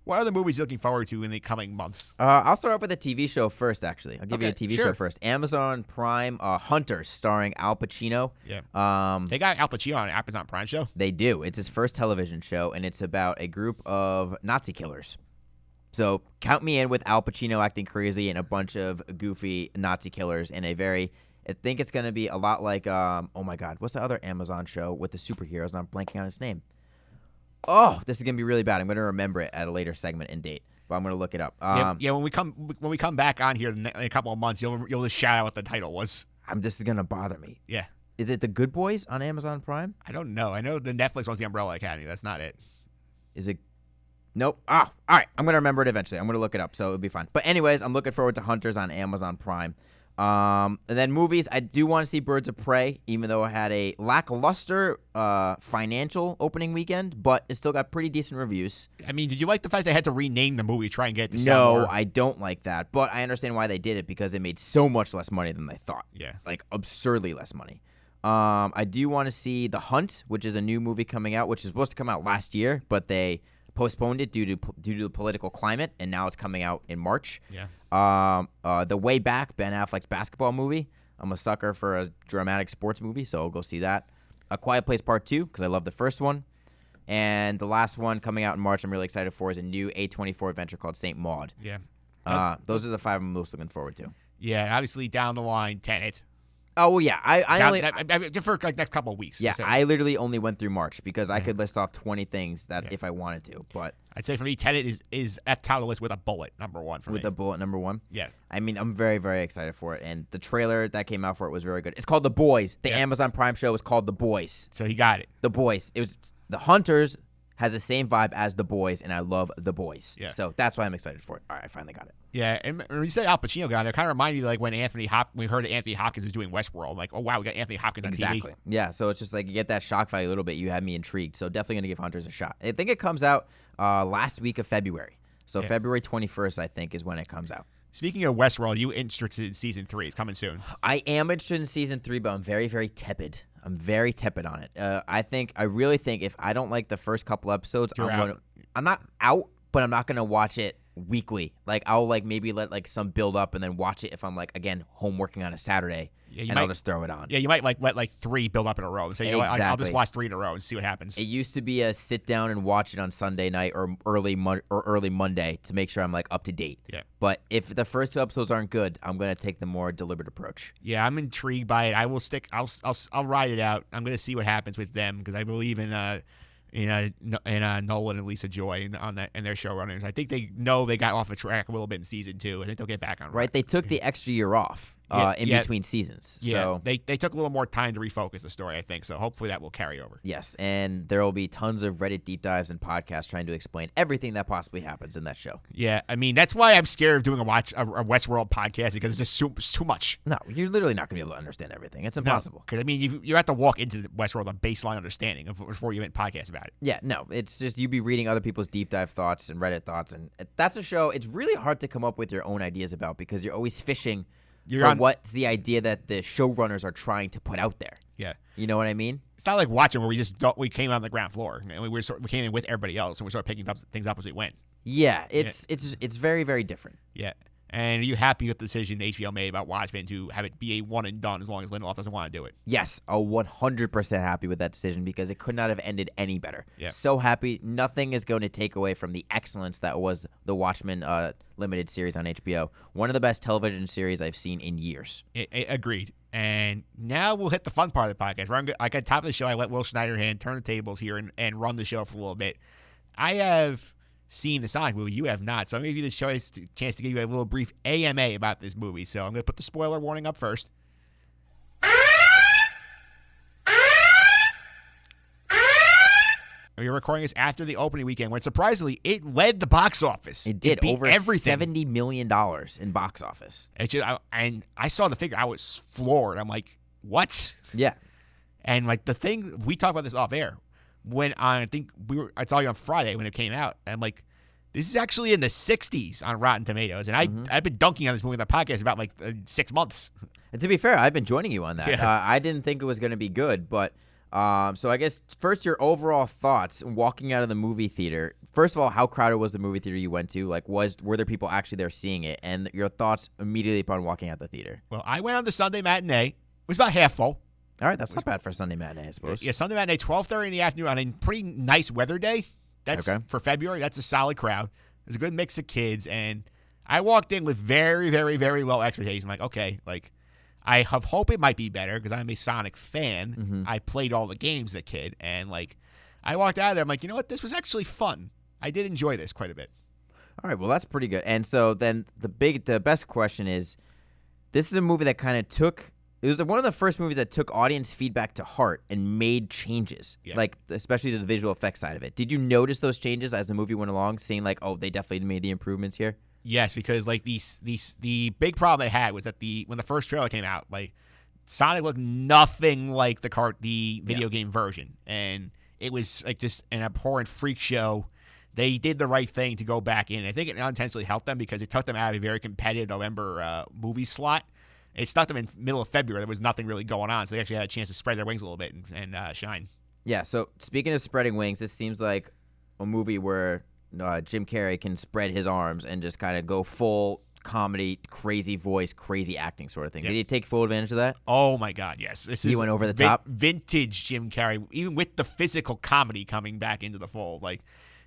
what other movies are you looking forward to in the coming months? I'll start off with a TV show first, actually. I'll give you a TV show first. Amazon Prime, Hunters, starring Al Pacino. Yeah. They got Al Pacino on an Amazon Prime show? They do. It's his first television show, and it's about a group of Nazi killers. So count me in with Al Pacino acting crazy and a bunch of goofy Nazi killers in I think it's going to be a lot like, oh my God, what's the other Amazon show with the superheroes? And I'm blanking on its name. Oh, this is gonna be really bad. I'm gonna remember it at a later segment and date, but I'm gonna look it up. When we come back on here in a couple of months, you'll just shout out what the title was. This is gonna bother me. Yeah. Is it The Good Boys on Amazon Prime? I don't know. I know the Netflix one's The Umbrella Academy. That's not it. Is it? Nope. All right. I'm gonna remember it eventually. I'm gonna look it up, so it'll be fine. But anyways, I'm looking forward to Hunters on Amazon Prime. And then movies, I do want to see Birds of Prey, even though it had a lackluster financial opening weekend, but it still got pretty decent reviews. I mean, did you like the fact they had to rename the movie to try and get it to No, sell more? I don't like that, but I understand why they did it because it made so much less money than they thought. Yeah. Like, absurdly less money. I do want to see The Hunt, which is a new movie coming out, which is supposed to come out last year, but they postponed it due to the political climate, and now it's coming out in March. Yeah. The Way Back, Ben Affleck's basketball movie. I'm a sucker for a dramatic sports movie, so I'll go see that. A Quiet Place Part 2, because I love the first one. And the last one coming out in March I'm really excited for is a new A24 adventure called St. Maud. Yeah. Those are the 5 I'm most looking forward to. Yeah, obviously down the line, Tenet. Oh, well, yeah. I only for like next couple of weeks. Yeah, so. I literally only went through March because I could list off 20 things that if I wanted to. But I'd say for me, Tenet is at the top of the list with a bullet, number one for me. With a bullet, number one? Yeah. I mean, I'm very, very excited for it. And the trailer that came out for it was very good. It's called The Boys. The Amazon Prime show is called The Boys. So he got it. The Boys. It was The Hunters has the same vibe as The Boys, and I love The Boys. Yeah. So that's why I'm excited for it. All right, I finally got it. Yeah, and when you say Al Pacino got it, it kind of reminded me like when we heard that Anthony Hopkins was doing Westworld. Like, oh wow, we got Anthony Hopkins on Exactly. TV. Yeah, so it's just like you get that shock value a little bit. You had me intrigued. So definitely going to give Hunters a shot. I think it comes out last week of February. So February 21st, I think, is when it comes out. Speaking of Westworld, you interested in season 3? It's coming soon. I am interested in season 3, but I'm very, very tepid. I'm very tepid on it. I really think if I don't like the first couple episodes, I'm not out, but I'm not gonna watch it weekly. Like I'll like maybe let like some build up and then watch it if I'm like again home working on a Saturday. I'll just throw it on. Yeah, you might like let like 3 build up in a row. So you know, I'll just watch 3 in a row and see what happens. It used to be a sit down and watch it on Sunday night or early Monday to make sure I'm like up to date. Yeah. But if the first 2 episodes aren't good, I'm gonna take the more deliberate approach. Yeah, I'm intrigued by it. I will stick. I'll ride it out. I'm gonna see what happens with them because I believe in Nolan and Lisa Joy on that and their showrunners. I think they know they got off the track a little bit in season 2. I think they'll get back on. Right. They took the extra year off. In between seasons. Yeah, so they took a little more time to refocus the story, I think. So hopefully that will carry over. Yes, and there will be tons of Reddit deep dives and podcasts trying to explain everything that possibly happens in that show. Yeah, I mean, that's why I'm scared of doing a Westworld podcast because it's just too much. No, you're literally not going to be able to understand everything. It's impossible. Because, I mean, you have to walk into Westworld a baseline understanding before you even podcast about it. Yeah, no, it's just you be reading other people's deep dive thoughts and Reddit thoughts, and that's a show it's really hard to come up with your own ideas about because you're always fishing what's the idea that the showrunners are trying to put out there. Yeah. You know what I mean? It's not like watching where we came on the ground floor and we came in with everybody else and we're sort of picking things up as we went. Yeah, it's very, very different. Yeah. And are you happy with the decision HBO made about Watchmen to have it be a one and done as long as Lindelof doesn't want to do it? Yes, 100% happy with that decision because it could not have ended any better. Yeah. So happy. Nothing is going to take away from the excellence that was the Watchmen limited series on HBO. One of the best television series I've seen in years. Agreed. And now we'll hit the fun part of the podcast. Like at the top of the show, I let Will Schneiderhan turn the tables here and run the show for a little bit. I have seen the Sonic movie. You have not. So I'm going to give you the chance to give you a little brief AMA about this movie. So I'm going to put the spoiler warning up first. We are recording this after the opening weekend when surprisingly it led the box office. It did. It beat over everything. $70 million in box office. And I saw the figure. I was floored. I'm like, what? Yeah. And like the thing, we talked about this off air. When I saw you on Friday when it came out. I'm like, this is actually in the 60s on Rotten Tomatoes. And I've been dunking on this movie in the podcast about like 6 months. And to be fair, I've been joining you on that. Yeah. I didn't think it was going to be good, but so I guess first your overall thoughts walking out of the movie theater. First of all, how crowded was the movie theater you went to? Like, were there people actually there seeing it? And your thoughts immediately upon walking out the theater. Well, I went on the Sunday matinee. It was about half full. All right, that's not bad for a Sunday matinee, I suppose. Yeah, Sunday matinee, 12:30 in the afternoon on a pretty nice weather day. That's okay. For February. That's a solid crowd. There's a good mix of kids, and I walked in with very, very, very low expectations. I'm like, okay, like I hope it might be better because I'm a Sonic fan. Mm-hmm. I played all the games as a kid, and like I walked out of there. I'm like, you know what? This was actually fun. I did enjoy this quite a bit. All right, well, that's pretty good. And so then the best question is, this is a movie that kind of took. It was one of the first movies that took audience feedback to heart and made changes, like especially the visual effects side of it. Did you notice those changes as the movie went along, seeing like, oh, they definitely made the improvements here? Yes, because like the big problem they had was that when the first trailer came out, like Sonic looked nothing like the video game version, and it was like just an abhorrent freak show. They did the right thing to go back in. I think it unintentionally helped them because it took them out of a very competitive November movie slot. It stuck them in middle of February. There was nothing really going on, so they actually had a chance to spread their wings a little bit and shine. Yeah, so speaking of spreading wings, this seems like a movie where Jim Carrey can spread his arms and just kind of go full comedy, crazy voice, crazy acting sort of thing. Did he take full advantage of that? Oh, my God, yes. He went over the top? Vintage Jim Carrey, even with the physical comedy coming back into the fold. Like,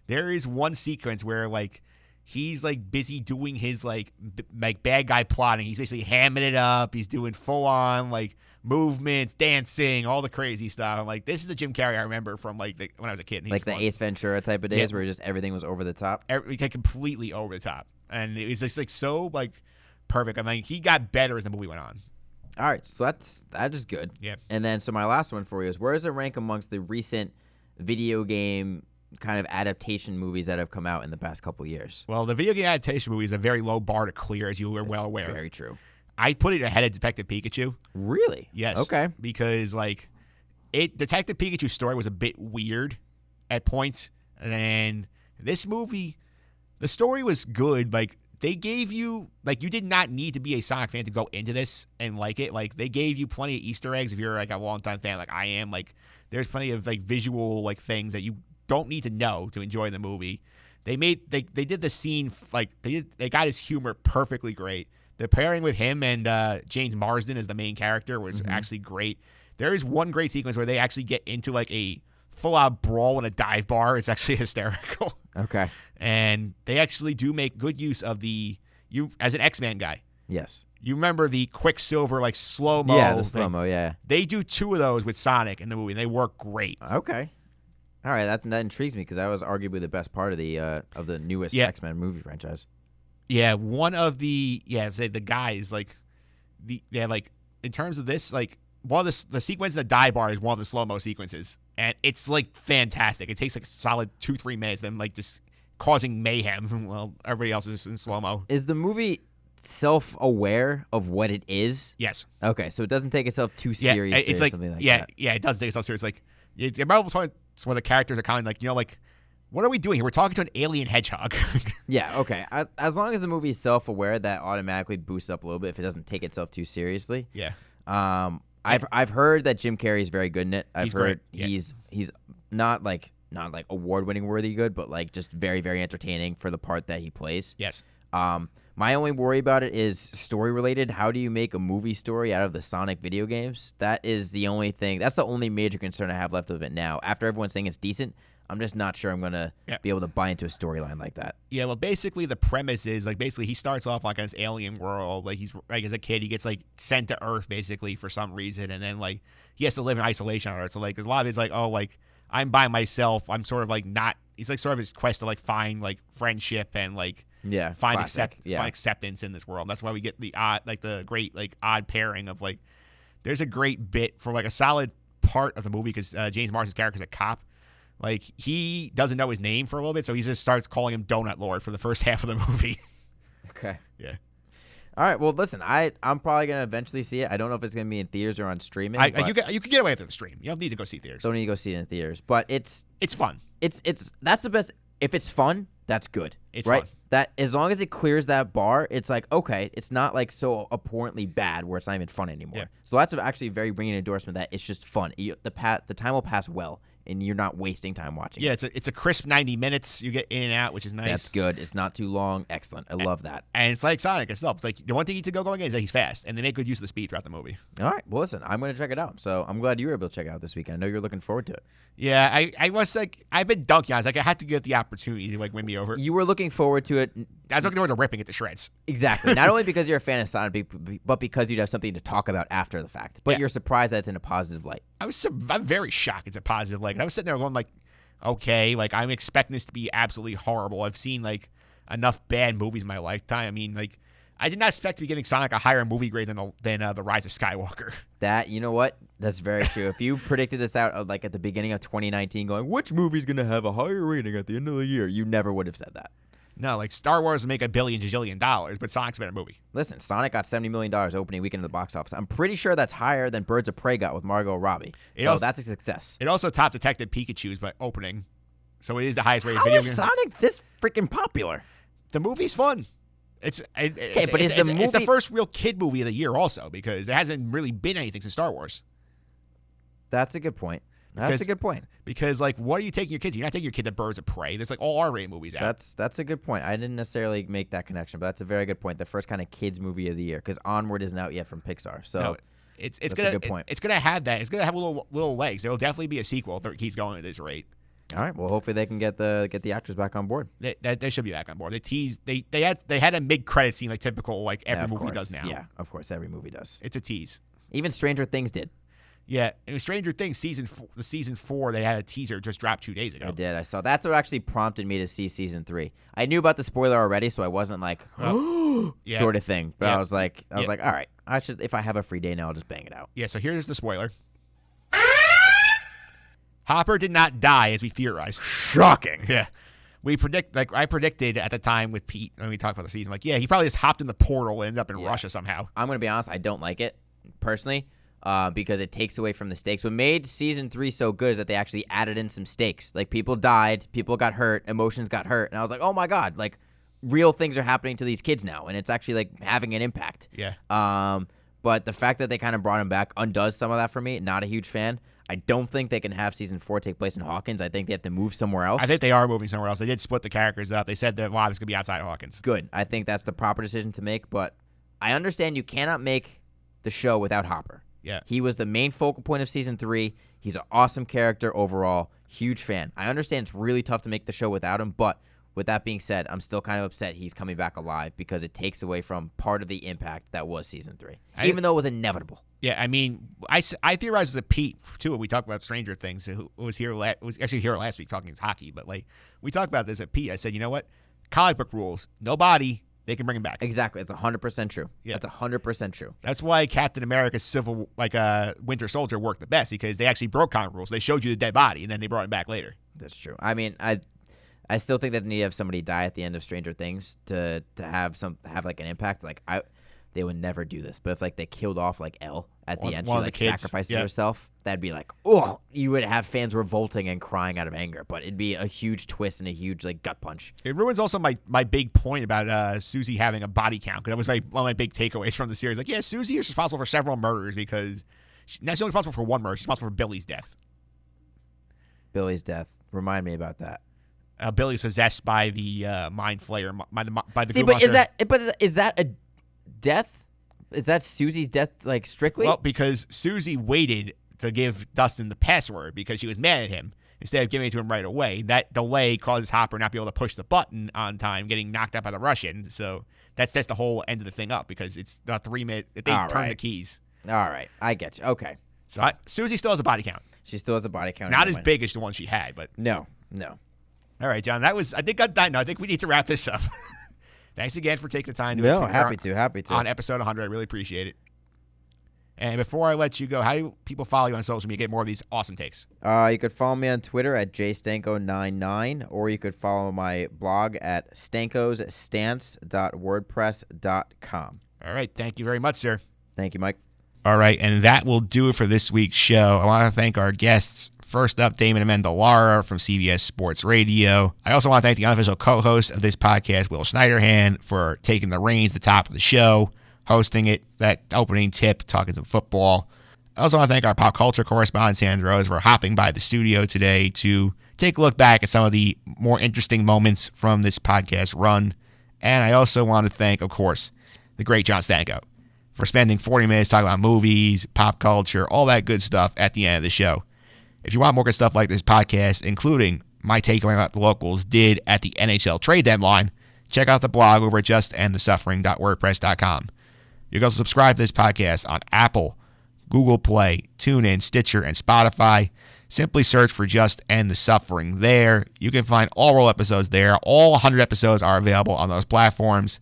there is one sequence where, like, he's, like, busy doing his, like bad guy plotting. He's basically hamming it up. He's doing full-on, like, movements, dancing, all the crazy stuff. I'm like, this is the Jim Carrey I remember from, like, when I was a kid. Like the Ace Ventura type of days where just everything was over the top? Completely over the top. And it was just, like, so, like, perfect. I mean, he got better as the movie went on. All right, so that is good. Yeah. And then, so my last one for you is, where does it rank amongst the recent video game kind of adaptation movies that have come out in the past couple of years? Well, the video game adaptation movie is a very low bar to clear, as you are well aware. Very true. I put it ahead of Detective Pikachu. Really? Yes. Okay. Because, like, Detective Pikachu's story was a bit weird at points. And this movie, the story was good. Like, they gave you, like, you did not need to be a Sonic fan to go into this and like it. Like, they gave you plenty of Easter eggs if you're, like, a longtime fan like I am. Like, there's plenty of, like, visual, like, things that you don't need to know to enjoy the movie. They did the scene, like, they got his humor perfectly great. The pairing with him and James Marsden as the main character was actually great. There is one great sequence where they actually get into, like, a full-out brawl in a dive bar. It's actually hysterical. Okay. And they actually do make good use of as an X-Men guy. Yes. You remember the Quicksilver, like, slow-mo? Yeah, the slow-mo, yeah. They do 2 of those with Sonic in the movie, and they work great. Okay. All right, that intrigues me because that was arguably the best part of the newest X-Men movie franchise. Yeah, one of the guys, like, in terms of this, like, one of the sequence in the dive bar is one of the slow-mo sequences, and it's, like, fantastic. It takes, like, a solid 2-3 minutes, then, like, just causing mayhem while everybody else is in slow-mo. Is the movie self-aware of what it is? Yes. Okay, so it doesn't take itself too seriously it's or like, something like that. Yeah, it does take itself seriously. Like, the Marvel toys where the characters are kind of like, like, what are we doing here? We're talking to an alien hedgehog. Yeah, okay. As long as the movie is self-aware, that automatically boosts up a little bit if it doesn't take itself too seriously. Yeah. I've heard that Jim Carrey is very good in it. I've heard great. he's not like award-winning worthy good, but like just very, very entertaining for the part that he plays. Yes. My only worry about it is story-related. How do you make a movie story out of the Sonic video games? That is the only thing. That's the only major concern I have left of it now. After everyone's saying it's decent, I'm just not sure I'm going to be able to buy into a storyline like that. Yeah, well, basically the premise is, like, basically he starts off, like, in this alien world. Like, he's, like, as a kid, he gets, like, sent to Earth, basically, for some reason. And then, like, he has to live in isolation on Earth. So, like, there's a lot of it's, like, oh, like, I'm by myself. I'm sort of, like, not... He's, like, sort of his quest to, like, find, like, friendship and, like... Yeah, find acceptance in this world. That's why we get the great, like, odd pairing of, like... There's a great bit for, like, a solid part of the movie because James Marsden's character is a cop. Like, he doesn't know his name for a little bit, so he just starts calling him Donut Lord for the first half of the movie. Okay. Yeah. All right. Well, listen, I'm probably going to eventually see it. I don't know if it's going to be in theaters or on streaming. You can get away with it on the stream. You don't need to go see theaters. Don't need to go see it in theaters. But it's fun. That's the best. If it's fun, that's good. It's right? fun. That as long as it clears that bar, it's like, okay, it's not like so abhorrently bad where it's not even fun anymore. Yeah. So that's actually a very ringing endorsement that it's just fun. The time will pass well, and you're not wasting time watching. Yeah, it's a crisp 90 minutes. You get in and out, which is nice. That's good. It's not too long. Excellent. I love that. And it's like Sonic itself. It's like the one thing you need to go going is that he's fast, and they make good use of the speed throughout the movie. All right. Well, listen, I'm going to check it out. So I'm glad you were able to check it out this weekend. I know you're looking forward to it. Yeah, I was like, I've been dunking on it. I was like, I had to get the opportunity to, like, win me over. You were looking forward to it. I was looking forward to ripping it to shreds. Exactly. Not only because you're a fan of Sonic, but because you'd have something to talk about after the fact. But you're surprised that it's in a positive light. I'm very shocked it's a positive light. I was sitting there going, like, okay, like, I'm expecting this to be absolutely horrible. I've seen, like, enough bad movies in my lifetime. I mean, like, I did not expect to be giving Sonic a higher movie grade than The Rise of Skywalker. That, you know what? That's very true. If you predicted this out, like, at the beginning of 2019, going, which movie's going to have a higher rating at the end of the year, you never would have said that. No, like Star Wars will make $1 billion, but Sonic's a better movie. Listen, Sonic got $70 million opening weekend at the box office. I'm pretty sure that's higher than Birds of Prey got with Margot Robbie. That's a success. It also topped Detective Pikachu's by opening, so it is the highest rated How video is game. Sonic this freaking popular? The movie's fun. It's the first real kid movie of the year also, because there hasn't really been anything since Star Wars. That's a good point. That's a good point. Because, like, what are you taking your kids to? You're not taking your kid to Birds of Prey. There's, like, all R-rated movies out. That's a good point. I didn't necessarily make that connection, but that's a very good point. The first kind of kids movie of the year, because Onward isn't out yet from Pixar. So no, it's that's gonna, a good point. It's going to have that. It's going to have little legs. There will definitely be a sequel if it keeps going at this rate. All right. Well, hopefully they can get the actors back on board. They should be back on board. They had a mid-credit scene like typical, like every movie does now. Yeah, of course, every movie does. It's a tease. Even Stranger Things did. Yeah, and Stranger Things season 4, they had a teaser just dropped 2 days ago. I did. I saw. That's what actually prompted me to see season 3. I knew about the spoiler already, so I wasn't like, yeah. sort of thing. But Yeah. I was like, all right, I should. If I have a free day now, I'll just bang it out. Yeah. So here's the spoiler. Hopper did not die as we theorized. Shocking. Yeah. I predicted at the time with Pete when we talked about the season, like, yeah, he probably just hopped in the portal and ended up in Russia somehow. I'm gonna be honest. I don't like it personally. Because it takes away from the stakes. What made season 3 so good is that they actually added in some stakes. Like, people died, people got hurt, emotions got hurt, and I was like, oh my god, like, real things are happening to these kids now, and it's actually like having an impact. Yeah. But the fact that they kind of brought him back undoes some of that for me. Not a huge fan. I don't think they can have season 4 take place in Hawkins. I think they have to move somewhere else. I think they are moving somewhere else. They did split the characters up. They said that Live is going to be outside of Hawkins. Good. I think that's the proper decision to make, but I understand you cannot make the show without Hopper. Yeah. He was the main focal point of season 3. He's an awesome character overall. Huge fan. I understand it's really tough to make the show without him, but with that being said, I'm still kind of upset he's coming back alive because it takes away from part of the impact that was season 3, even though it was inevitable. Yeah, I mean, I theorized with Pete too. We talked about Stranger Things. Who was here? Was actually here last week talking hockey, but like we talked about this at Pete. I said, you know what? Comic book rules. No body. They can bring him back. Exactly. It's 100% true. Yeah. That's 100% true. That's why Captain America's Winter Soldier worked the best, because they actually broke comic rules. They showed you the dead body, and then they brought him back later. That's true. I mean, I still think that they need to have somebody die at the end of Stranger Things to have like an impact. Like they would never do this, but if like they killed off like Elle at the end, she like sacrifices herself. That'd be like, oh, you would have fans revolting and crying out of anger. But it'd be a huge twist and a huge like gut punch. It ruins also my big point about Susie having a body count, because that was one of my big takeaways from the series. Like, yeah, Susie is responsible for several murders because she's not only responsible for one murder, she's responsible for Billy's death. Billy's death. Remind me about that. Billy's possessed by the mind flayer, by the See, goo but monster. is that a death? Is that Susie's death, like, strictly? Well, because Susie waited to give Dustin the password because she was mad at him instead of giving it to him right away. That delay causes Hopper not be able to push the button on time, getting knocked out by the Russian. So that sets the whole end of the thing up, because it's not 3 minutes. They turn the keys. All right. I get you. Okay. So Susie still has a body count. She still has a body count. Not as big as the one she had, but no. All right, John. I think I think we need to wrap this up. Thanks again for taking the time to No, happy to. On episode 100. I really appreciate it. And before I let you go, how do people follow you on social media to get more of these awesome takes? You could follow me on Twitter at jstanko99, or you could follow my blog at stankosstance.wordpress.com. All right. Thank you very much, sir. Thank you, Mike. All right, and that will do it for this week's show. I want to thank our guests. First up, Damon Amendolara from CBS Sports Radio. I also want to thank the unofficial co-host of this podcast, Will Schneiderhan, for taking the reins at the top of the show, hosting it, that opening tip, talking some football. I also want to thank our pop culture correspondent, Sam DeRosa, for hopping by the studio today to take a look back at some of the more interesting moments from this podcast run. And I also want to thank, of course, the great Jon Stanko for spending 40 minutes talking about movies, pop culture, all that good stuff at the end of the show. If you want more good stuff like this podcast, including my takeaway about the locals did at the NHL trade deadline, check out the blog over at justendthesuffering.wordpress.com. You can also subscribe to this podcast on Apple, Google Play, TuneIn, Stitcher, and Spotify. Simply search for Just End the Suffering there. You can find all roll episodes there. All 100 episodes are available on those platforms.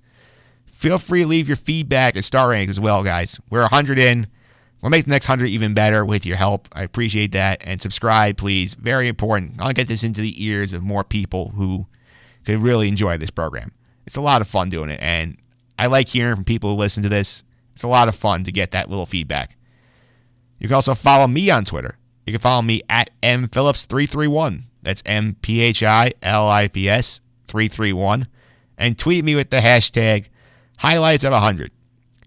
Feel free to leave your feedback and star ratings as well, guys. We're 100 in. We'll make the next 100 even better with your help. I appreciate that. And subscribe, please. Very important. I'll get this into the ears of more people who could really enjoy this program. It's a lot of fun doing it, and I like hearing from people who listen to this. It's a lot of fun to get that little feedback. You can also follow me on Twitter. You can follow me at mphillips331. That's MPHILIPS 331. And tweet me with the hashtag highlights of 100.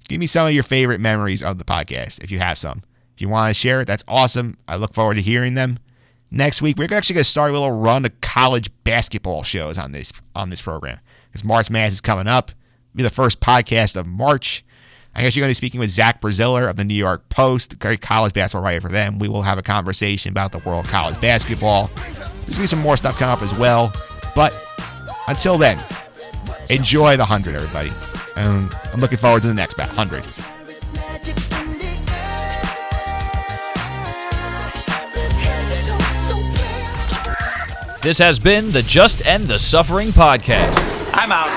Give me some of your favorite memories of the podcast if you have some. If you want to share it, that's awesome. I look forward to hearing them. Next week, we're actually going to start a little run of college basketball shows on this program. Because March Madness is coming up. It'll be the first podcast of March. I guess you're going to be speaking with Zach Braziller of the New York Post, a great college basketball writer for them. We will have a conversation about the world of college basketball. There's going to be some more stuff coming up as well. But until then, enjoy the 100, everybody. I'm looking forward to the next 100. This has been the Just End the Suffering podcast. I'm out.